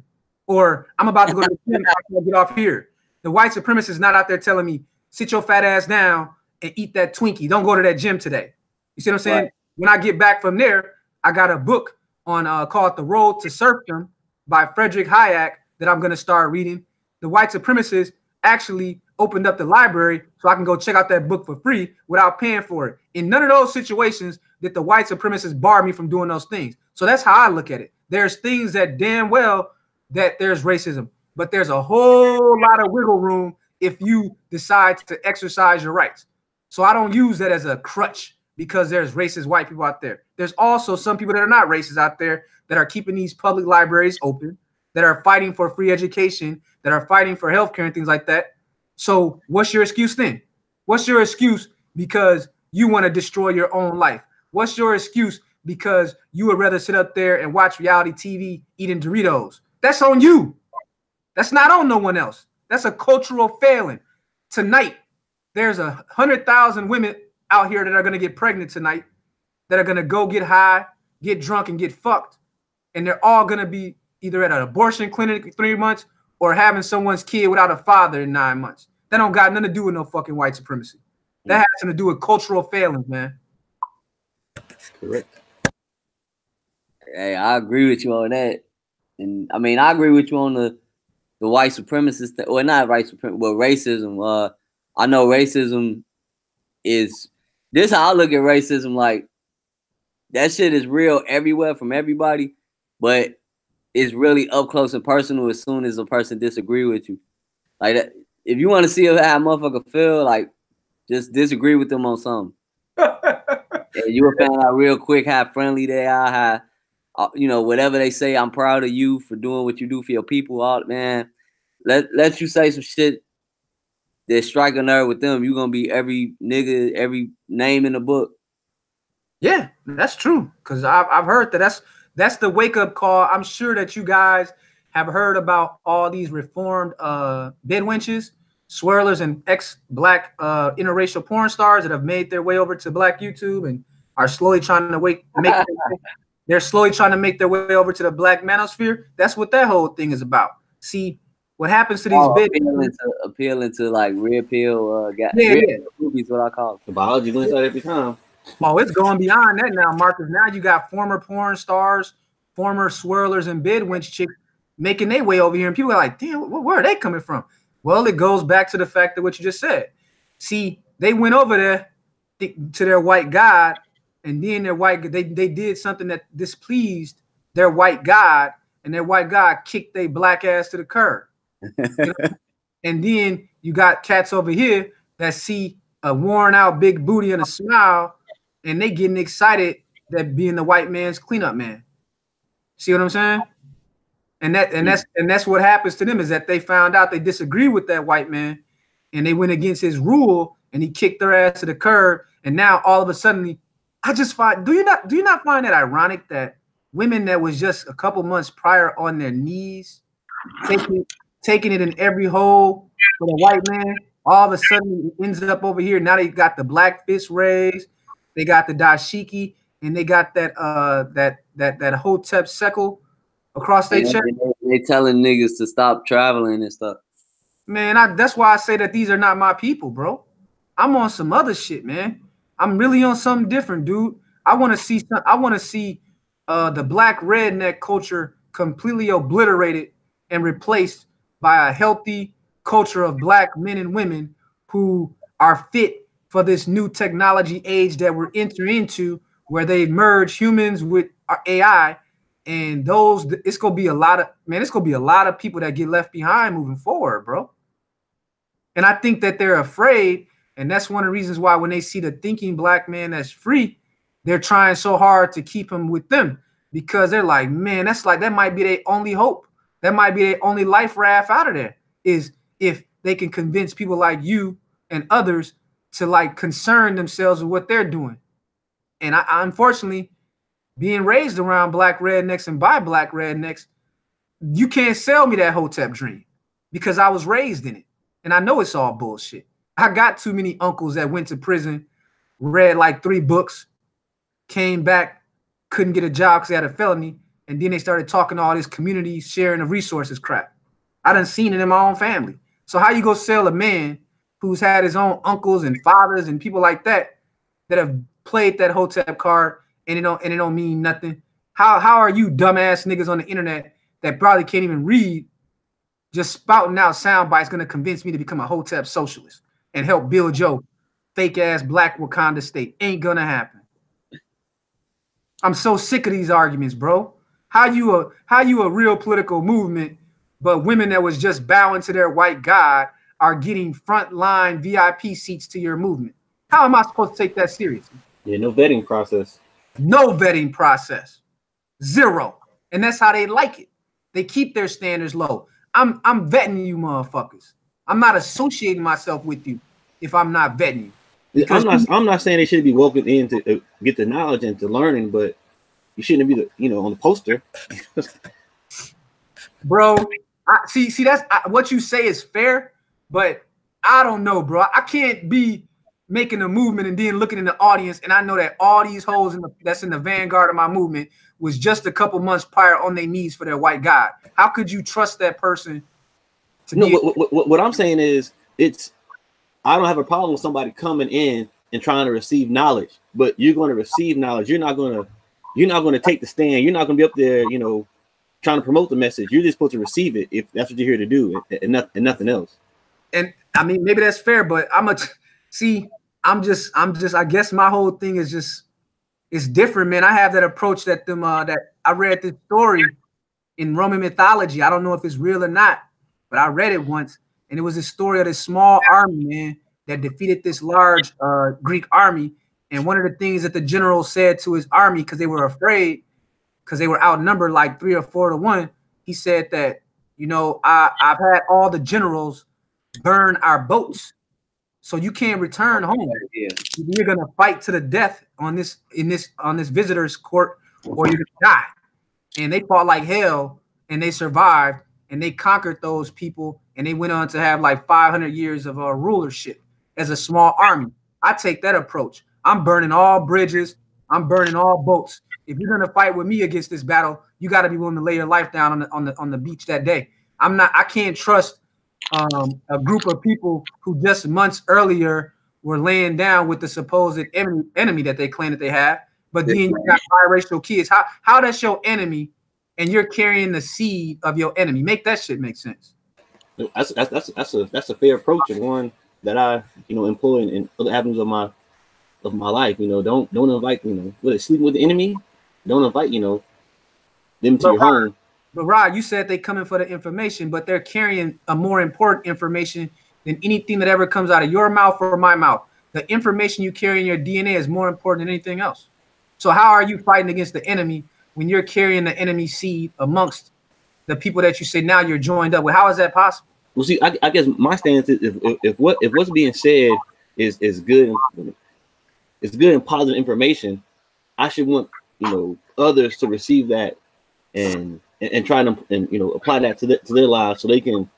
Or I'm about to go to the gym, I'm going to get off here. The white supremacist is not out there telling me, sit your fat ass down and eat that Twinkie. Don't go to that gym today. You see what I'm saying? Right. When I get back from there, I got a book on called The Road to Serfdom by Frederick Hayek that I'm going to start reading. The white supremacists actually opened up the library so I can go check out that book for free without paying for it. In none of those situations did the white supremacists bar me from doing those things. So that's how I look at it. There's things that damn well that there's racism, but there's a whole lot of wiggle room if you decide to exercise your rights. So I don't use that as a crutch because there's racist white people out there. There's also some people that are not racist out there that are keeping these public libraries open, that are fighting for free education, that are fighting for healthcare and things like that. So what's your excuse then? What's your excuse because you want to destroy your own life? What's your excuse because you would rather sit up there and watch reality TV eating Doritos? That's on you. That's not on no one else. That's a cultural failing. Tonight, there's 100,000 women out here that are going to get pregnant tonight, that are going to go get high, get drunk, and get fucked. And they're all going to be either at an abortion clinic in 3 months or having someone's kid without a father in 9 months. That don't got nothing to do with no fucking white supremacy. That has something to do with cultural failings, man. Correct. Hey, I agree with you on that. And I mean, I agree with you on the white supremacist, or not white supremacy, but racism. I know racism is this. How I look at racism, like that shit is real everywhere from everybody, but it's really up close and personal as soon as a person disagree with you. Like that, if you want to see how a motherfucker feel, like just disagree with them on something. And you will find out real quick how friendly they are, how whatever they say, I'm proud of you for doing what you do for your people. All man, let you say some shit that strike a nerve with them, you're gonna be every nigga, every name in the book. Yeah, that's true. Cause I've heard that's the wake up call. I'm sure that you guys have heard about all these reformed bed wenches, swirlers, and ex-black interracial porn stars that have made their way over to Black YouTube and are slowly trying to they're slowly trying to make their way over to the Black manosphere. That's what that whole thing is about. See what happens to these bed appealing to like red pill movies, what I call it. The biology wins out every time. Oh, it's going beyond that now, Marcus. Now you got former porn stars, former swirlers, and bed wench chicks making their way over here, and people are like, damn, where are they coming from? Well, it goes back to the fact that what you just said. See, they went over there to their white god, and then they did something that displeased their white god, and their white god kicked their black ass to the curb. You know? And then you got cats over here that see a worn out big booty and a smile, and they getting excited that being the white man's cleanup man. See what I'm saying? And that's what happens to them, is that they found out they disagree with that white man, and they went against his rule, and he kicked their ass to the curb. And now all of a sudden, I just find, do you not find that ironic that women that was just a couple months prior on their knees, taking it in every hole for the white man, all of a sudden it ends up over here. Now they got the black fist raised, they got the dashiki, and they got that hotep sekel across their chest. They telling niggas to stop traveling and stuff. Man, that's why I say that these are not my people, bro. I'm on some other shit, man. I'm really on something different, dude. I want to see the black redneck culture completely obliterated and replaced by a healthy culture of black men and women who are fit for this new technology age that we're entering into, where they merge humans with AI. And it's gonna be a lot of people that get left behind moving forward, bro. And I think that they're afraid, and that's one of the reasons why when they see the thinking black man that's free, they're trying so hard to keep him with them, because they're like, man, that might be their only hope. That might be their only life raft out of there, is if they can convince people like you and others to like concern themselves with what they're doing. And I unfortunately, being raised around black rednecks and by black rednecks, you can't sell me that hotep dream, because I was raised in it. And I know it's all bullshit. I got too many uncles that went to prison, read like 3 books, came back, couldn't get a job because they had a felony, and then they started talking all this community sharing of resources crap. I done seen it in my own family. So how you go sell a man who's had his own uncles and fathers and people like that have played that hotep card, and it don't mean nothing? How are you dumbass niggas on the internet that probably can't even read, just spouting out sound bites, gonna convince me to become a hotep socialist and help build your fake ass black Wakanda state? Ain't gonna happen. I'm so sick of these arguments, bro. How you a real political movement, but women that was just bowing to their white god are getting frontline VIP seats to your movement? How am I supposed to take that seriously? Yeah, no vetting process. No vetting process. Zero. And that's how they like it. They keep their standards low. I'm vetting you motherfuckers. I'm not associating myself with you if I'm not vetting you. I'm not saying they should be welcomed in to get the knowledge and to learning, but you shouldn't be on the poster. Bro, see that's what you say is fair, but I don't know, bro. I can't be making a movement and then looking in the audience, and I know that all these hoes that's in the vanguard of my movement was just a couple months prior on their knees for their white god. How could you trust that person to be? What I'm saying is, I don't have a problem with somebody coming in and trying to receive knowledge, but you're going to receive knowledge. You're not going to take the stand. You're not going to be up there, trying to promote the message. You're just supposed to receive it if that's what you're here to do, and nothing else. And I mean, maybe that's fair, but I guess my whole thing is just, it's different, man. I have that approach that I read this story in Roman mythology. I don't know if it's real or not, but I read it once, and it was a story of this small army, man, that defeated this large Greek army. And one of the things that the general said to his army, because they were afraid, because they were outnumbered like 3 or 4 to 1, he said that, I've had all the generals burn our boats So you can't return home. Yeah. You're gonna fight to the death on this visitor's court, or you're gonna die. And they fought like hell, and they survived, and they conquered those people, and they went on to have like 500 years of rulership as a small army. I take that approach. I'm burning all bridges. I'm burning all boats. If you're gonna fight with me against this battle, you got to be willing to lay your life down on the beach that day. I can't trust a group of people who just months earlier were laying down with the supposed enemy that they claim that they have, but then you got biracial kids. How that's your enemy, and you're carrying the seed of your enemy? Make that shit make sense. That's a fair approach, and one that I employ in other avenues of my life. Don't invite sleeping with the enemy. Don't invite them to your home. But Rod, you said they coming for the information, but they're carrying a more important information than anything that ever comes out of your mouth or my mouth. The information you carry in your DNA is more important than anything else. So how are you fighting against the enemy when you're carrying the enemy seed amongst the people that you say now you're joined up with? How is that possible? Well, see, I guess my stance is if what's being said is good, it's good and positive information, I should want others to receive that and try to apply that to their lives so they can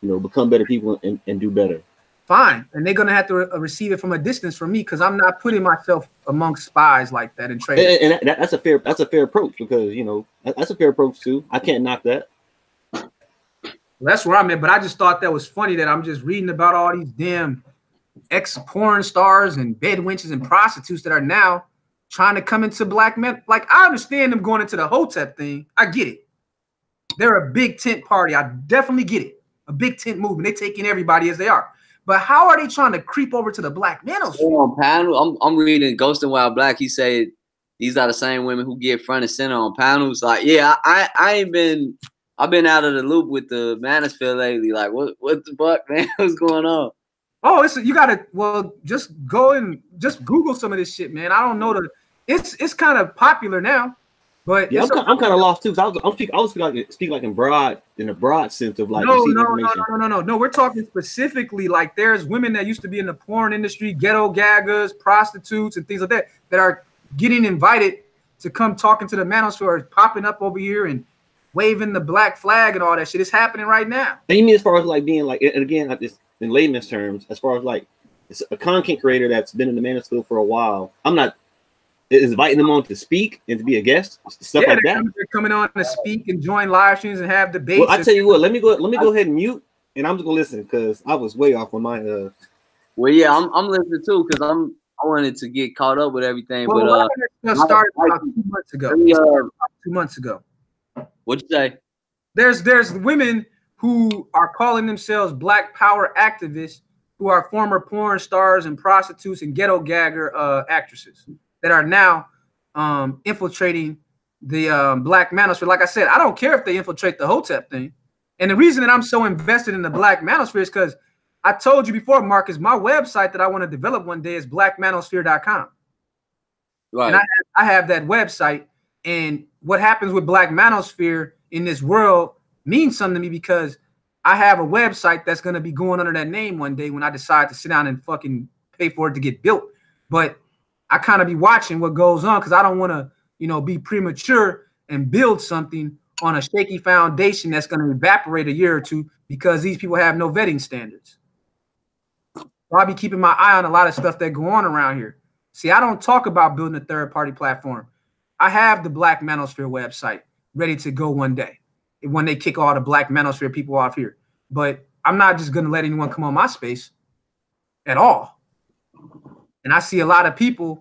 become better people and do better. Fine, and they're gonna have to receive it from a distance from me because I'm not putting myself amongst spies like that and traitors. And that's a fair approach, because that's a fair approach too. I can't knock that. Well, that's where I'm at, but I just thought that was funny that I'm just reading about all these damn ex-porn stars and bed wenches and prostitutes that are now trying to come into black men. Like, I understand them going into the Hotep thing. I get it. They're a big tent party. I definitely get it. A big tent movement. They're taking everybody as they are. But how are they trying to creep over to the black manosphere? On panel, I'm reading Ghost and Wild Black. He said these are the same women who get front and center on panels. Like, yeah, I've been out of the loop with the manosphere lately. Like, what the fuck, man? What's going on? Oh, you gotta just go and just Google some of this shit, man. I don't know it's kind of popular now. But yeah, I'm kind of lost too. I was speaking like in a broad sense of like no. We're talking specifically like there's women that used to be in the porn industry, ghetto gaggers, prostitutes, and things like that are getting invited to come talking to the manosphere, popping up over here and waving the black flag and all that shit. It's happening right now. And you mean as far as like being like, and again, like this in layman's terms, as far as like it's a content creator that's been in the manosphere for a while. I'm not. Is inviting them on to speak and to be a guest, stuff like that. They're coming on to speak and join live streams and have debates. Well, I tell you what, let me go ahead and mute, and I'm just gonna listen because I was way off on my. Well, yeah, I'm listening too because I wanted to get caught up with everything. Well, but started about 2 months ago. 2 months ago. What'd you say? There's women who are calling themselves Black Power activists who are former porn stars and prostitutes and ghetto gagger actresses that are now infiltrating the black manosphere. Like I said, I don't care if they infiltrate the Hotep thing. And the reason that I'm so invested in the black manosphere is because I told you before, Marcus, my website that I want to develop one day is blackmanosphere.com. Right. And I have that website. And what happens with black manosphere in this world means something to me because I have a website that's going to be going under that name one day when I decide to sit down and fucking pay for it to get built. But I kind of be watching what goes on because I don't want to, be premature and build something on a shaky foundation that's going to evaporate a year or two because these people have no vetting standards. So I'll be keeping my eye on a lot of stuff that go on around here. See, I don't talk about building a third-party platform. I have the Black Manosphere website ready to go one day when they kick all the Black Manosphere people off here. But I'm not just going to let anyone come on my space at all. And I see a lot of people,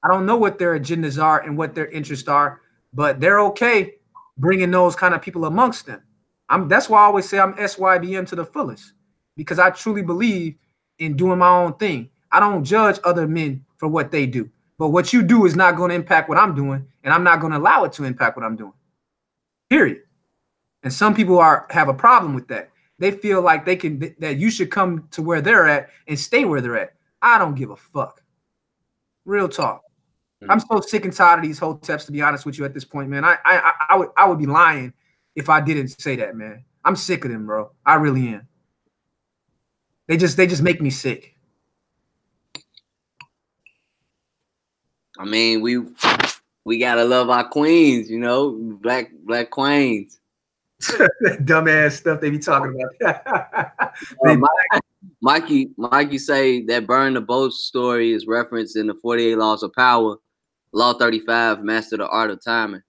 I don't know what their agendas are and what their interests are, but they're okay bringing those kind of people amongst them. That's why I always say I'm SYBM to the fullest, because I truly believe in doing my own thing. I don't judge other men for what they do, but what you do is not going to impact what I'm doing, and I'm not going to allow it to impact what I'm doing, period. And some people have a problem with that. They feel like that you should come to where they're at and stay where they're at. I don't give a fuck. Real talk. I'm so sick and tired of these Hoteps, to be honest with you at this point, man. I would be lying if I didn't say that, man. I'm sick of them, bro. I really am. They just make me sick. I mean, we gotta love our queens, you know, black queens. Dumbass stuff they be talking about. Mikey say that burn the boat story is referenced in the 48 Laws of Power, Law 35, Master the Art of Timing.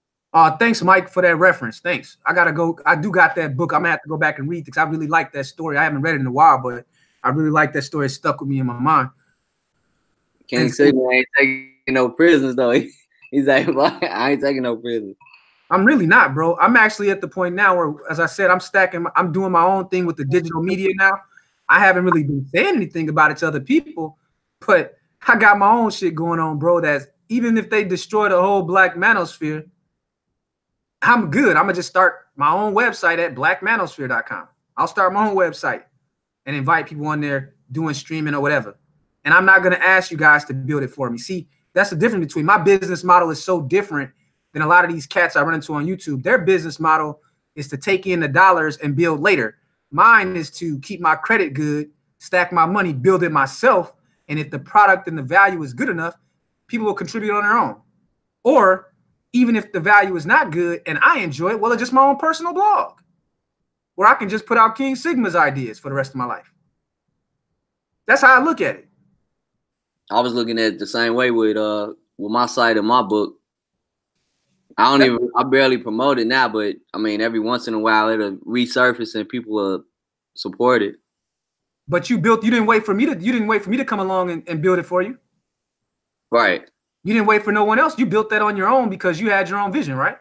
Thanks, Mike, for that reference. Thanks. I gotta go. I do got that book. I'm gonna have to go back and read because I really like that story. I haven't read it in a while, but I really like that story. It stuck with me in my mind. King Sigma ain't taking no prisoners though. He's like, well, I ain't taking no prisoners. I'm really not, bro. I'm actually at the point now where, as I said, I'm doing my own thing with the digital media now. I haven't really been saying anything about it to other people, but I got my own shit going on, bro. That's even if they destroy the whole Black Manosphere, I'm good. I'm gonna just start my own website at blackmanosphere.com. I'll start my own website and invite people on there doing streaming or whatever. And I'm not gonna ask you guys to build it for me. See, that's the difference between my business model is so different than a lot of these cats I run into on YouTube. Their business model is to take in the dollars and build later. Mine is to keep my credit good, stack my money, build it myself. And if the product and the value is good enough, people will contribute on their own. Or even if the value is not good and I enjoy it, well, it's just my own personal blog where I can just put out King Sigma's ideas for the rest of my life. That's how I look at it. I was looking at it the same way with my site and my book. I barely promote it now, but I mean, every once in a while it'll resurface and people will support it. But you didn't wait for me to come along and build it for you. Right. You didn't wait for no one else. You built that on your own because you had your own vision, right?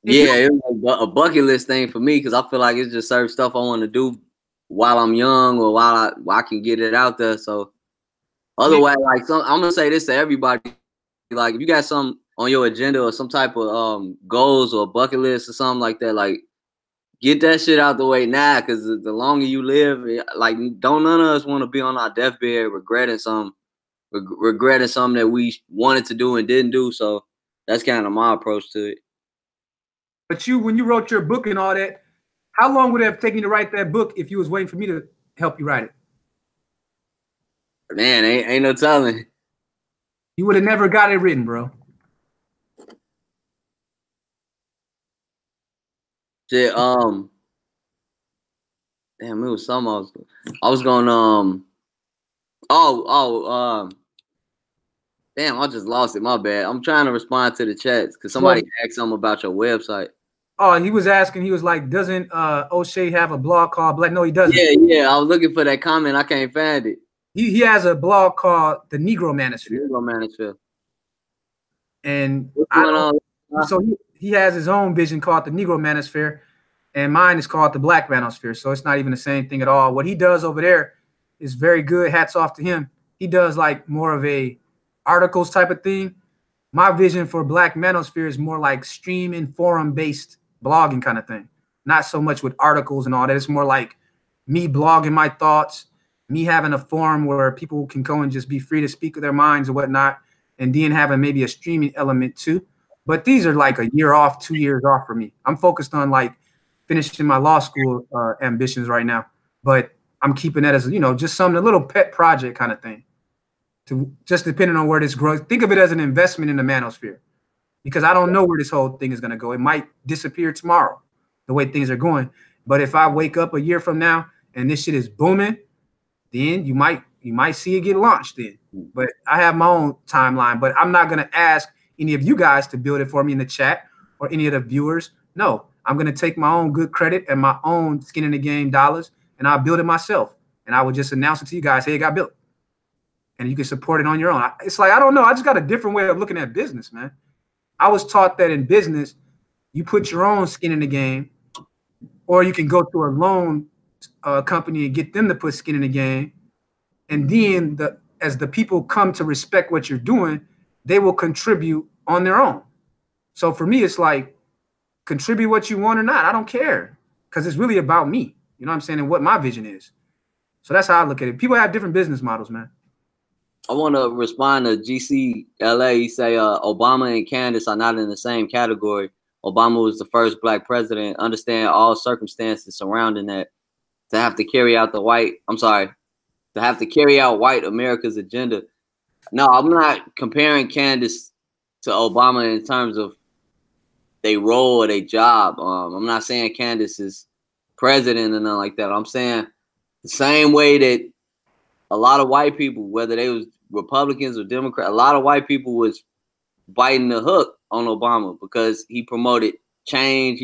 Yeah, it was a bucket list thing for me because I feel like it's just certain stuff I want to do while I'm young or while I can get it out there. So otherwise, like I'm gonna say this to everybody: like if you got some on your agenda or some type of goals or bucket list or something like that, like get that shit out the way now, because the longer you live, like don't none of us want to be on our deathbed regretting something that we wanted to do and didn't do. So that's kind of my approach to it. But when you wrote your book and all that, how long would it have taken you to write that book if you was waiting for me to help you write it? Man, ain't no telling. You would have never got it written, bro. Shit, damn, it was something I was going, damn, I just lost it. My bad. I'm trying to respond to the chats because somebody asked something about your website. Oh, he was asking. He was like, "Doesn't O'Shea have a blog called Black?" No, he doesn't. Yeah. I was looking for that comment. I can't find it. He has a blog called The Negro Manosphere. Negro Manosphere. And so he has his own vision called the Negro Manosphere, and mine is called the Black Manosphere. So it's not even the same thing at all. What he does over there is very good. Hats off to him. He does like more of a articles type of thing. My vision for Black Manosphere is more like streaming, forum-based blogging kind of thing. Not so much with articles and all that. It's more like me blogging my thoughts, me having a forum where people can go and just be free to speak with their minds or whatnot, and then having maybe a streaming element too. But these are like a year off, 2 years off for me. I'm focused on like finishing my law school ambitions right now. But I'm keeping that as, just something, a little pet project kind of thing. To just depending on where this grows. Think of it as an investment in the manosphere, because I don't know where this whole thing is going to go. It might disappear tomorrow, the way things are going. But if I wake up a year from now and this shit is booming, then you might see it get launched then. But I have my own timeline, but I'm not going to ask any of you guys to build it for me in the chat or any of the viewers. No, I'm going to take my own good credit and my own skin in the game dollars, and I'll build it myself. And I will just announce it to you guys, hey, it got built. And you can support it on your own. It's like, I don't know. I just got a different way of looking at business, man. I was taught that in business, you put your own skin in the game, or you can go to a loan company and get them to put skin in the game. And then as the people come to respect what you're doing, they will contribute on their own. So for me, it's like, contribute what you want or not. I don't care, because it's really about me. You know what I'm saying? And what my vision is. So that's how I look at it. People have different business models, man. I want to respond to GCLA. He say Obama and Candace are not in the same category. Obama was the first Black president. Understand all circumstances surrounding that. To have to carry out white America's agenda No, I'm not comparing Candace to Obama in terms of they role or their job. I'm not saying Candace is president or nothing like that. I'm saying the same way that a lot of white people, whether they was Republicans or Democrats, a lot of white people was biting the hook on Obama because he promoted change.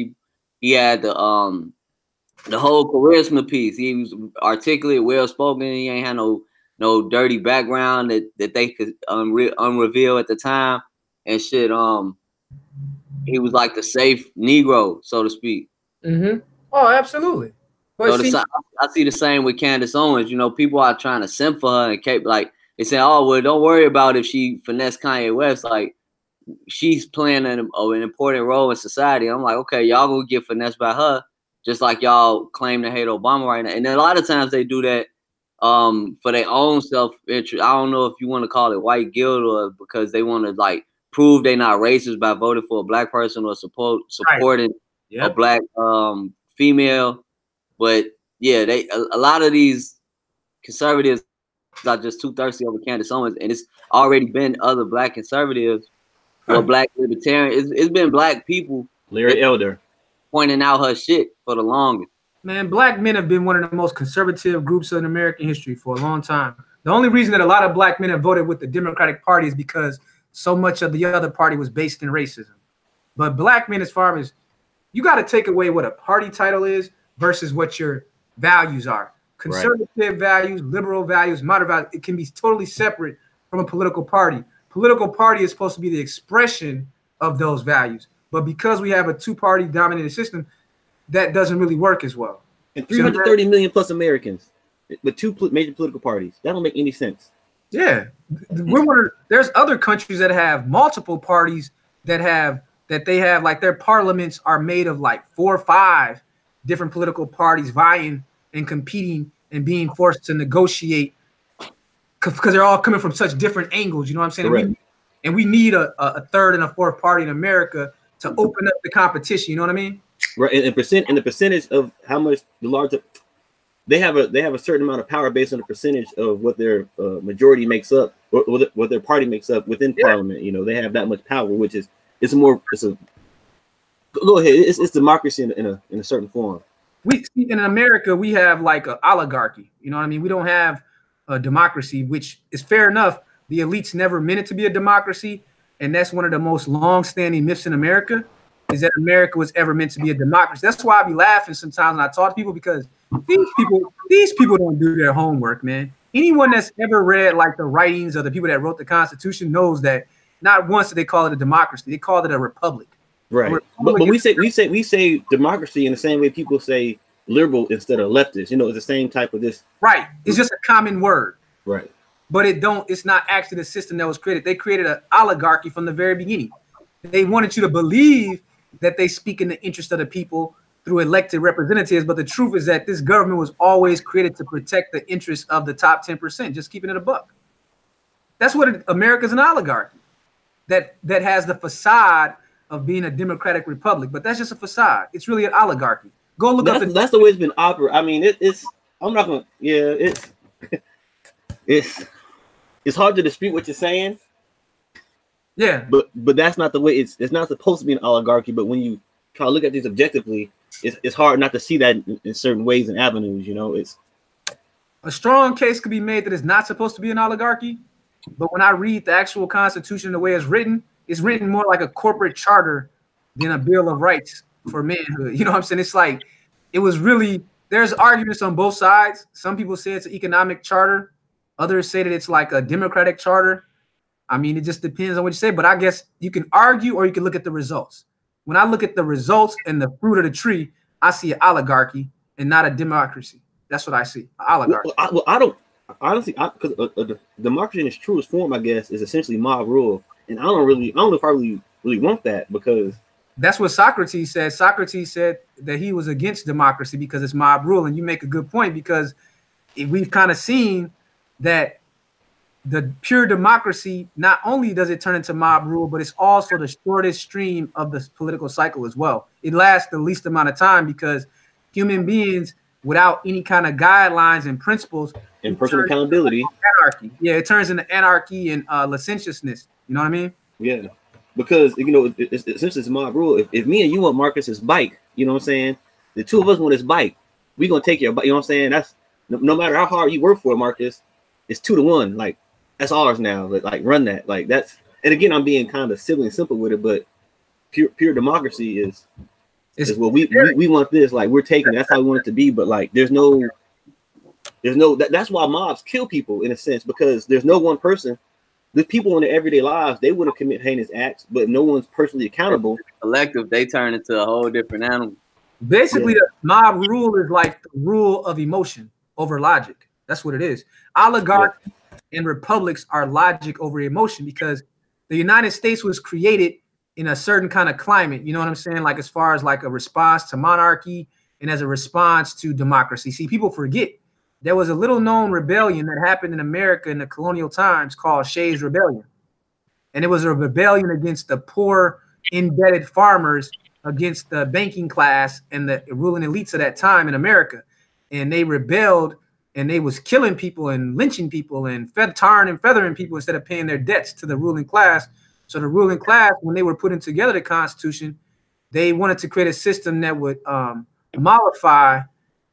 He had the whole charisma piece. He was articulate, well spoken. He ain't had no dirty background that they could unreveal at the time and shit. He was like the safe Negro, so to speak. Mm-hmm. Oh, absolutely. But So I see the same with Candace Owens. You know, people are trying to simp for her and keep like they say, oh well, don't worry about if she finesse Kanye West. Like she's playing an important role in society. I'm like, okay, y'all gonna get finessed by her, just like y'all claim to hate Obama right now. And then a lot of times they do that for their own self-interest. I don't know if you want to call it white guilt or because they want to like prove they're not racist by voting for a black person or supporting a black female. But yeah, a lot of these conservatives are just too thirsty over Candace Owens, and it's already been other black conservatives or black libertarians. It's been black people, Larry Elder, pointing out her shit for the longest. Man, black men have been one of the most conservative groups in American history for a long time. The only reason that a lot of black men have voted with the Democratic Party is because so much of the other party was based in racism. But black men, as far as you got to take away what a party title is versus what your values are. Conservative values, liberal values, moderate values, it can be totally separate from a political party. Political party is supposed to be the expression of those values. But because we have a two-party dominated system, that doesn't really work as well. And 330 million plus Americans with two major political parties. That don't make any sense. Yeah. There's other countries that have multiple parties that they have like their parliaments are made of like 4 or 5 different political parties vying and competing and being forced to negotiate because they're all coming from such different angles. You know what I'm saying? And we need a third and a fourth party in America to open up the competition. You know what I mean? Right. And the percentage of how much the larger they have a certain amount of power based on the percentage of what their majority makes up, or what their party makes up within Parliament. You know, they have that much power, which is go ahead. It's democracy in a certain form. We in America, we have like an oligarchy. You know what I mean? We don't have a democracy, which is fair enough. The elites never meant it to be a democracy, and that's one of the most long-standing myths in America, is that America was ever meant to be a democracy. That's why I be laughing sometimes when I talk to people, because these people don't do their homework, man. Anyone that's ever read like the writings of the people that wrote the Constitution knows that not once did they call it a democracy, they called it a republic. Right. But we say democracy in the same way people say liberal instead of leftist. You know, it's the same type of this. Right. It's just a common word. Right. But it's not actually the system that was created. They created an oligarchy from the very beginning. They wanted you to believe that they speak in the interest of the people through elected representatives. But the truth is that this government was always created to protect the interests of the top 10%, just keeping it a buck. That's what America's an oligarchy that has the facade of being a democratic republic, but that's just a facade. It's really an oligarchy. Go look up. That's the way it's been operated. I mean, it's. I'm not gonna. Yeah, it's hard to dispute what you're saying. Yeah, but that's not the way. It's not supposed to be an oligarchy. But when you try to look at these objectively, it's hard not to see that in certain ways and avenues. You know, it's a strong case could be made that it's not supposed to be an oligarchy. But when I read the actual Constitution, the way it's written more like a corporate charter than a Bill of Rights for manhood. You know what I'm saying? It's like, it was really, there's arguments on both sides. Some people say it's an economic charter. Others say that it's like a democratic charter. I mean, it just depends on what you say, but I guess you can argue or you can look at the results. When I look at the results and the fruit of the tree, I see an oligarchy and not a democracy. That's what I see, an oligarchy. Well, I don't, honestly, because the democracy in its truest form, I guess, is essentially mob rule. And I don't know if I really want that, because that's what Socrates said. Socrates said that he was against democracy because it's mob rule. And you make a good point, because we've kind of seen that the pure democracy, not only does it turn into mob rule, but it's also the shortest stream of the political cycle as well. It lasts the least amount of time because human beings without any kind of guidelines and principles and personal accountability. Anarchy. Yeah, it turns into anarchy and licentiousness. You know what I mean? Yeah, because you know, it's essentially it's mob rule. If me and you want Marcus's bike, you know what I'm saying? The two of us want his bike. We gonna take your bike. You know what I'm saying? That's no matter how hard you work for it, Marcus. It's 2-1. Like that's ours now. Like run that. Like that's. And again, I'm being kind of silly and simple with it, but pure democracy is what we want. This like we're taking. That's how we want it to be. But like there's no. That's why mobs kill people in a sense, because there's no one person. The people in their everyday lives, they wouldn't commit heinous acts, but no one's personally accountable. Collective, they turn into a whole different animal. Basically, the mob rule is like the rule of emotion over logic. That's what it is. Oligarchs and republics are logic over emotion, because the United States was created in a certain kind of climate. You know what I'm saying? Like as far as like a response to monarchy and as a response to democracy. See, people forget. There was a little known rebellion that happened in America in the colonial times called Shays' Rebellion. And it was a rebellion against the poor, indebted farmers, against the banking class and the ruling elites of that time in America. And they rebelled, and they was killing people and lynching people and tarring and feathering people instead of paying their debts to the ruling class. So the ruling class, when they were putting together the Constitution, they wanted to create a system that would mollify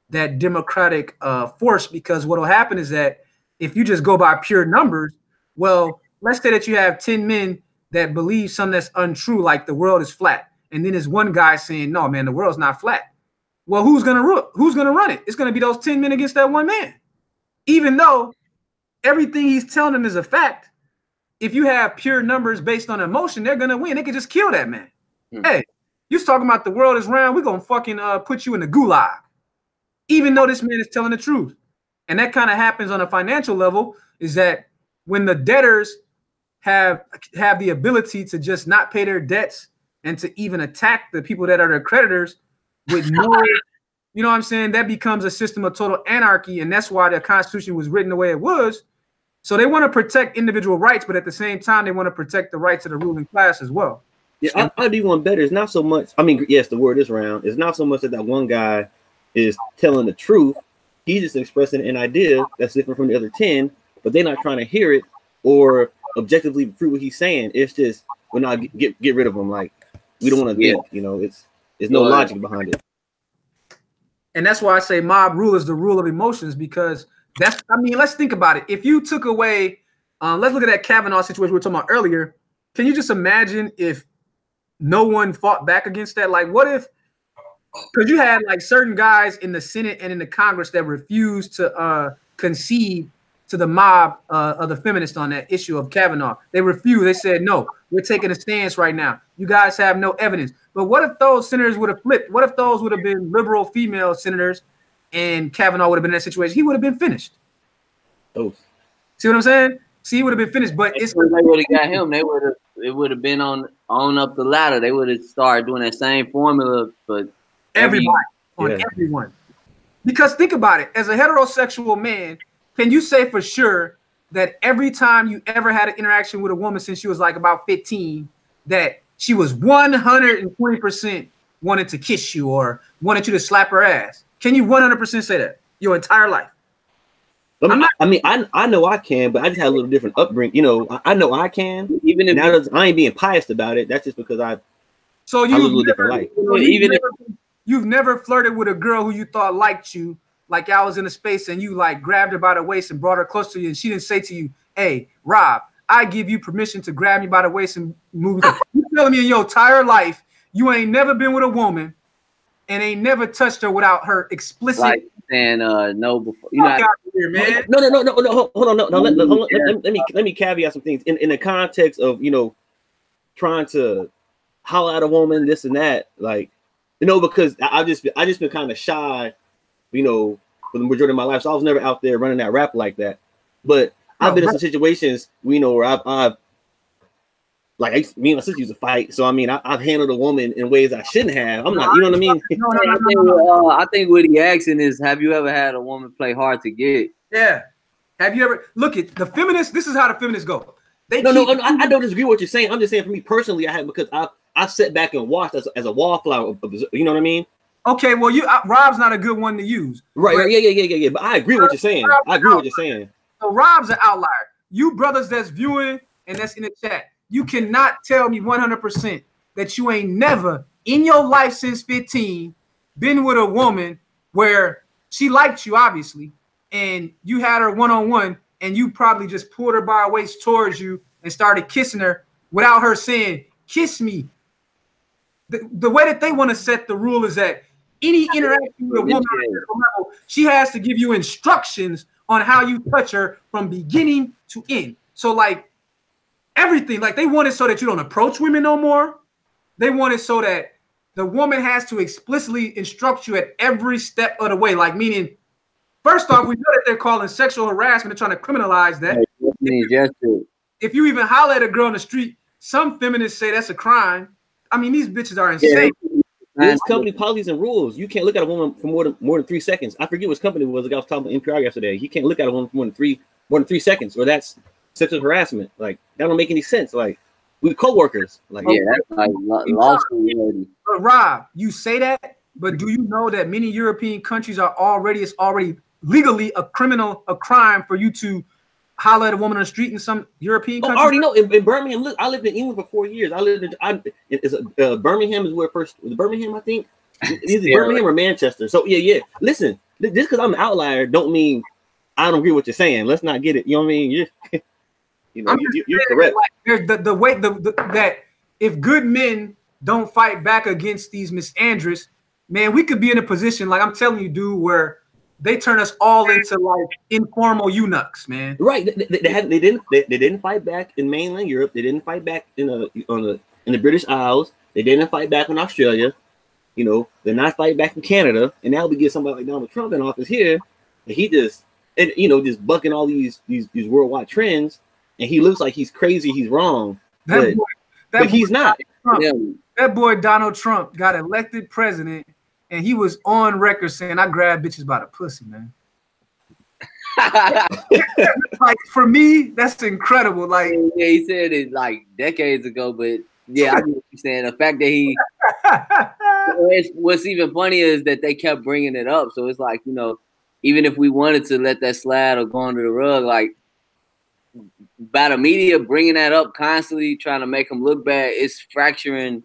that democratic force, because what will happen is that if you just go by pure numbers, well, let's say that you have 10 men that believe something that's untrue, like the world is flat, and then there's one guy saying, no, man, the world's not flat. Well, who's gonna run it? It's gonna be those 10 men against that one man. Even though everything he's telling them is a fact, if you have pure numbers based on emotion, they're gonna win. They could just kill that man. Hey, you're talking about the world is round, we're gonna fucking put you in the gulag. Even though this man is telling the truth. And that kind of happens on a financial level, is that when the debtors have the ability to just not pay their debts and to even attack the people that are their creditors with no, you know what I'm saying? That becomes a system of total anarchy. And that's why the Constitution was written the way it was. So they want to protect individual rights, but at the same time, they want to protect the rights of the ruling class as well. Yeah, I'll do one better. It's not so much, I mean, yes, the word is round. It's not so much that one guy is telling the truth. He's just expressing an idea that's different from the other 10, but they're not trying to hear it or objectively prove what he's saying. It's just, we're not get rid of him. Like, we don't want to think, you know, there's no logic behind it. And that's why I say mob rule is the rule of emotions, because that's, I mean, let's think about it. If you took away, let's look at that Kavanaugh situation we were talking about earlier. Can you just imagine if no one fought back against that? Like, what if, because you had like certain guys in the Senate and in the Congress that refused to concede to the mob of the feminists on that issue of Kavanaugh. They refused. They said, no, we're taking a stance right now. You guys have no evidence. But what if those senators would have flipped? What if those would have been liberal female senators and Kavanaugh would have been in that situation? He would have been finished. Oh, see what I'm saying? See, he would have been finished. But it's, they would have got him. It would have been on up the ladder. They would have started doing that same formula, but everybody, on everyone. Because think about it, as a heterosexual man, can you say for sure that every time you ever had an interaction with a woman since she was like about 15, that she was 120% wanted to kiss you or wanted you to slap her ass? Can you 100% say that your entire life? I know I can, but I just had a little different upbringing. You know, I know I can, even if I ain't being biased about it. That's just because I live a little different life. You've never flirted with a girl who you thought liked you, like I was in a space and you like grabbed her by the waist and brought her close to you, and she didn't say to you, hey, Rob, I give you permission to grab me by the waist and move. You telling me in your entire life you ain't never been with a woman and ain't never touched her without her explicit saying no before. You know, here, man. No. Hold on. Let me caveat some things in the context of, you know, trying to holler at a woman, this and that, like, you know, because I just been kind of shy, you know, for the majority of my life. So I was never out there running that rap like that. But I've been in some situations, you know, where I've like me and my sister used to fight. So I mean, I've handled a woman in ways I shouldn't have. I'm not, you know what I mean? No. I think what he asking is, have you ever had a woman play hard to get? Yeah. Have you ever look at the feminists? This is how the feminists go. I don't disagree with what you're saying. I'm just saying for me personally, I have, because I've sat back and watched as a wallflower. You know what I mean? Okay, well, Rob's not a good one to use. Right. Yeah. But I agree with what you're saying. So Rob's an outlier. You brothers that's viewing and that's in the chat, you cannot tell me 100% that you ain't never in your life since 15 been with a woman where she liked you, obviously, and you had her one-on-one, and you probably just pulled her by her waist towards you and started kissing her without her saying, kiss me. The way that they want to set the rule is that any interaction with a woman, she has to give you instructions on how you touch her from beginning to end. So like everything, like they want it so that you don't approach women no more. They want it so that the woman has to explicitly instruct you at every step of the way. Like meaning, first off, we know that they're calling sexual harassment. They're trying to criminalize that. If you even holler at a girl on the street, some feminists say that's a crime. I mean, these bitches are insane. There's company policies and rules. You can't look at a woman for more than 3 seconds. I forget which company it was. Like I was talking to NPR yesterday. You can't look at a woman for more than 3 seconds, or that's sexual harassment. Like that don't make any sense. Like we're co-workers. Like that's like lawsuit. But Rob, you say that, but do you know that many European countries are already legally a crime for you to holler at a woman on the street in some European countries? I already know. In Birmingham, look, I lived in England for 4 years. Birmingham is where first was Birmingham, I think. Is it Birmingham or Manchester? So yeah. Listen, just because I'm an outlier don't mean I don't agree with what you're saying. Let's not get it. You know what I mean? You're correct. Like, the way that if good men don't fight back against these misandries, man, we could be in a position like I'm telling you, dude, where they turn us all into like informal eunuchs, man. Right? They didn't fight back in mainland Europe. They didn't fight back in the British Isles. They didn't fight back in Australia. You know, they're not fighting back in Canada. And now we get somebody like Donald Trump in office here, and he just bucking all these worldwide trends. And he looks like he's crazy. He's wrong, but he's not. That boy Donald Trump got elected president. And he was on record saying, I grab bitches by the pussy, man. Like, for me, that's incredible. Like, yeah, he said it like decades ago, but yeah, I get what you're saying. The fact that what's even funnier is that they kept bringing it up. So it's like, even if we wanted to let that slide or go under the rug, like, by the media bringing that up constantly, trying to make them look bad, it's fracturing.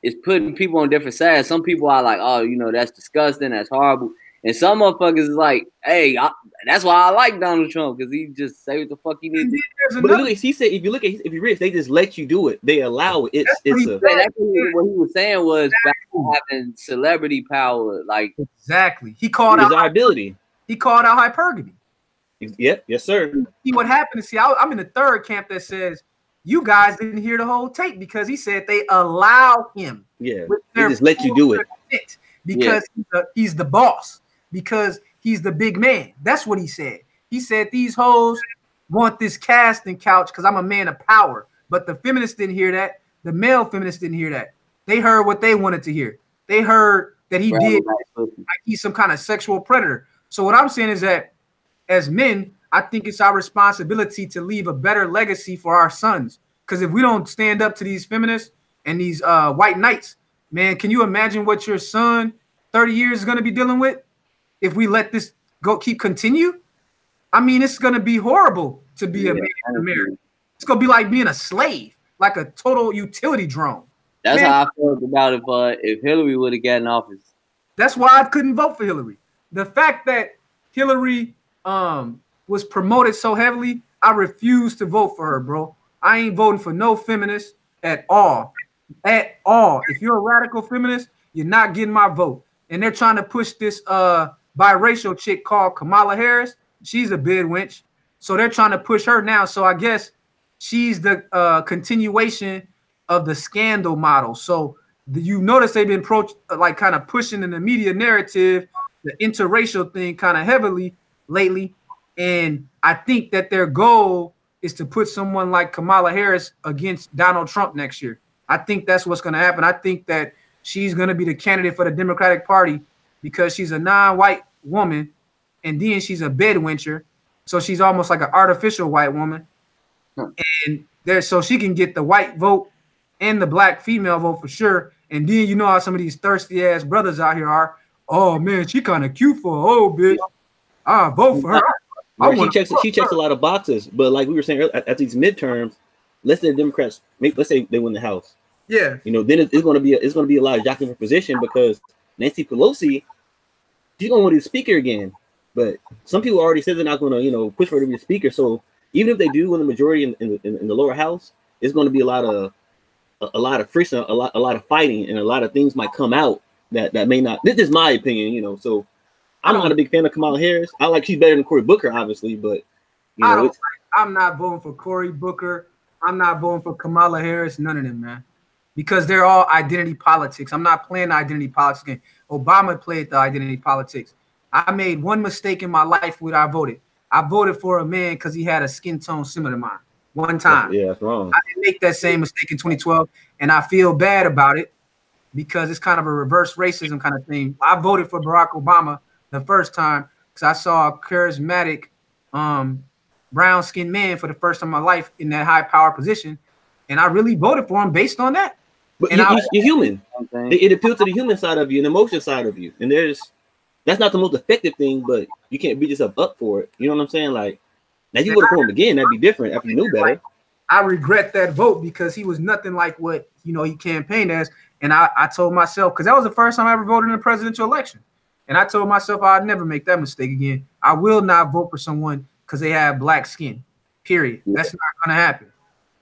It's putting people on different sides. Some people are like, oh, that's disgusting. That's horrible. And some motherfuckers is like, hey, that's why I like Donald Trump, because he just say what the fuck he needs to. But look, he said, if you're rich, they just let you do it. They allow it. What he was saying was back to having celebrity power. Like exactly. He called out desirability. He called out hypergamy. Yep. Yes, sir. See what happened? See, I'm in the third camp that says, you guys didn't hear the whole tape because he said they allow him. Yeah, they just let you do it. Because he's the boss, because he's the big man. That's what he said. He said these hoes want this casting couch because I'm a man of power. But the feminists didn't hear that. The male feminists didn't hear that. They heard what they wanted to hear. They heard that he did like he's some kind of sexual predator. So what I'm saying is that as men, I think it's our responsibility to leave a better legacy for our sons. Because if we don't stand up to these feminists and these white knights, man, can you imagine what your son 30 years is going to be dealing with if we let this continue? I mean, it's going to be horrible to be a man in America. It's going to be like being a slave, like a total utility drone. That's how I felt about if Hillary would have gotten office. That's why I couldn't vote for Hillary. The fact that Hillary was promoted so heavily, I refuse to vote for her, bro. I ain't voting for no feminist at all. At all. If you're a radical feminist, you're not getting my vote. And they're trying to push this biracial chick called Kamala Harris. She's a bid wench. So they're trying to push her now. So I guess she's the continuation of the scandal model. So you notice they've been kind of pushing in the media narrative, the interracial thing kind of heavily lately. And I think that their goal is to put someone like Kamala Harris against Donald Trump next year. I think that's what's going to happen. I think that she's going to be the candidate for the Democratic Party because she's a non-white woman, and then she's a bedwencher. So she's almost like an artificial white woman. And so she can get the white vote and the black female vote for sure. And then you know how some of these thirsty ass brothers out here are. Oh man, she kind of cute for an old bitch. I vote for her. Right, she checks a lot of boxes, but like we were saying earlier, at these midterms, let's say the Democrats let's say they win the House. Yeah, you know, then it's going to be a lot of jockeying for position because Nancy Pelosi, she's going to be the speaker again. But some people already said they're not going to, you know, push for her to be the speaker. So even if they do win the majority in the lower house, it's going to be a lot of friction, a lot of fighting, and a lot of things might come out that may not. This is my opinion, you know. So I'm not a big fan of Kamala Harris. I like she's better than Cory Booker, obviously, but you know, I'm not voting for Cory Booker. I'm not voting for Kamala Harris. None of them, man, because they're all identity politics. I'm not playing the identity politics game. Obama played the identity politics. I made one mistake in my life when I voted. I voted for a man because he had a skin tone similar to mine. One time. Yeah, that's wrong. I didn't make that same mistake in 2012, and I feel bad about it because it's kind of a reverse racism kind of thing. I voted for Barack Obama the first time because I saw a charismatic brown-skinned man for the first time in my life in that high-power position, and I really voted for him based on that. But you're human. It appeals to the human side of you and the emotion side of you, and that's not the most effective thing, but you can't beat yourself up for it. You know what I'm saying? Like, now you voted for him again, that'd be different after you knew better. I regret that vote because he was nothing like what, you know, he campaigned as. And I told myself, because that was the first time I ever voted in a presidential election. And I told myself I'd never make that mistake again. I will not vote for someone because they have black skin, period. That's not going to happen.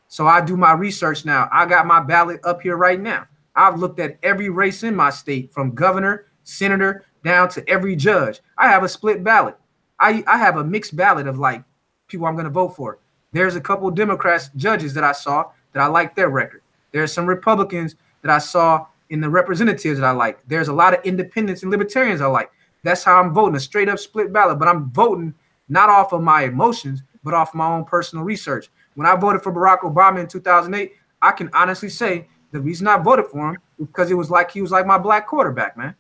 So I do my research now. I got my ballot up here right now. I've looked at every race in my state, from governor, senator, down to every judge. I have a split ballot. I have a mixed ballot of like people I'm going to vote for. There's a couple of Democrats judges that I saw that I like their record. There's some Republicans that I saw in the representatives that I like. There's a lot of independents and libertarians I like. That's how I'm voting, a straight up split ballot. But I'm voting not off of my emotions, but off my own personal research. When I voted for Barack Obama in 2008, I can honestly say the reason I voted for him was because he was like my black quarterback, man.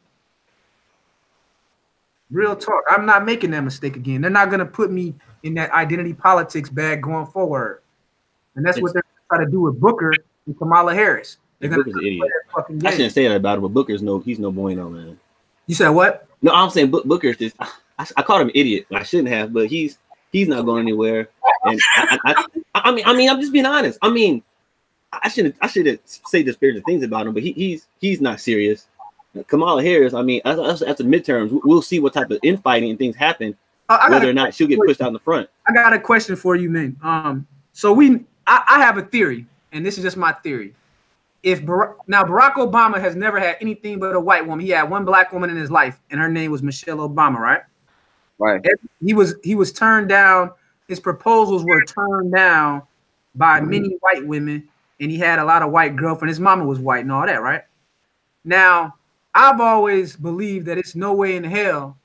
Real talk. I'm not making that mistake again. They're not going to put me in that identity politics bag going forward. And that's what they're trying to do with Booker and Kamala Harris. Booker's an idiot. I shouldn't say that about him, but he's no bueno, man. You said what? No, I'm saying Booker's just, I called him an idiot. I shouldn't have, but he's not going anywhere. And I mean, I'm just being honest. I mean, I shouldn't say disparaging things about him, but he's not serious. Kamala Harris, I mean, after midterms, we'll see what type of infighting and things happen, whether or not she'll get pushed out in the front. I got a question for you, man. So I have a theory, and this is just my theory. Now Barack Obama has never had anything but a white woman. He had one black woman in his life, and her name was Michelle Obama, right? Right. He was turned down. His proposals were turned down by many white women, and he had a lot of white girlfriends. His mama was white and all that, right? Now, I've always believed that it's no way in hell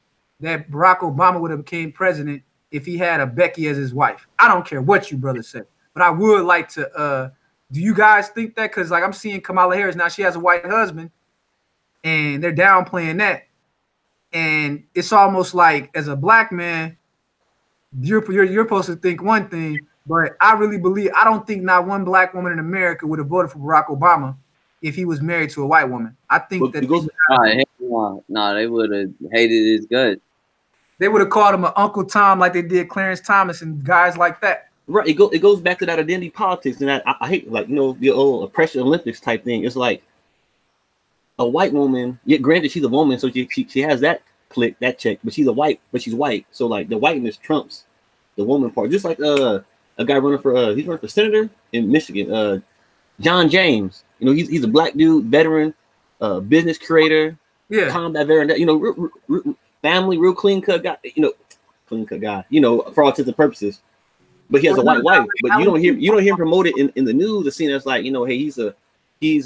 that Barack Obama would have became president if he had a Becky as his wife. I don't care what you brothers say, but I would like to. Do you guys think that? Because like I'm seeing Kamala Harris now, she has a white husband, and they're downplaying that, and it's almost like as a black man, you're supposed to think one thing, but I really believe I don't think not one black woman in America would have voted for Barack Obama if he was married to a white woman. I think that they would have hated his guts. They would have called him an Uncle Tom like they did Clarence Thomas and guys like that. Right. It goes back to that identity politics, and I hate, like, you know, the old oppression Olympics type thing. It's like a white woman. Yet granted, she's a woman, so she has that click, that check, but she's she's white. So like the whiteness trumps the woman part. Just like a guy running for he's running for senator in Michigan, John James. You know, he's a black dude, veteran, business creator, combat veteran. You know, family, real clean cut guy. You know, for all intents and purposes. But he has a white wife. But you don't hear him promoted in the news. The scene that's like, you know, hey, he's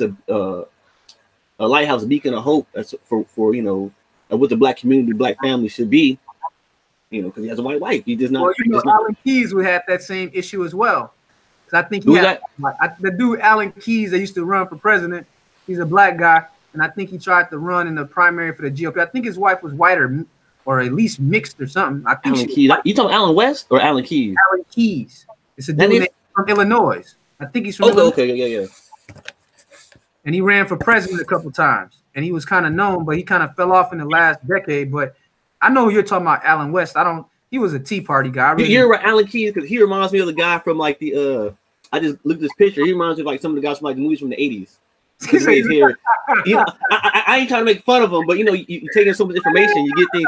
a lighthouse, a beacon of hope. That's for you know, what the black community, black family should be. You know, because he has a white wife. He does not. Well, you know, Alan Keyes would have that same issue as well. I think the dude Alan Keyes that used to run for president, he's a black guy, and I think he tried to run in the primary for the GOP. I think his wife was white or at least mixed or something. I think Alan Keyes. You talking Alan West or Alan Keyes? Alan Keyes. It's a dude from Illinois. I think he's from Illinois. Okay, yeah. and he ran for president a couple times, and he was kind of known, but he kind of fell off in the last decade. But I know you're talking about Alan West. He was a Tea Party guy. You're right, Alan Keyes, because he reminds me of the guy from like the I just looked at this picture. He reminds me of like some of the guys from like the movies from the 80s. His hair. You know, I ain't trying to make fun of him, but you know, you take in so much information, you get things.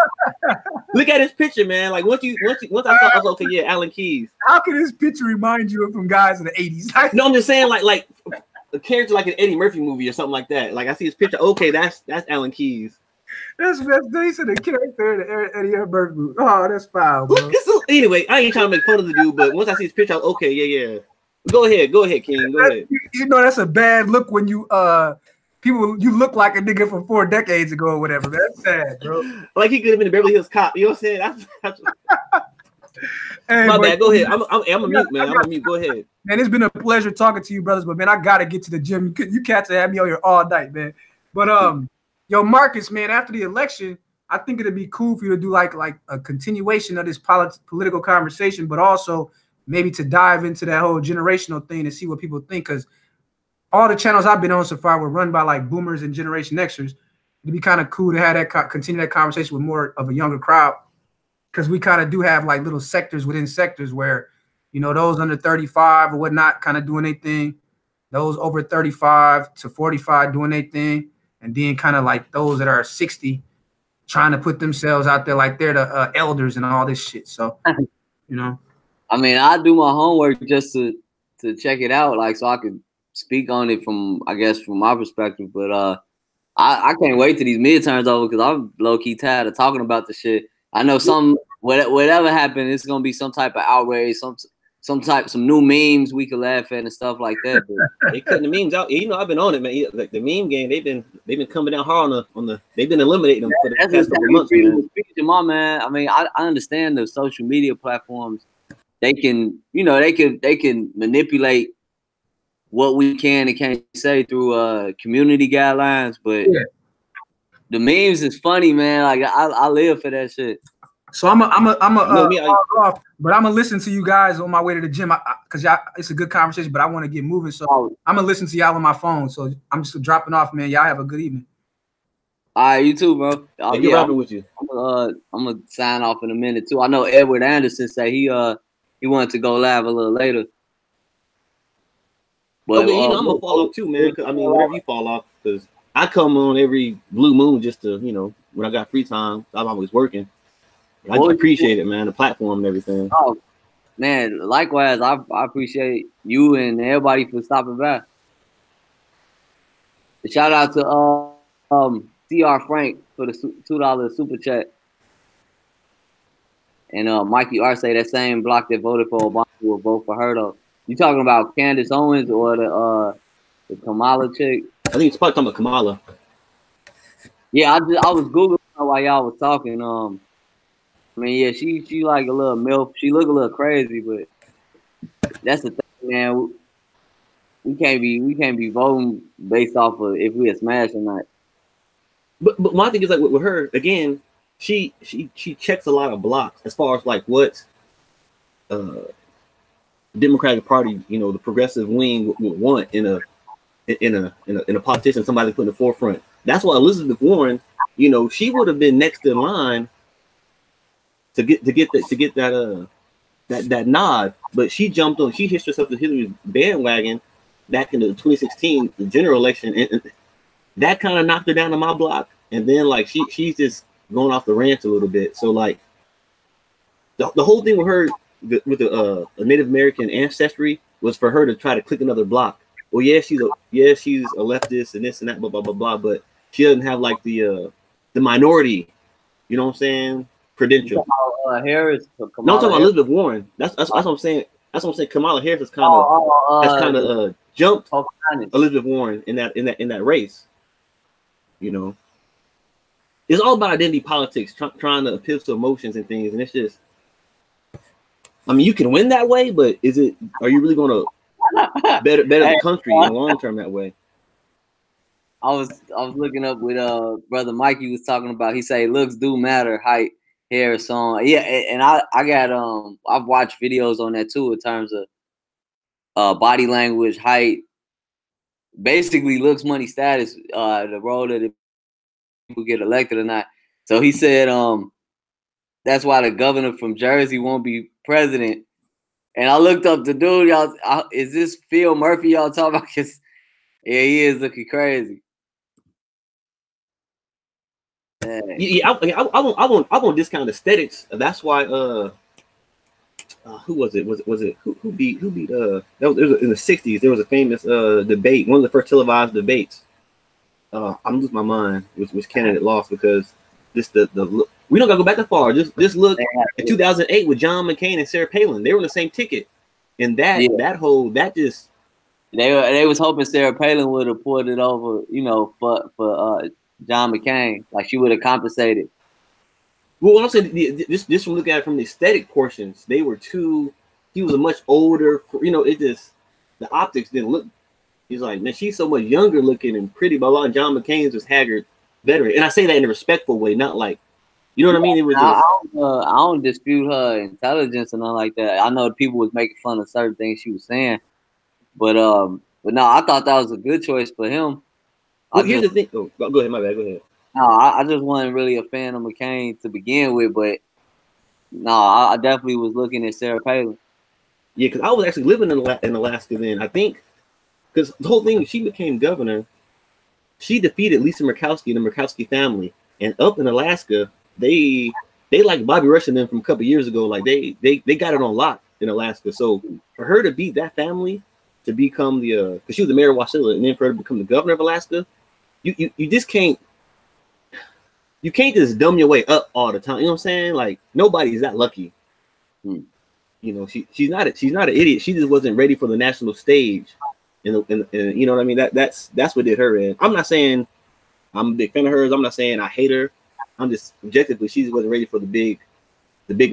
Look at his picture, man. Like once I thought, I was okay, yeah, Alan Keyes. How can this picture remind you of some guys in the 80s? No, I'm just saying, like a character like an Eddie Murphy movie or something like that. Like I see his picture, okay, that's Alan Keyes. That's they said the character in the Eddie Murphy movie. Oh, that's foul, bro. Anyway, I ain't trying to make fun of the dude, but once I see his picture, I was, okay, yeah. Go ahead, King. Go ahead. You know that's a bad look when you you look like a nigga from 4 decades ago or whatever. That's sad, bro. Like he could have been a Beverly Hills Cop. You know what I'm saying? Hey, my bad. Go ahead. I'm a mute, man. I'm a mute. Go ahead. Man, it's been a pleasure talking to you, brothers. But man, I gotta get to the gym. You cats have me on here all night, man. But yo, Marcus, man, after the election, I think it'd be cool for you to do like a continuation of this political conversation, but also maybe to dive into that whole generational thing and see what people think. Because all the channels I've been on so far were run by like boomers and Generation Xers. It'd be kind of cool to have that continue that conversation with more of a younger crowd, because we kind of do have like little sectors within sectors where, you know, those under 35 or whatnot kind of doing their thing, those over 35 to 45 doing their thing, and then kind of like those that are 60 trying to put themselves out there like they're the elders and all this shit. So, you know. I mean, I do my homework just to check it out, like so I could speak on it from, I guess, from my perspective. But I can't wait till these midterms over, because I'm low key tired of talking about the shit. I know whatever happened, it's gonna be some type of outrage, some new memes we could laugh at and stuff like that. But they cutting the memes out. You know, I've been on it, man. Like the meme game, they've been coming down hard on the. They've been eliminating them for the past couple months, man. My man, I mean, I understand the social media platforms. They can, you know, they can manipulate what we can and can't say through community guidelines, but the memes is funny, man. Like I live for that shit. So I'm off, but I'm gonna listen to you guys on my way to the gym, because y'all, it's a good conversation, but I want to get moving. So I'm gonna listen to y'all on my phone. So I'm just dropping off, man. Y'all have a good evening. All right, you too, bro. I'm with you. I'm gonna sign off in a minute too. I know Edward Anderson say he wanted to go live a little later. But you know, I'm gonna fall off too, man. I mean, whenever you fall off, because I come on every blue moon just to, you know, when I got free time, I'm always working. I just appreciate it, man, the platform and everything. Oh, man, likewise, I appreciate you and everybody for stopping by. Shout out to CR Frank for the $2 super chat. And Mikey R say that same block that voted for Obama will vote for her though. You talking about Candace Owens or the Kamala chick? I think it's probably talking about Kamala. Yeah, I was Googling her while y'all was talking. I mean, yeah, she like a little MILF. She look a little crazy, but that's the thing, man. We can't be voting based off of if we a smash or not. But my thing is like with her again, she checks a lot of blocks as far as like what Democratic Party, you know, the progressive wing would want in a politician, somebody put in the forefront. That's why Elizabeth Warren, you know, she would have been next in line to get that nod, but she hitched herself to Hillary's bandwagon back in the 2016 general election, and that kind of knocked her down to my block. And then like she's just going off the ranch a little bit. So like the whole thing with her with the Native American ancestry was for her to try to click another block. Well, she's a leftist and this and that, blah blah blah blah, but she doesn't have like the minority, you know what I'm saying, credential. Harris. No, I'm talking about Elizabeth Warren. That's what I'm saying. That's what I'm saying. Kamala Harris has kind of jumped Elizabeth Warren in that race. You know, it's all about identity politics, trying to appeal to emotions and things, and it's just. I mean, you can win that way, but are you really going to better the country in the long term that way? I was looking up with brother Mikey was talking about. He said looks do matter, height, hair, song. Yeah, and I got I've watched videos on that too in terms of body language, height, basically looks money status, the role that if people get elected or not. So he said, that's why the governor from Jersey won't be president. And I looked up the dude, y'all. Is this Phil Murphy y'all talking about? Cause yeah, he is looking crazy. Yeah, I won't discount aesthetics. That's why who was it? Who beat that was in the 60s. There was a famous debate, one of the first televised debates. I'm losing my mind, which candidate lost because the look. We don't gotta go back that far. Just look in 2008 with John McCain and Sarah Palin. They were on the same ticket, and they was hoping Sarah Palin would have pulled it over, you know, for John McCain, like she would have compensated. Well, what I'm saying, just from looking at it from the aesthetic portions, they were too. He was a much older, you know. It just the optics didn't look. He's like, man, she's so much younger looking and pretty, but a lot of John McCain's was haggard veteran, and I say that in a respectful way, not like, you know what I mean. It was. I don't dispute her intelligence and nothing like that. I know people was making fun of certain things she was saying, but no, I thought that was a good choice for him. Well, here's the thing. Oh, go ahead, my bad. Go ahead. No, I just wasn't really a fan of McCain to begin with, but no, I definitely was looking at Sarah Palin. Yeah, because I was actually living in Alaska then. I think because the whole thing, she became governor. She defeated Lisa Murkowski and the Murkowski family, and up in Alaska, they like Bobby Rush and them from a couple years ago. Like they got it on lock in Alaska. So for her to beat that family to become the because she was the mayor of Wasilla, and then for her to become the governor of Alaska, you just can't. You can't just dumb your way up all the time. You know what I'm saying? Like nobody's that lucky. You know, she's not an idiot. She just wasn't ready for the national stage. And you know what I mean? That's what did her in. I'm not saying I'm a big fan of hers. I'm not saying I hate her. I'm just objectively she just wasn't ready for the big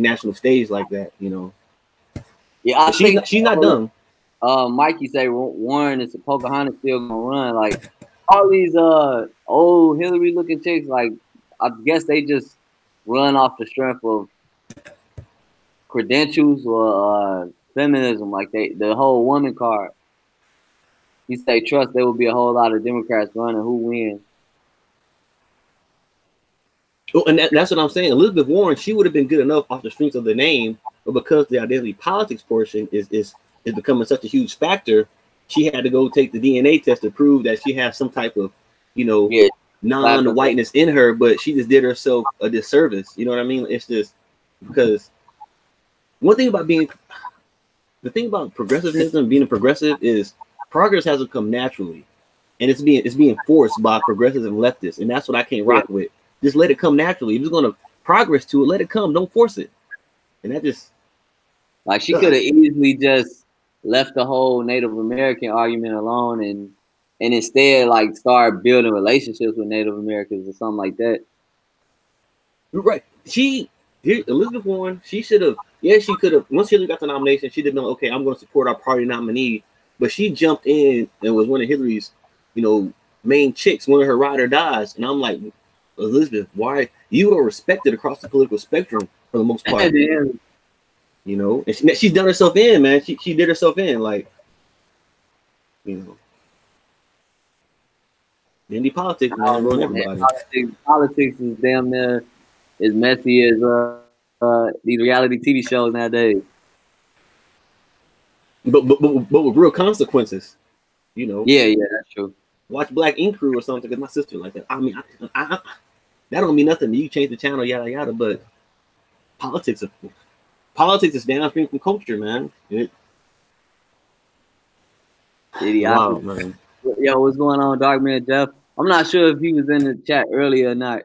national stage like that. You know. Yeah, I think she's not dumb. Mikey say Warren is Pocahontas still gonna run. Like all these old Hillary looking chicks, like. I guess they just run off the strength of credentials or feminism, like the whole woman card. You say trust, there will be a whole lot of Democrats running. Who wins? Oh, and that's what I'm saying. Elizabeth Warren, she would have been good enough off the strength of the name, but because the identity politics portion is becoming such a huge factor, she had to go take the DNA test to prove that she has some type of, you know. Yeah. Non-whiteness in her, but she just did herself a disservice. You know what I mean? It's just because the thing about progressivism, being a progressive, is progress hasn't come naturally, and it's being forced by progressives and leftists, and that's what I can't rock with. Just let it come naturally. If you're gonna progress to it, let it come. Don't force it. And that just like she could have easily just left the whole Native American argument alone and instead, like, start building relationships with Native Americans or something like that. Right. Elizabeth Warren, she should have, she could have, once Hillary got the nomination, she'd have been, okay, I'm going to support our party nominee. But she jumped in and was one of Hillary's, you know, main chicks, one of her ride or dies. And I'm like, Elizabeth, why? You are respected across the political spectrum for the most part. You know, and she's done herself in, man. She did herself in, like, you know. Indie politics, man, ruin everybody. Politics is damn near as messy as these reality TV shows nowadays. But with real consequences, you know. Yeah, that's true. Watch Black Ink Crew or something because my sister like that. I mean, I that don't mean nothing. You change the channel, yada yada. But politics is downstream from culture, man. Wow, man. Yo, what's going on, Dark Man Jeff? I'm not sure if he was in the chat earlier or not,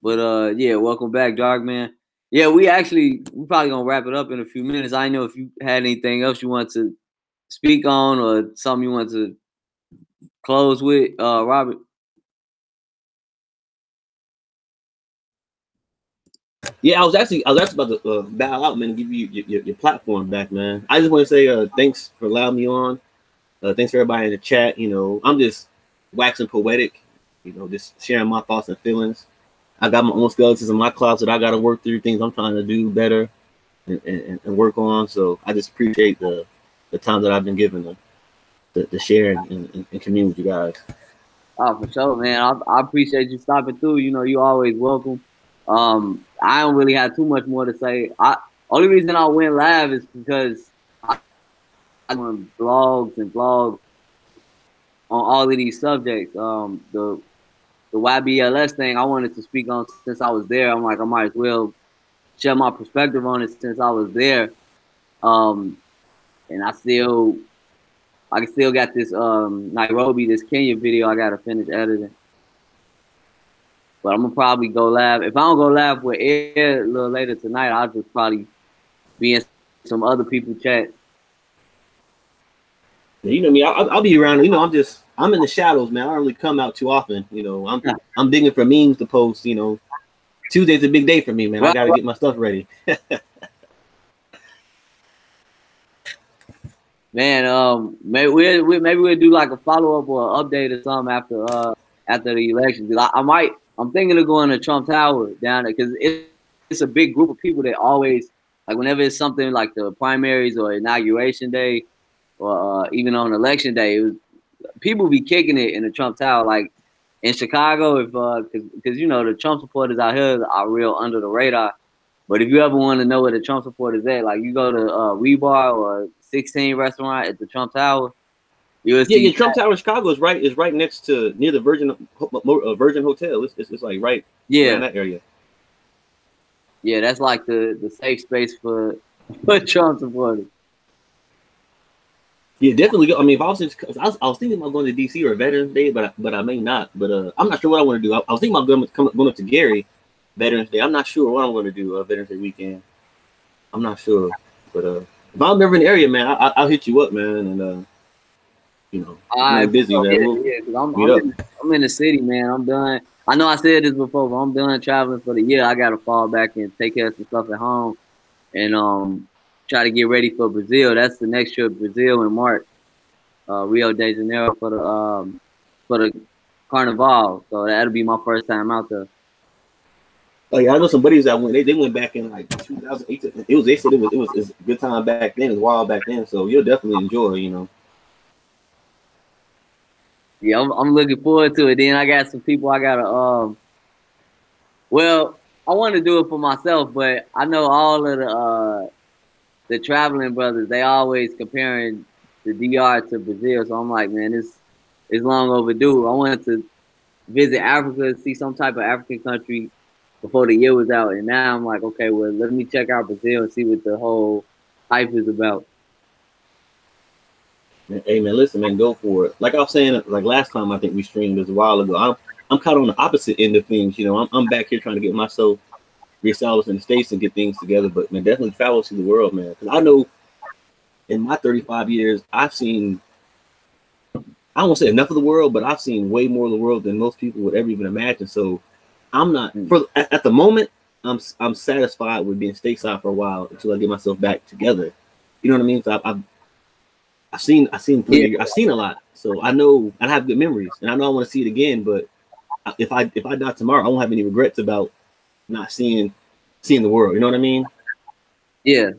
but yeah, welcome back, Dark Man. Yeah, we're probably gonna wrap it up in a few minutes. I know if you had anything else you want to speak on or something you want to close with, Robert. Yeah, I was actually about to bow out, man, and give you your platform back, man. I just want to say thanks for allowing me on. Thanks for everybody in the chat. You know, I'm just waxing poetic, you know, just sharing my thoughts and feelings. I got my own skeletons in my closet. I got to work through things I'm trying to do better and work on. So I just appreciate the time that I've been given them. to share and commune with you guys. Oh, for sure, man. I appreciate you stopping through. You know, you always welcome. I don't really have too much more to say. Only reason I went live is because I'm doing blogs and vlogs on all of these subjects. The YBLS thing I wanted to speak on since I was there. I'm like, I might as well share my perspective on it since I was there. And I still got this Nairobi, this Kenya video I gotta finish editing. But I'm gonna probably go live. If I don't go live with Ed a little later tonight, I'll just probably be in some other people chat. Yeah, you know me, I'll be around. You know, I'm in the shadows, man. I don't really come out too often. You know, I'm digging for memes to post. You know, Tuesday's a big day for me, man. I gotta get my stuff ready. Man, maybe we'll do like a follow up or an update or something after the election. I'm thinking of going to Trump Tower down there because it's a big group of people that always, like, whenever it's something like the primaries or inauguration day or even on election day, people be kicking it in the Trump Tower. Like in Chicago, if because you know the Trump supporters out here are real under the radar. But if you ever want to know where the Trump supporters at, like you go to Rebar or 16 restaurant at the Trump Tower, you'll see. Yeah, Trump Tower in Chicago is right next to near the Virgin Hotel. It's like right around that area. Yeah, that's like the safe space for Trump supporters. Yeah, definitely go. I mean, if I was thinking about going to DC or Veterans Day, but I may not. But I'm not sure what I want to do. I was thinking about going up to Gary Veterans Day. I'm not sure what I'm going to do Veterans Day weekend. I'm not sure, but if I'm ever in the area, man, I'll hit you up, man, and you know, I'm busy, man. I'm in the city, man. I'm done. I know I said this before, but I'm done traveling for the year. I got to fall back and take care of some stuff at home, and try to get ready for Brazil. That's the next trip, Brazil in March, Rio de Janeiro for the Carnival. So that'll be my first time out there. Oh yeah, I know some buddies that went. They went back in like 2008. They said it was a good time back then. It was wild back then. So you'll definitely enjoy, you know. Yeah, I'm looking forward to it. Then I got some people I gotta well, I want to do it for myself, but I know all of the traveling brothers, they always comparing the DR to Brazil. So I'm like, man, it's long overdue. I wanted to visit Africa, see some type of African country before the year was out. And now I'm like, okay, well, let me check out Brazil and see what the whole hype is about. Hey man, listen, man, go for it. Like I was saying, like last time I think we streamed this a while ago. I'm kind of on the opposite end of things. You know, I'm back here trying to get myself reestablished in the States and get things together. But man, definitely travel to the world, man. Because I know in my 35 years, I've seen, I don't want to say enough of the world, but I've seen way more of the world than most people would ever even imagine. So I'm not at the moment. I'm satisfied with being stateside for a while until I get myself back together. You know what I mean? So I've seen a lot, so I know I have good memories, and I know I want to see it again. But if I die tomorrow, I won't have any regrets about not seeing the world. You know what I mean? Yeah,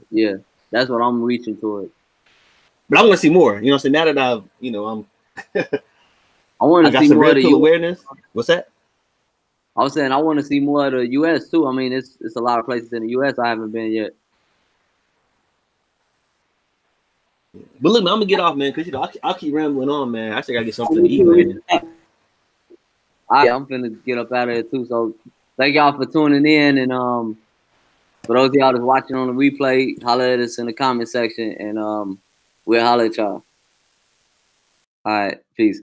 that's what I'm reaching towards. But I want to see more. You know what I'm saying? Now that I've, you know, I want to see some more red of the pill awareness. What's that? I was saying I want to see more of the U.S. too. I mean, it's a lot of places in the U.S. I haven't been yet. But look, man, I'm gonna get off, man, because you know I'll keep rambling on, man. I still gotta get something to eat, man. I'm finna get up out of here too. So thank y'all for tuning in, and for those of y'all that's watching on the replay, holler at us in the comment section, and we'll holler at y'all. All right, peace.